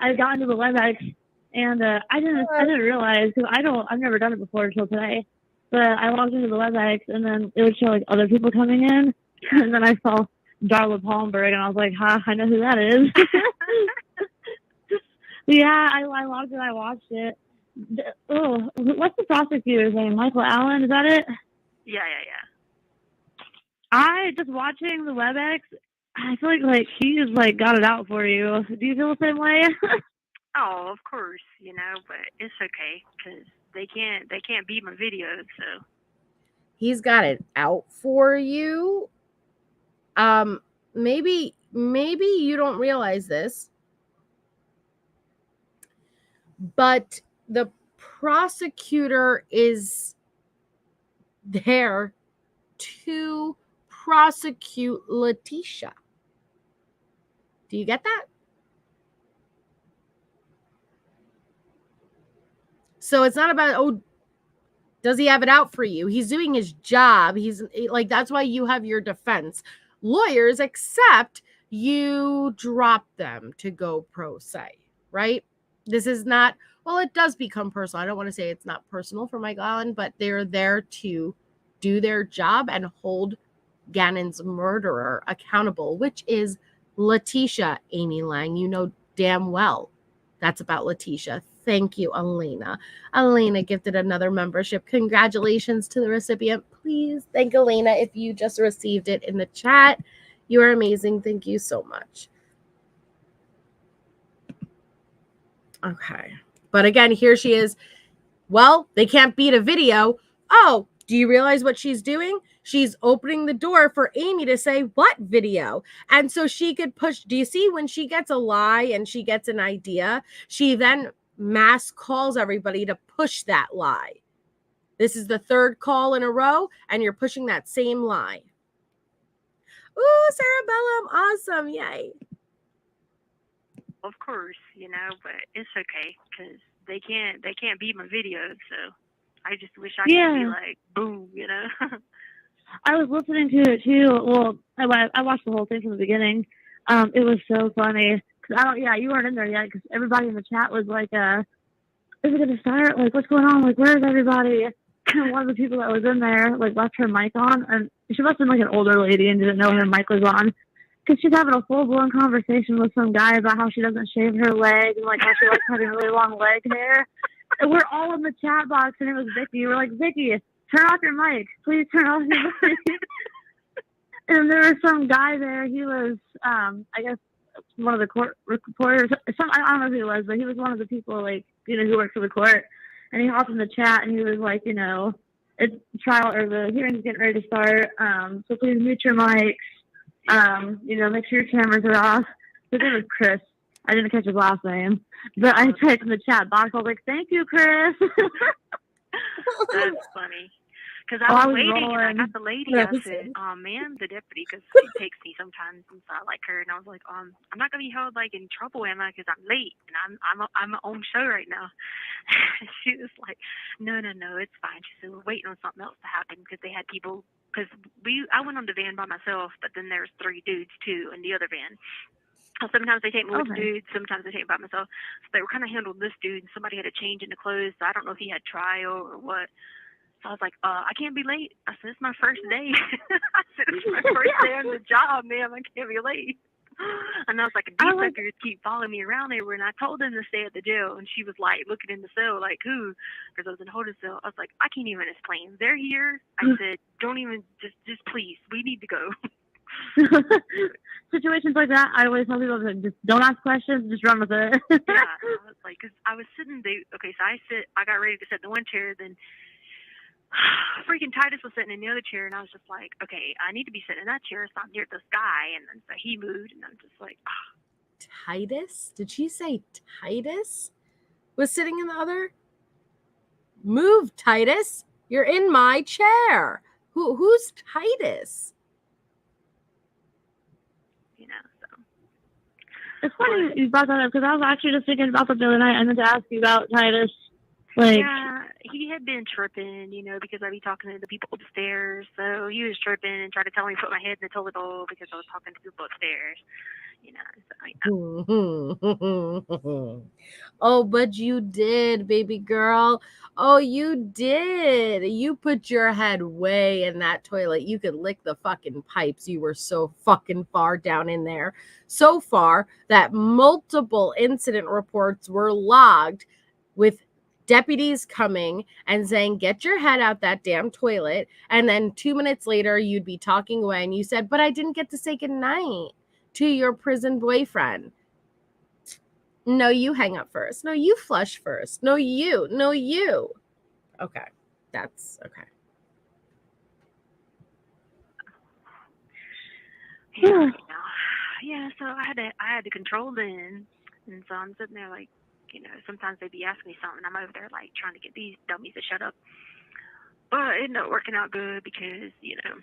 I got into the WebEx And I didn't realize, because I've never done it before until today. But I logged into the WebEx, and then it would show like other people coming in, and then I saw Darla Palmberg, and I was like, "Ha, I know who that is." Yeah, I logged in, I watched it. What's the prosecutor's name? Michael Allen, is that it? Yeah. I just watching the WebEx. I feel like he just like got it out for you. Do you feel the same way? Oh, of course, but it's okay because they can't beat my videos, so. He's got it out for you. Maybe you don't realize this, but the prosecutor is there to prosecute Letecia. Do you get that? So it's not about, oh, does he have it out for you? He's doing his job. He's like, that's why you have your defense lawyers, except you drop them to go pro se, right? This is not, well, it does become personal. I don't want to say it's not personal for Mike Allen, but they're there to do their job and hold Gannon's murderer accountable, which is Letecia, Amy Lang. You know damn well that's about Letecia. Thank you, Elena. Elena gifted another membership. Congratulations to the recipient. Please thank Elena if you just received it in the chat. You are amazing. Thank you so much. Okay. But again, here she is. Well, they can't beat a video. Oh, do you realize what she's doing? She's opening the door for Amy to say, what video? And so she could push. Do you see when she gets a lie and she gets an idea, she then mass calls everybody to push that lie. This is the third call in a row, and you're pushing that same lie. Ooh, Cerebellum, awesome. Yay. Of course, but it's okay because they can't beat my videos, so I just wish I could be like, boom, I was listening to it too. Well, I watched the whole thing from the beginning. It was so funny. You weren't in there yet because everybody in the chat was like, is it going to start? Like, what's going on? Like, where's everybody? And one of the people that was in there, like, left her mic on, and she must have been like an older lady and didn't know her mic was on. Because she's having a full-blown conversation with some guy about how she doesn't shave her leg and, like, how she likes having really long leg hair. And we're all in the chat box, and it was Vicky. We're like, Vicky, turn off your mic. Please turn off your mic. And there was some guy there. He was, I guess, one of the court reporters. I don't know who he was, but he was one of the people, like, who works for the court. And he hopped in the chat, and he was like, it's trial, or the hearing's getting ready to start. So please mute your mics. Make sure your cameras are off. His name was Chris. I didn't catch his last name, but I typed in the chat box. I was like, "Thank you, Chris." That's funny. Because I was waiting, and I got the lady. I said, "Man, the deputy," because she takes me sometimes, and so I like her. And I was like, "I'm not gonna be held like in trouble, am I? Because I'm late, and I'm on show right now." She was like, "No, it's fine." She said, "We're waiting on something else to happen because they had people." Because I went on the van by myself, but then there's 3 dudes too in the other van. Sometimes they take me with dudes, sometimes they take me by myself. So they were kind of handling this dude, and somebody had to change into clothes. So I don't know if he had trial or what. So I was like, I can't be late. I said, it's my first day. I said, it's my first day on the job, ma'am. I can't be late. And I was like, these suckers keep following me around everywhere. And I told them to stay at the jail. And she was like, looking in the cell, like, who? Because I was in the holding cell. I was like, I can't even explain. They're here. I said, don't even, just please, we need to go. Situations like that, I always tell people, just don't ask questions, just run with it. Yeah, I was like, because I was sitting there. Okay, so I got ready to sit in the one chair, then freaking Titus was sitting in the other chair, and I was just like, okay, I need to be sitting in that chair, so I'm near this guy, and then so he moved, and I'm just like, Titus? Did she say Titus was sitting in the other? Move, Titus. You're in my chair. Who's Titus? So. It's funny you brought that up, because I was actually just thinking about that the other night. I meant to ask you about Titus. Like, he had been tripping, you know, because I'd be talking to the people upstairs. So he was tripping and tried to tell me to put my head in the toilet bowl because I was talking to people upstairs, you know. So, Oh, but you did, baby girl. Oh, you did. You put your head way in that toilet. You could lick the fucking pipes. You were so fucking far down in there. So far that multiple incident reports were logged with deputies coming and saying, get your head out that damn toilet. And then 2 minutes later, you'd be talking away and you said, but I didn't get to say goodnight to your prison boyfriend. No, you hang up first. No, you flush first. No, you. No, you. Okay. That's okay. Yeah, so I had to control then. And so I'm sitting there like, you know, sometimes they'd be asking me something. I'm over there like trying to get these dummies to shut up. But it ended up working out good because, you know,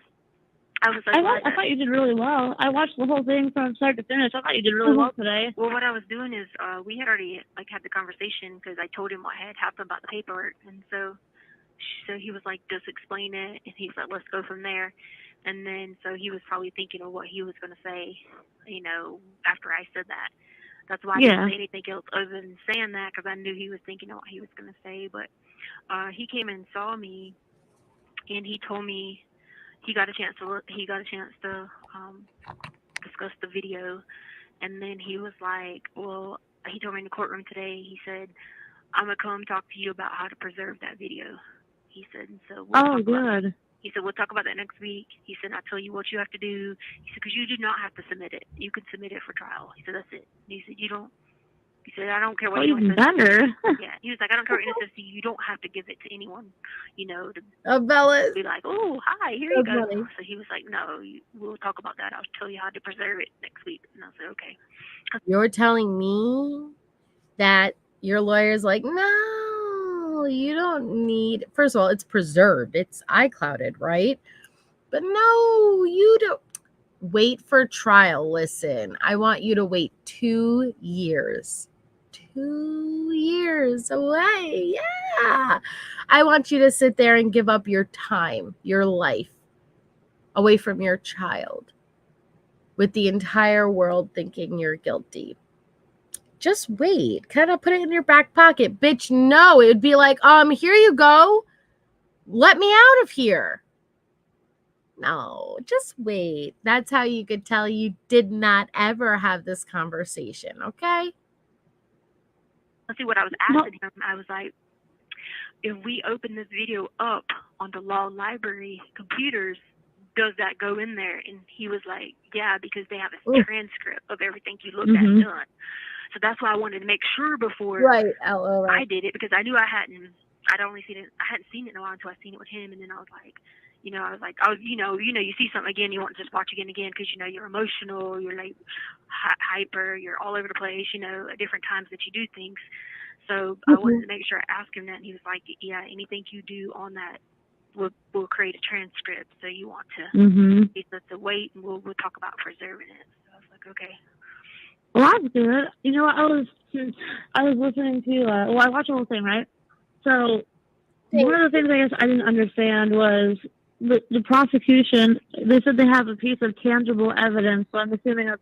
I was like, I thought you did really well. I watched the whole thing from start to finish. I thought you did really well today. Well, what I was doing is we had already like had the conversation because I told him what had happened about the paperwork, and so he was like, just explain it, and he was like, let's go from there. And then so he was probably thinking of what he was going to say, you know, after I said that. That's why I didn't say anything else other than saying that because I knew he was thinking of what he was going to say. But he came and saw me, and he told me he got a chance to discuss the video, and then he was like, well, he told me in the courtroom today, he said, I'm gonna come talk to you about how to preserve that video. He said, so he said, we'll talk about that next week. He said, I'll tell you what you have to do. He said, because you do not have to submit it. You can submit it for trial. He said, that's it. And he said, he said, I don't care what anyone says. Yeah, he was like, I don't care what anyone says to you. You don't have to give it to anyone, you know, to Bellas. be like, oh, hi, here you go. So he was like, no, we'll talk about that. I'll tell you how to preserve it next week. And I said, okay. You're telling me that your lawyer's like, no, you don't need, first of all, it's preserved. It's iClouded, right? But no, you don't. Wait for trial. Listen, I want you to wait 2 years. 2 years away. Yeah. I want you to sit there and give up your time, your life, away from your child, with the entire world thinking you're guilty. Just wait. Kind of put it in your back pocket. Bitch, no. It would be like, here you go. Let me out of here. No, just wait. That's how you could tell you did not ever have this conversation, okay? Let's see what I was asking him. I was like, if we open this video up on the law library computers, does that go in there? And he was like, yeah, because they have a transcript of everything you looked at done. So that's why I wanted to make sure before I did it, because I knew I hadn't seen it in a while until I seen it with him. And then I was like, you see something again, you want to just watch again because, you know, you're emotional, you're like hyper, you're all over the place, you know, at different times that you do things. So I wanted to make sure I asked him that, and he was like, yeah, anything you do on that, we'll create a transcript. So you want to, he said to wait, and we'll talk about preserving it. So I was like, okay. Well, that's good. You know, I was listening to, I watched the whole thing, right? So one of the things I guess I didn't understand was the prosecution, they said they have a piece of tangible evidence, so I'm assuming a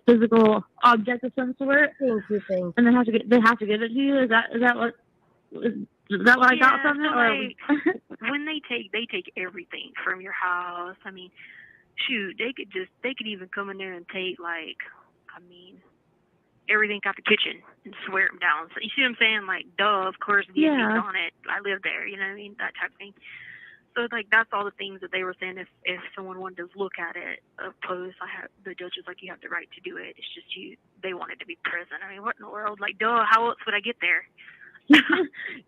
physical object of some sort. And they have to give it to you. Is that what I got from it? Or when they take everything from your house. I mean, shoot, they could even come in there and take everything out the kitchen and swear them down. So you see what I'm saying? Like, duh, of course, DNA's on it. I live there, you know what I mean? That type of thing. So, like, that's all the things that they were saying. If someone wanted to look at it, opposed, the judge was like, you have the right to do it. It's just they wanted to be present. I mean, what in the world? Like, duh, how else would I get there?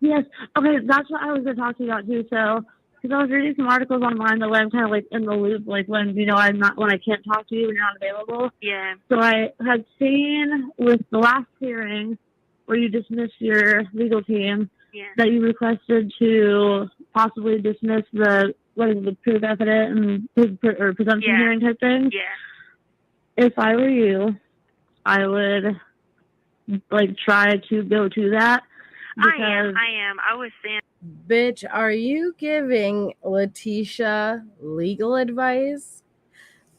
Yes. Okay, that's what I was going to talk to you about, too. So, because I was reading some articles online that way I'm kind of, like, in the loop, like, when, you know, when I can't talk to you, when you're not available. Yeah. So I had seen with the last hearing where you dismissed your legal team that you requested to possibly dismiss the proof evidence and presumption hearing type thing. Yeah. If I were you, I would like try to go to that. Because I am. I was saying. Bitch, are you giving Letecia legal advice?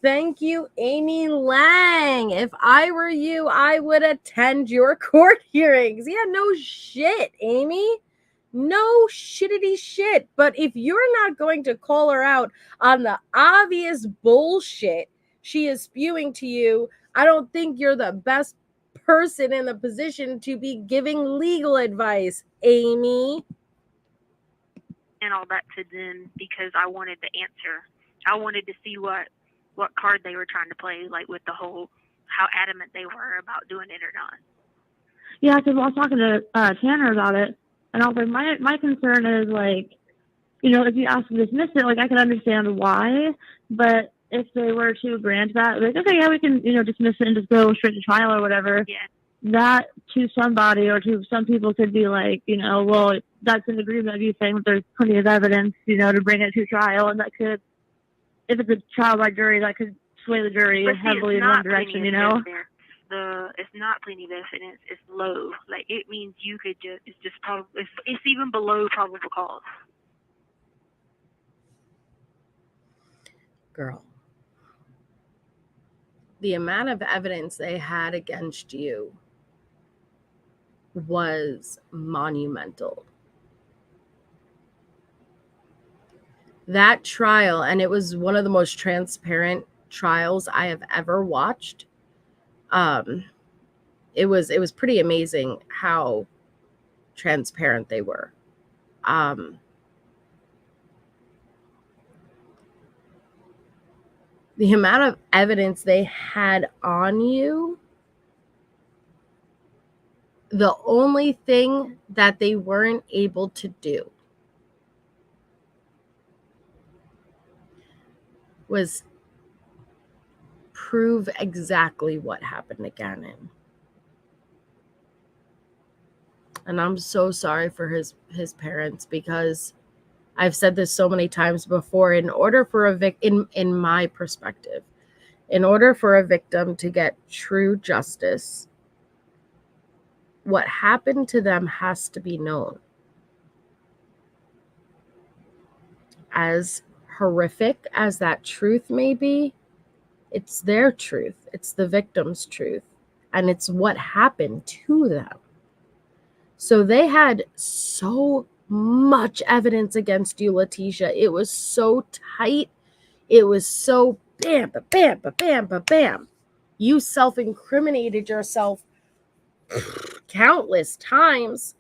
Thank you, Amy Lang. If I were you, I would attend your court hearings. Yeah, no shit, Amy. No shittity shit. But if you're not going to call her out on the obvious bullshit she is spewing to you, I don't think you're the best person in the position to be giving legal advice, Amy. And all that to them because I wanted the answer. I wanted to see what card they were trying to play, like with the whole how adamant they were about doing it or not. Yeah, because I was talking to Tanner about it, and I was like, my concern is like, you know, if you ask to dismiss it, like I can understand why, but if they were to grant that, like, okay, yeah, we can, you know, dismiss it and just go straight to trial or whatever. Yeah. That to somebody or to some people could be like, you know, well, that's an agreement of you saying that there's plenty of evidence, you know, to bring it to trial, and that could, if it's a trial by jury, that could sway the jury heavily in one direction, you know. It's not plenty of evidence. It's low. Like it means you could just. It's just probably. It's even below probable cause. Girl, the amount of evidence they had against you was monumental. That trial, and it was one of the most transparent trials I have ever watched. It was pretty amazing how transparent they were. The amount of evidence they had on you, the only thing that they weren't able to do was prove exactly what happened to Gannon. And I'm so sorry for his parents, because I've said this so many times before. In order for in my perspective, in order for a victim to get true justice, what happened to them has to be known. As horrific as that truth may be, it's their truth. It's the victim's truth. And it's what happened to them. So they had so much evidence against you, Letecia. It was so tight. It was so bam, ba, bam, ba, bam, ba, bam. You self-incriminated yourself countless times.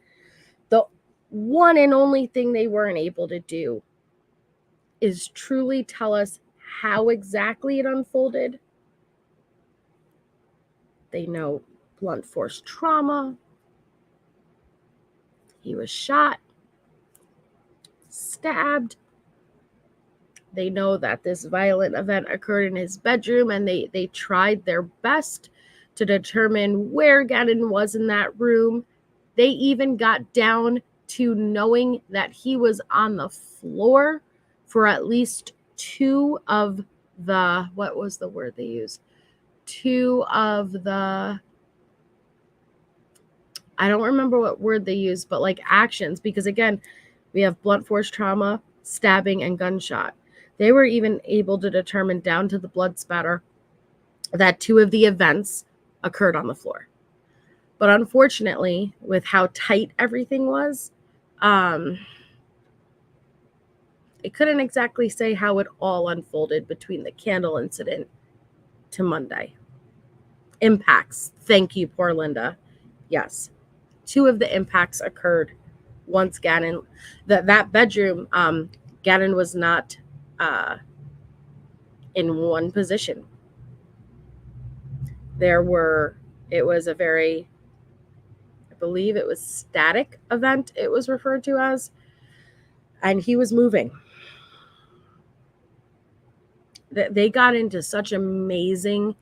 The one and only thing they weren't able to do is truly tell us how exactly it unfolded. They know blunt force trauma. He was shot, stabbed. They know that this violent event occurred in his bedroom, and they tried their best to determine where Gannon was in that room. They even got down to knowing that he was on the floor for at least two of the, what was the word they used? Two of the, I don't remember what word they used, but like actions, because again, we have blunt force trauma, stabbing, and gunshot. They were even able to determine down to the blood spatter that two of the events occurred on the floor. But unfortunately, with how tight everything was, it couldn't exactly say how it all unfolded between the candle incident to Monday. Impacts. Thank you, poor Linda. Yes. Two of the impacts occurred once Gannon, that bedroom, Gannon was not in one position. It was a very, I believe it was static event, it was referred to as, and he was moving. They got into such amazing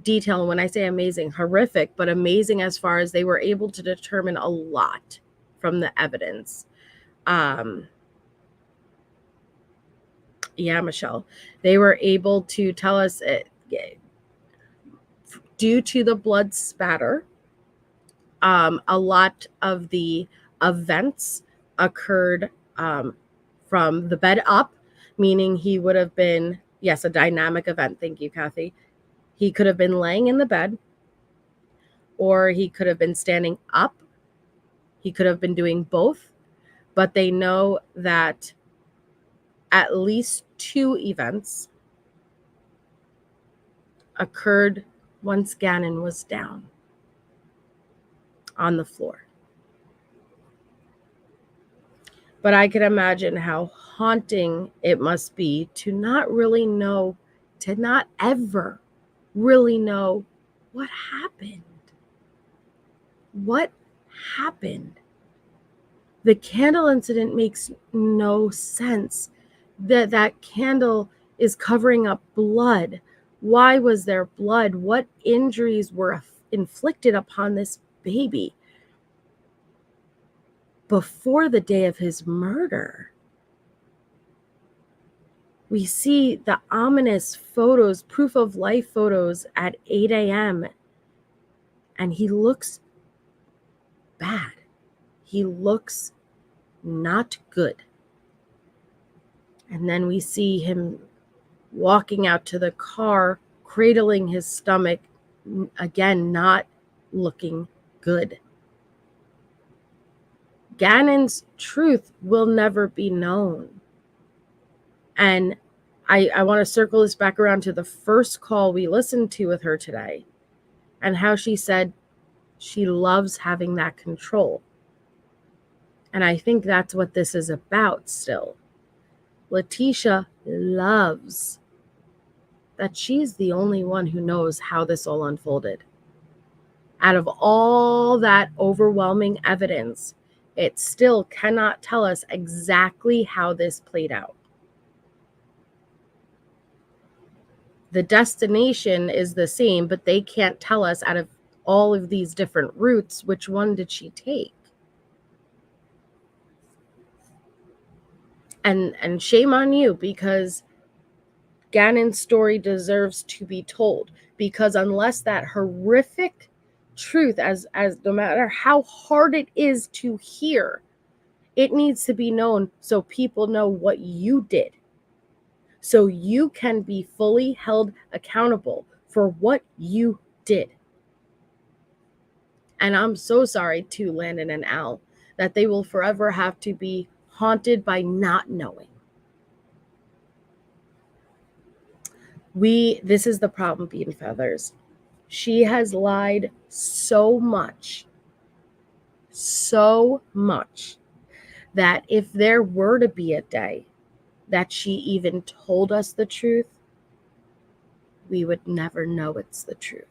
detail. And when I say amazing, horrific, but amazing as far as they were able to determine a lot from the evidence. Yeah, Michelle, they were able to tell us due to the blood spatter, a lot of the events occurred from the bed up, meaning he would have been, yes, a dynamic event. Thank you, Kathy. He could have been laying in the bed, or he could have been standing up. He could have been doing both, but they know that at least 2 events occurred once Gannon was down on the floor. But I can imagine how haunting it must be to not really know, to not ever really know what happened. What happened? The candle incident makes no sense. That candle is covering up blood. Why was there blood? What injuries were inflicted upon this baby before the day of his murder? We see the ominous photos, proof of life photos at 8 a.m. And he looks bad. He looks not good. And then we see him walking out to the car, cradling his stomach, again, not looking good. Gannon's truth will never be known. And I want to circle this back around to the first call we listened to with her today, and how she said she loves having that control. And I think that's what this is about still. Letecia loves that she's the only one who knows how this all unfolded. Out of all that overwhelming evidence, it still cannot tell us exactly how this played out. The destination is the same, but they can't tell us out of all of these different routes, which one did she take? And shame on you, because Gannon's story deserves to be told, because unless that horrific truth, as no matter how hard it is to hear, it needs to be known so people know what you did, so you can be fully held accountable for what you did. And I'm so sorry to Landon and Al that they will forever have to be haunted by not knowing. This is the problem, Bean Feathers. She has lied so much, that if there were to be a day that she even told us the truth, we would never know it's the truth.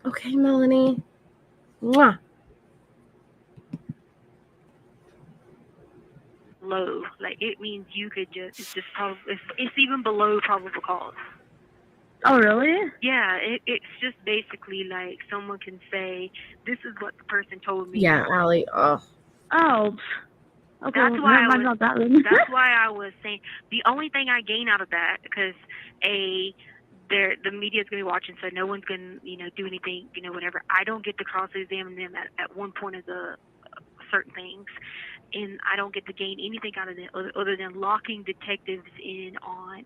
Okay, Melanie. Mwah. Low, like it means you could just, it's even below probable cause. Oh, really? Yeah, it's just basically like someone can say, this is what the person told me. Yeah, Allie. Oh. Okay, That's why that's why I was saying the only thing I gain out of that, because the media is going to be watching, so no one's going to do anything, whatever. I don't get to cross-examine them at one point of the certain things, and I don't get to gain anything out of it other than locking detectives in on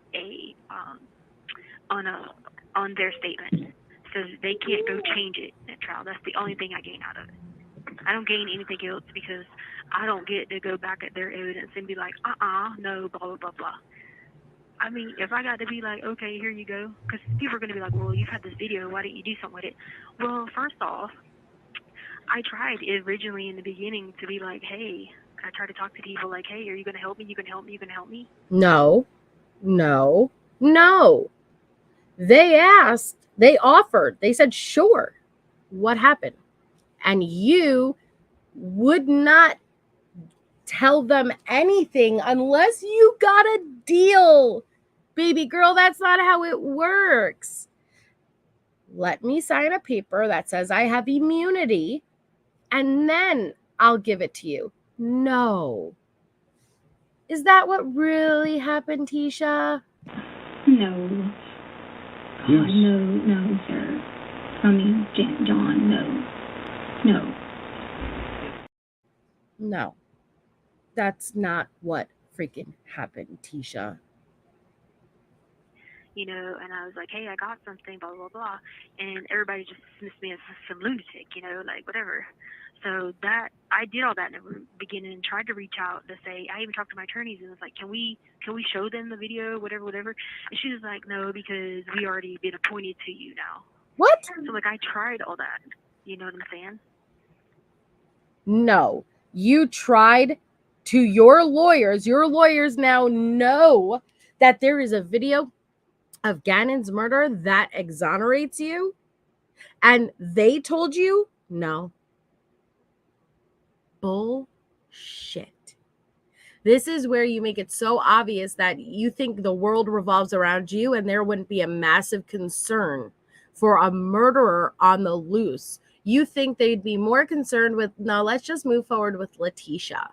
their statement, so they can't go change it at trial. That's the only thing I gain out of it. I don't gain anything else, because I don't get to go back at their evidence and be like, no, blah, blah, blah, blah. I mean, if I got to be like, okay, here you go, because people are going to be like, well, you've had this video, why didn't you do something with it? Well, first off, I tried originally in the beginning to be like, hey, I tried to talk to people like, hey, are you going to help me? You going to help me? You going to help me? No. They asked, they offered, they said, sure. What happened? And you would not tell them anything unless you got a deal. Baby girl, that's not how it works. Let me sign a paper that says I have immunity, and then I'll give it to you. No. Is that what really happened, Tisha? No. Yes. No, sir. John, no. No, that's not what freaking happened, Tisha. You know, and I was like, hey, I got something, blah, blah, blah. And everybody just dismissed me as some lunatic, you know, like whatever. So that, I did all that in the beginning and tried to reach out to say, I even talked to my attorneys and was like, can we show them the video, whatever. And she was like, no, because we already been appointed to you now. What? So like, I tried all that. You know what I'm saying? No, you tried to your lawyers. Your lawyers now know that there is a video of Gannon's murder that exonerates you, and they told you no. Bullshit. This is where you make it so obvious that you think the world revolves around you and there wouldn't be a massive concern for a murderer on the loose. You think they'd be more concerned with, no, let's just move forward with Letecia,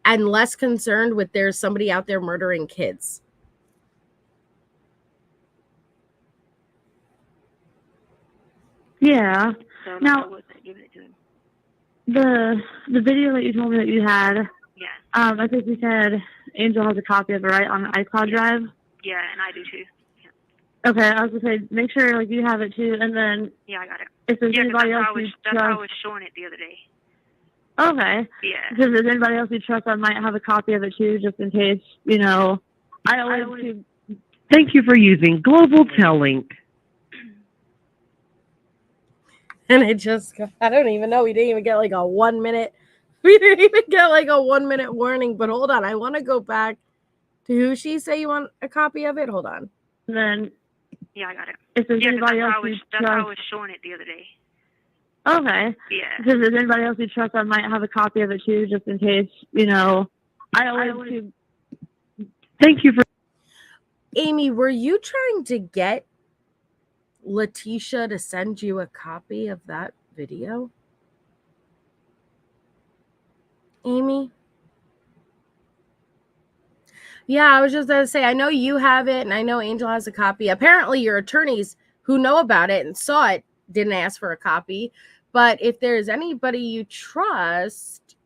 and less concerned with there's somebody out there murdering kids. Yeah. So Now, I wasn't giving it to him. the video that you told me that you had, Yeah. I think you said Angel has a copy of it, right, on the iCloud drive? Yeah, and I do too. Okay, I was gonna say, make sure like you have it too, and then Yeah, I got it. if there's Yeah, 'cause anybody else that's how I was showing it the other day. Okay. Yeah. Because if there's anybody else you trust, I might have a copy of it too, just in case. You know, I always Thank you for using Global Telling. And it just, I don't even know. We didn't even get like a 1 minute. We didn't even get like a 1 minute warning. But hold on. I want to go back to who she say you want a copy of it. Hold on. And then, yeah, I got it. If there's Yeah, 'cause anybody else that's how I was showing it the other day. Okay. Yeah. Because if there's anybody else you trust, I might have a copy of it too, just in case. You know, I always Thank you for. Amy, were you trying to get Letecia to send you a copy of that video? Amy? Yeah, I was just going to say, I know you have it, and I know Angel has a copy. Apparently, your attorneys who know about it and saw it didn't ask for a copy. But if there's anybody you trust...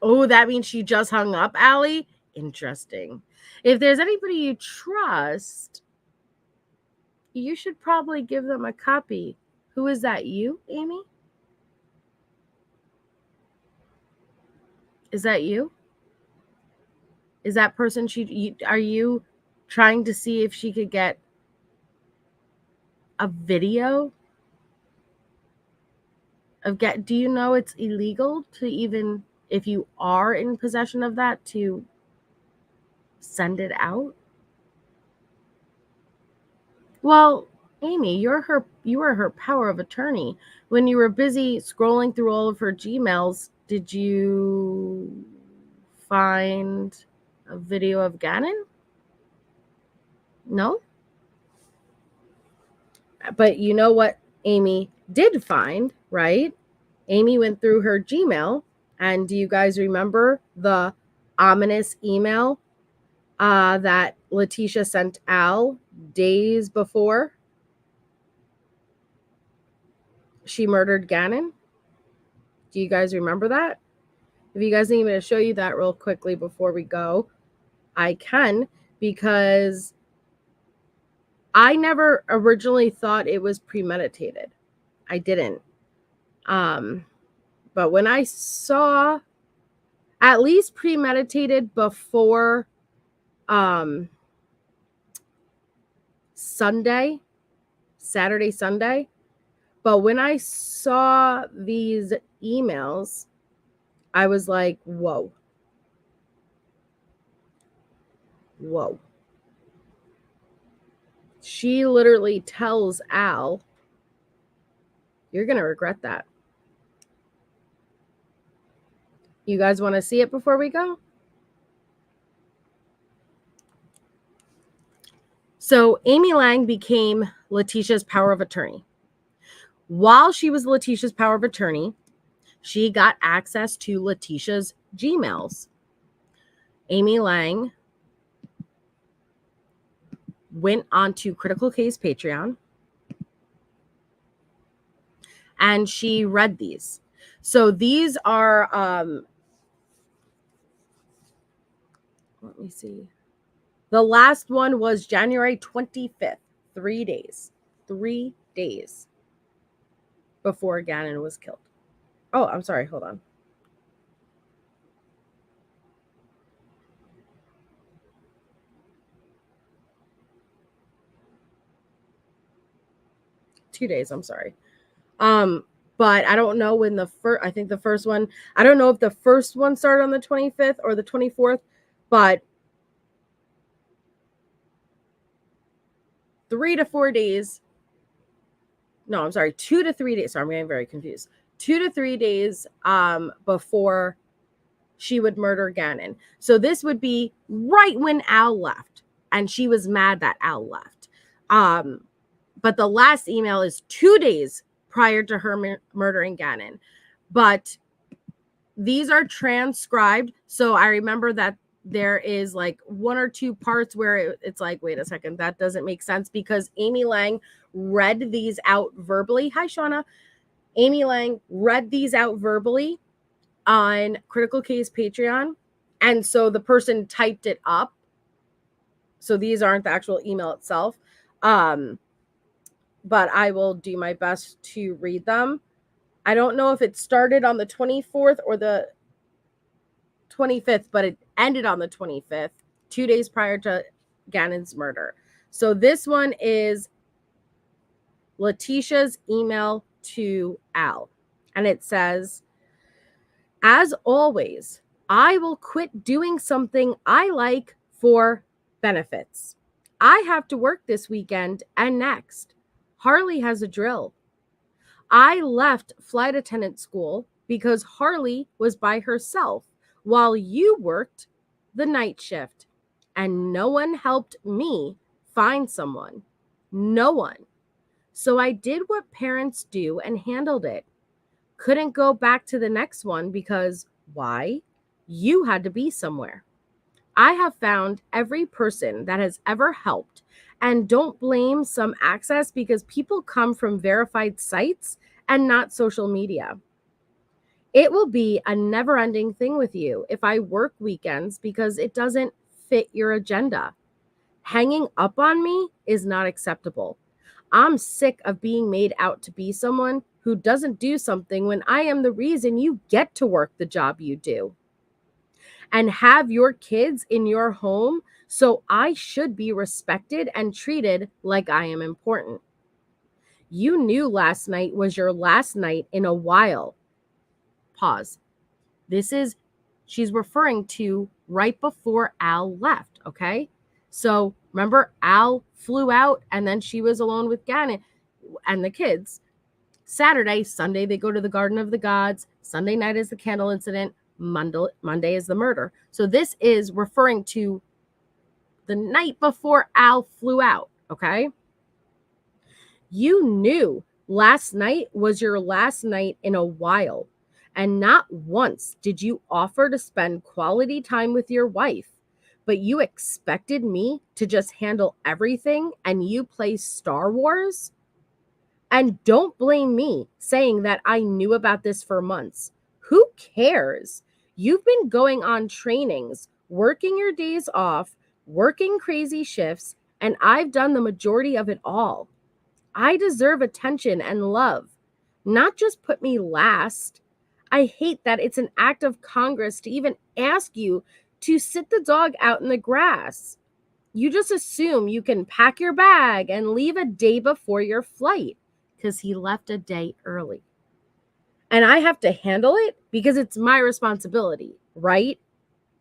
Oh, that means she just hung up, Allie? Interesting. If there's anybody you trust, you should probably give them a copy. Who is that, you, Amy? Is that you? Is that person are you trying to see if she could get a video of do you know it's illegal to, even if you are in possession of that, to send it out? Well, Amy, you are her power of attorney. When you were busy scrolling through all of her Gmails, did you find a video of Gannon? No? But you know what Amy did find, right? Amy went through her Gmail, and do you guys remember the ominous email that Letecia sent Al days before she murdered Gannon? Do you guys remember that? If you guys need me to show you that real quickly before we go, I can, because I never originally thought it was premeditated. I didn't. But when I saw at least premeditated before Saturday, Sunday, but when I saw these emails, I was like, whoa. She literally tells Al, you're going to regret that. You guys want to see it before we go? So Amy Lang became Letecia's power of attorney. While she was Letecia's power of attorney, she got access to Letecia's Gmails. Amy Lang went onto Critical Case Patreon and she read these. So these are, let me see. The last one was January 25th, 3 days. 3 days before Gannon was killed. Oh, I'm sorry. Hold on. Two days, I'm sorry. But I don't know when the first, I think the first one, I don't know if the first one started on the 25th or the 24th, but 3 to 4 days. No, I'm sorry, 2 to 3 days. Sorry, I'm getting very confused. 2 to 3 days before she would murder Gannon. So this would be right when Al left, and she was mad that Al left. But the last email is 2 days prior to her murdering Gannon. But these are transcribed. So I remember that there is like 1 or 2 parts where it's like, wait a second, that doesn't make sense, because Amy Lang read these out verbally. Hi, Shauna. Amy Lang read these out verbally on Critical Case Patreon. And so the person typed it up. So these aren't the actual email itself. But I will do my best to read them. I don't know if it started on the 24th or the 25th, but it ended on the 25th, 2 days prior to Gannon's murder. So this one is Letecia's email to Al. And it says, as always, I will quit doing something I like for benefits. I have to work this weekend and next. Harley has a drill. I left flight attendant school because Harley was by herself while you worked the night shift, and no one helped me find someone. No one. So I did what parents do and handled it. Couldn't go back to the next one because why? You had to be somewhere. I have found every person that has ever helped, and don't blame some access because people come from verified sites and not social media. It will be a never-ending thing with you if I work weekends because it doesn't fit your agenda. Hanging up on me is not acceptable. I'm sick of being made out to be someone who doesn't do something when I am the reason you get to work the job you do and have your kids in your home, so I should be respected and treated like I am important. You knew last night was your last night in a while. Pause. She's referring to right before Al left, okay? So remember, Al flew out and then she was alone with Gannon and the kids. Saturday, Sunday, they go to the Garden of the Gods. Sunday night is the candle incident. Monday is the murder. So this is referring to the night before Al flew out, okay? You knew last night was your last night in a while, and not once did you offer to spend quality time with your wife, but you expected me to just handle everything and you play Star Wars? And don't blame me saying that I knew about this for months. Who cares? You've been going on trainings, working your days off, working crazy shifts, and I've done the majority of it all. I deserve attention and love, not just put me last. I hate that it's an act of Congress to even ask you to sit the dog out in the grass. You just assume you can pack your bag and leave a day before your flight because he left a day early. And I have to handle it because it's my responsibility, right?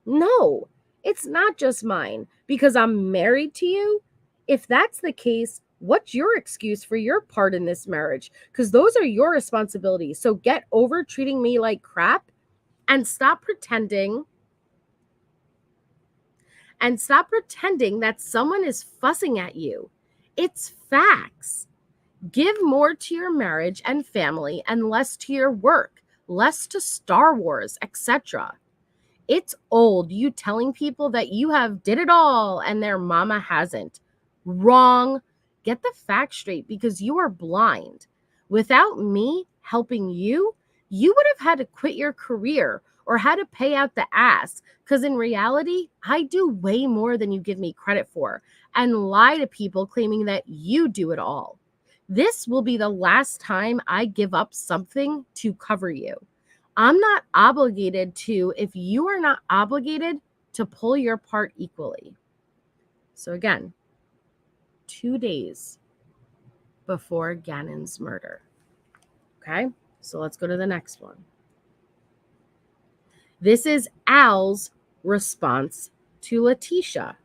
No, it's not just mine because I'm married to you. If that's the case, what's your excuse for your part in this marriage? Because those are your responsibilities. So get over treating me like crap and stop pretending that someone is fussing at you. It's facts. Give more to your marriage and family and less to your work, less to Star Wars, etc. It's old you telling people that you have did it all and their mama hasn't. Wrong. Get the facts straight because you are blind. Without me helping you, you would have had to quit your career or had to pay out the ass. Because in reality, I do way more than you give me credit for and lie to people claiming that you do it all. This will be the last time I give up something to cover you. I'm not obligated to, if you are not obligated to pull your part equally. So again, 2 days before Gannon's murder. Okay, so let's go to the next one. This is Al's response to Letecia.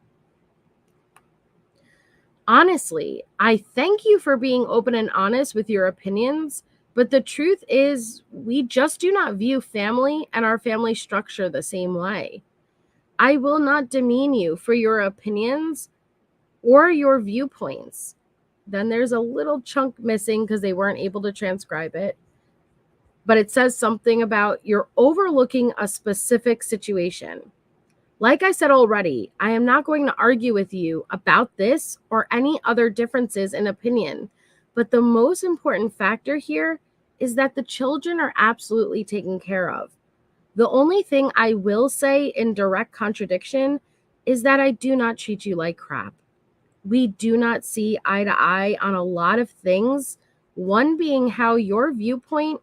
Honestly, I thank you for being open and honest with your opinions, but the truth is we just do not view family and our family structure the same way. I will not demean you for your opinions or your viewpoints. Then there's a little chunk missing because they weren't able to transcribe it. But it says something about you're overlooking a specific situation. Like I said already, I am not going to argue with you about this or any other differences in opinion. But the most important factor here is that the children are absolutely taken care of. The only thing I will say in direct contradiction is that I do not treat you like crap. We do not see eye to eye on a lot of things. One being how your viewpoint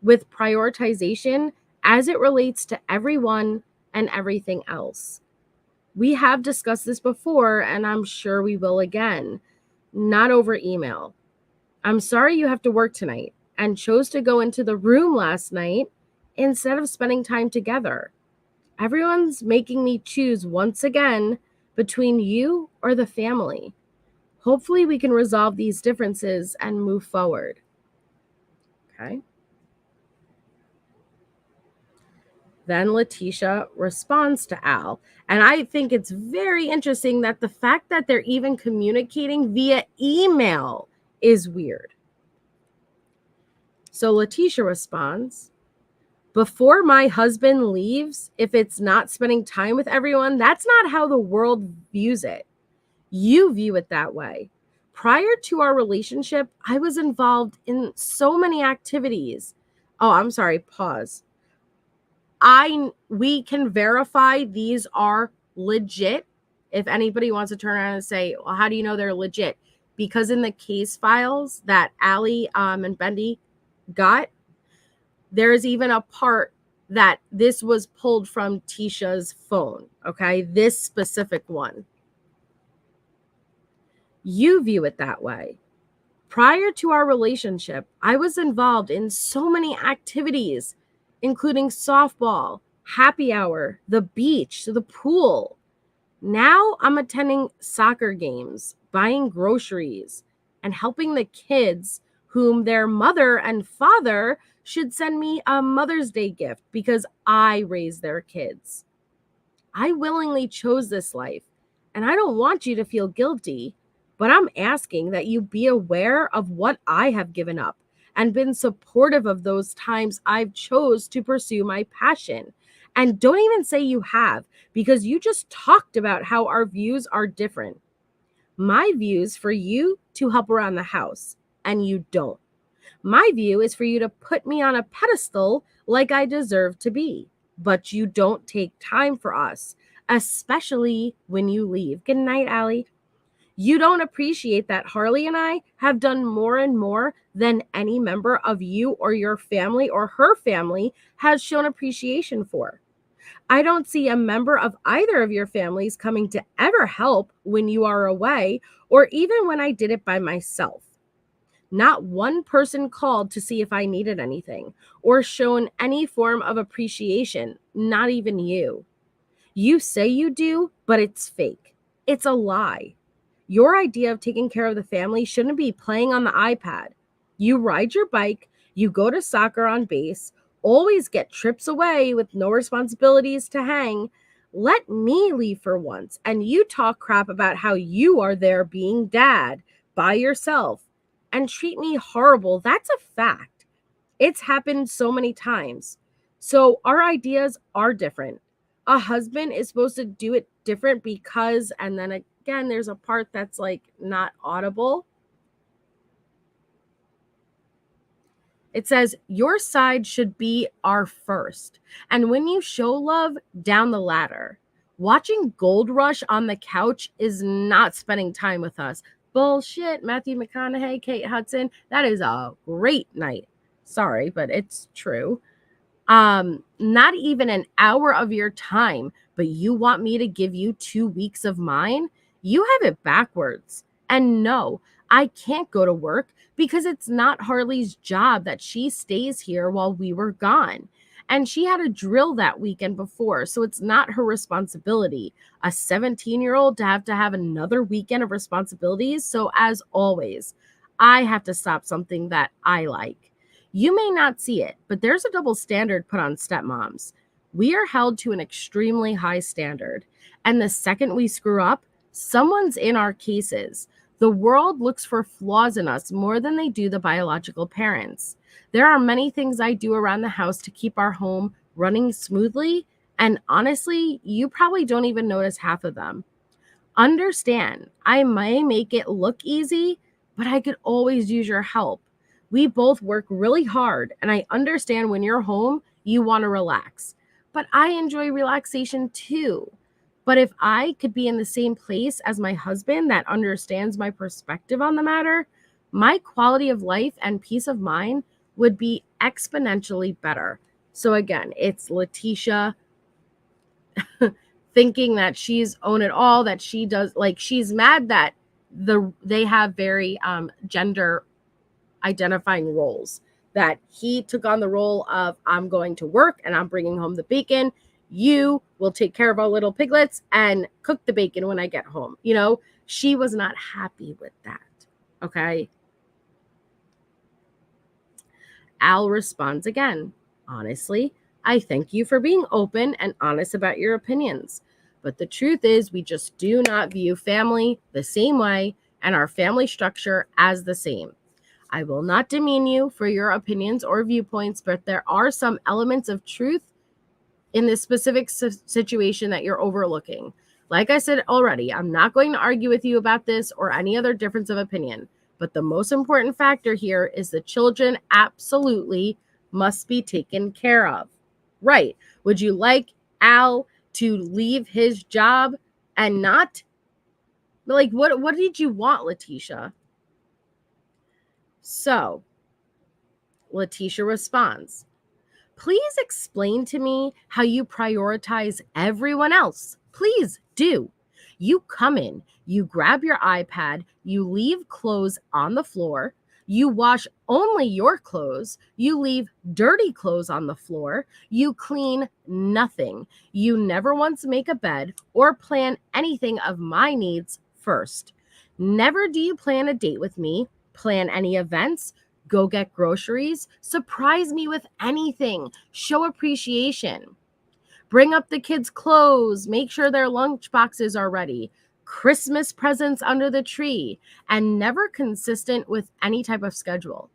with prioritization as it relates to everyone and everything else. We have discussed this before, and I'm sure we will again. Not over email. I'm sorry you have to work tonight and chose to go into the room last night instead of spending time together. Everyone's making me choose once again between you or the family. Hopefully we can resolve these differences and move forward. Okay. Then Letecia responds to Al. And I think it's very interesting that the fact that they're even communicating via email is weird. So Letecia responds, before my husband leaves, if it's not spending time with everyone, that's not how the world views it. You view it that way. Prior to our relationship, I was involved in so many activities. Oh, I'm sorry, pause. We can verify these are legit. If anybody wants to turn around and say, well, how do you know they're legit? Because in the case files that Allie and Bendy got, there's even a part that this was pulled from Tisha's phone. Okay, this specific one. You view it that way. Prior to our relationship, I was involved in so many activities, including softball, happy hour, the beach, the pool. Now I'm attending soccer games, buying groceries, and helping the kids whom their mother and father should send me a Mother's Day gift because I raised their kids. I willingly chose this life, and I don't want you to feel guilty, but I'm asking that you be aware of what I have given up and been supportive of those times I've chose to pursue my passion. And don't even say you have, because you just talked about how our views are different. My view is for you to help around the house, and you don't. My view is for you to put me on a pedestal like I deserve to be, but you don't take time for us, especially when you leave. Good night, Allie. You don't appreciate that Harley and I have done more and more than any member of you or your family or her family has shown appreciation for. I don't see a member of either of your families coming to ever help when you are away, or even when I did it by myself. Not one person called to see if I needed anything or shown any form of appreciation, not even you. You say you do, but it's fake. It's a lie. Your idea of taking care of the family shouldn't be playing on the iPad. You ride your bike, you go to soccer on base, always get trips away with no responsibilities to hang. Let me leave for once, and you talk crap about how you are there being dad by yourself and treat me horrible. That's a fact. It's happened so many times. So our ideas are different. A husband is supposed to do it different because, and then again, there's a part that's like not audible. It says, your side should be our first. And when you show love, down the ladder. Watching Gold Rush on the couch is not spending time with us. Bullshit. Matthew McConaughey, Kate Hudson. That is a great night. Sorry, but it's true. Not even an hour of your time, but you want me to give you 2 weeks of mine? You have it backwards. And no, I can't go to work because it's not Harley's job that she stays here while we were gone. And she had a drill that weekend before, so it's not her responsibility. A 17-year-old to have another weekend of responsibilities. So as always, I have to stop something that I like. You may not see it, but there's a double standard put on stepmoms. We are held to an extremely high standard. And the second we screw up, someone's in our cases. The world looks for flaws in us more than they do the biological parents. There are many things I do around the house to keep our home running smoothly, and honestly, you probably don't even notice half of them. Understand, I may make it look easy, but I could always use your help. We both work really hard, and I understand when you're home, you want to relax. But I enjoy relaxation too. But if I could be in the same place as my husband that understands my perspective on the matter, my quality of life and peace of mind would be exponentially better. So again, it's Letecia thinking that she's own it all, that she does, like, she's mad that they have very gender identifying roles, that he took on the role of, I'm going to work and I'm bringing home the bacon. You will take care of our little piglets and cook the bacon when I get home. You know, she was not happy with that. Okay. Al responds again. Honestly, I thank you for being open and honest about your opinions. But the truth is, we just do not view family the same way and our family structure as the same. I will not demean you for your opinions or viewpoints, but there are some elements of truth in this specific situation that you're overlooking. Like I said already, I'm not going to argue with you about this or any other difference of opinion. But the most important factor here is the children absolutely must be taken care of. Right. Would you like Al to leave his job and not? Like, what did you want, Letecia? So, Letecia responds, please explain to me how you prioritize everyone else. Please do. You come in, you grab your iPad, you leave clothes on the floor, you wash only your clothes, you leave dirty clothes on the floor, you clean nothing. You never once make a bed or plan anything of my needs first. Never do you plan a date with me, plan any events, go get groceries, surprise me with anything, show appreciation. Bring up the kids' clothes, make sure their lunch boxes are ready, Christmas presents under the tree, and never consistent with any type of schedule.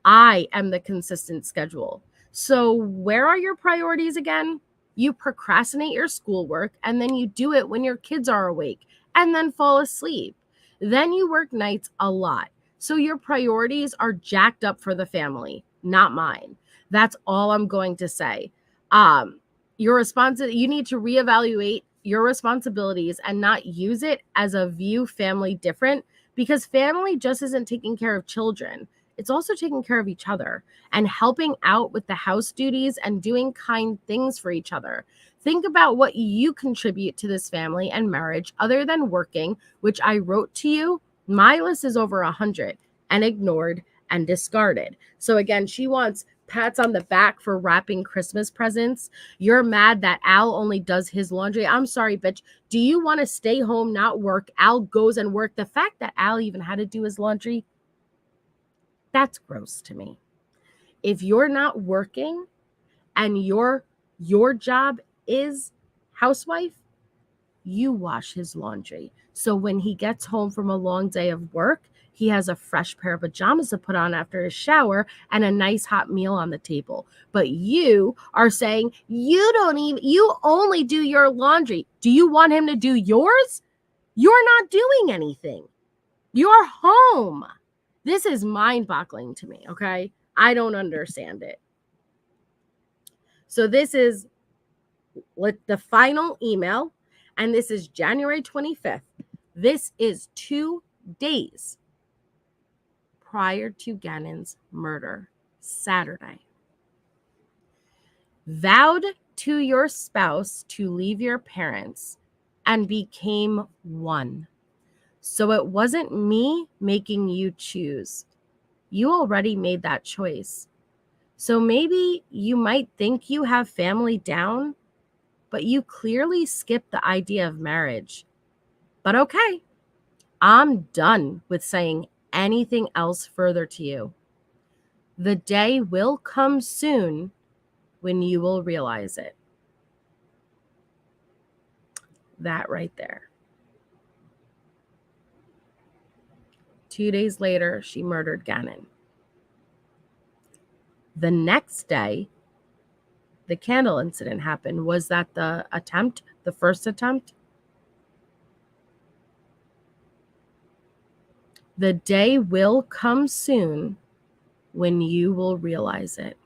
I am the consistent schedule. So where are your priorities again? You procrastinate your schoolwork and then you do it when your kids are awake and then fall asleep. Then you work nights a lot. So your priorities are jacked up for the family, not mine. That's all I'm going to say. You need to reevaluate your responsibilities and not use it as a view family different, because family just isn't taking care of children. It's also taking care of each other and helping out with the house duties and doing kind things for each other. Think about what you contribute to this family and marriage other than working, which I wrote to you. My list is over 100 and ignored and discarded. So again, she wants pats on the back for wrapping Christmas presents. You're mad that Al only does his laundry. I'm sorry, bitch. Do you want to stay home, not work? Al goes and work. The fact that Al even had to do his laundry, that's gross to me. If you're not working and your job is housewife, you wash his laundry. So when he gets home from a long day of work, he has a fresh pair of pajamas to put on after his shower and a nice hot meal on the table. But you are saying you only do your laundry. Do you want him to do yours? You're not doing anything. You're home. This is mind-boggling to me, okay? I don't understand it. So this is the final email, and this is January 25th. This is 2 days prior to Gannon's murder, Saturday. Vowed to your spouse to leave your parents and became one. So it wasn't me making you choose. You already made that choice. So maybe you might think you have family down, but you clearly skipped the idea of marriage. But okay, I'm done with saying anything else further to you. The day will come soon when you will realize it. That right there. 2 days later, she murdered Gannon. The next day, the candle incident happened. Was that the attempt, the first attempt? The day will come soon when you will realize it.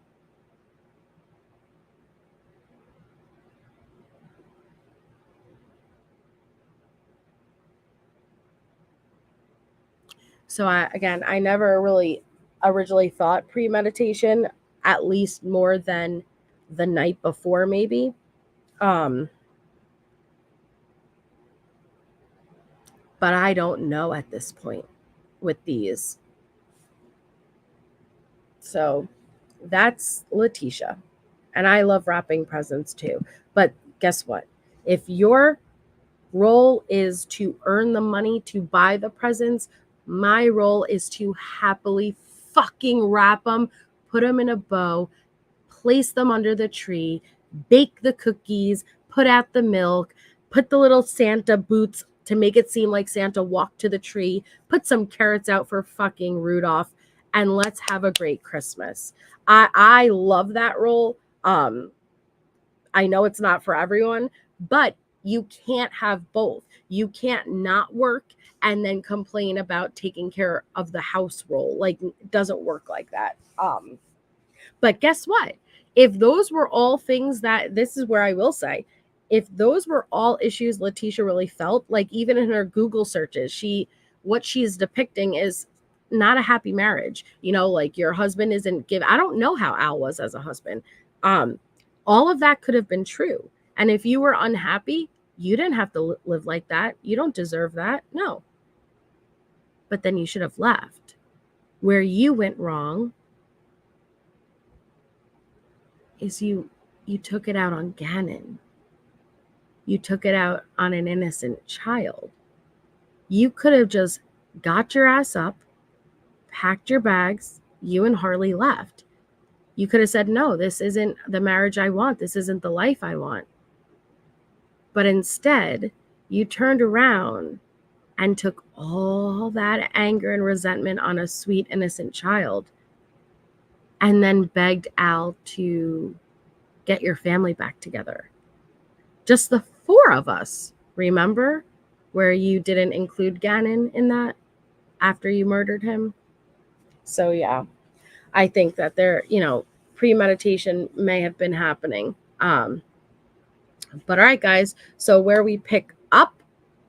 So I never really originally thought premeditation, at least more than the night before, maybe. But I don't know at this point with these. So that's Letecia. And I love wrapping presents too. But guess what? If your role is to earn the money to buy the presents, my role is to happily fucking wrap them, put them in a bow, place them under the tree, bake the cookies, put out the milk, put the little Santa boots to make it seem like Santa walked to the tree, put some carrots out for fucking Rudolph, and let's have a great Christmas. I love that role. I know it's not for everyone, but you can't have both. You can't not work and then complain about taking care of the house role. Like, it doesn't work like that. But guess what? If those were all things that, this is where I will say, if those were all issues Letecia really felt, like even in her Google searches, what she's depicting is not a happy marriage. You know, like your husband isn't I don't know how Al was as a husband. All of that could have been true. And if you were unhappy, you didn't have to live like that. You don't deserve that. No. But then you should have left. Where you went wrong is you took it out on Gannon. You took it out on an innocent child. You could have just got your ass up, packed your bags, you and Harley left. You could have said, no, this isn't the marriage I want. This isn't the life I want. But instead, you turned around and took all that anger and resentment on a sweet, innocent child and then begged Al to get your family back together. Just the 4 of us, remember? Where you didn't include Gannon in that after you murdered him. So yeah, I think that premeditation may have been happening. But all right, guys. So where we pick up,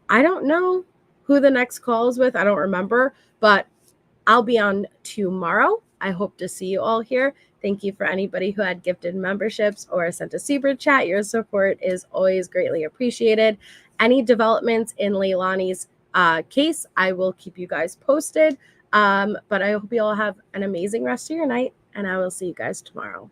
I don't know who the next call is with. I don't remember, but I'll be on tomorrow. I hope to see you all here. Thank you for anybody who had gifted memberships or sent a super chat. Your support is always greatly appreciated. Any developments in Leilani's case, I will keep you guys posted. But I hope you all have an amazing rest of your night, and I will see you guys tomorrow.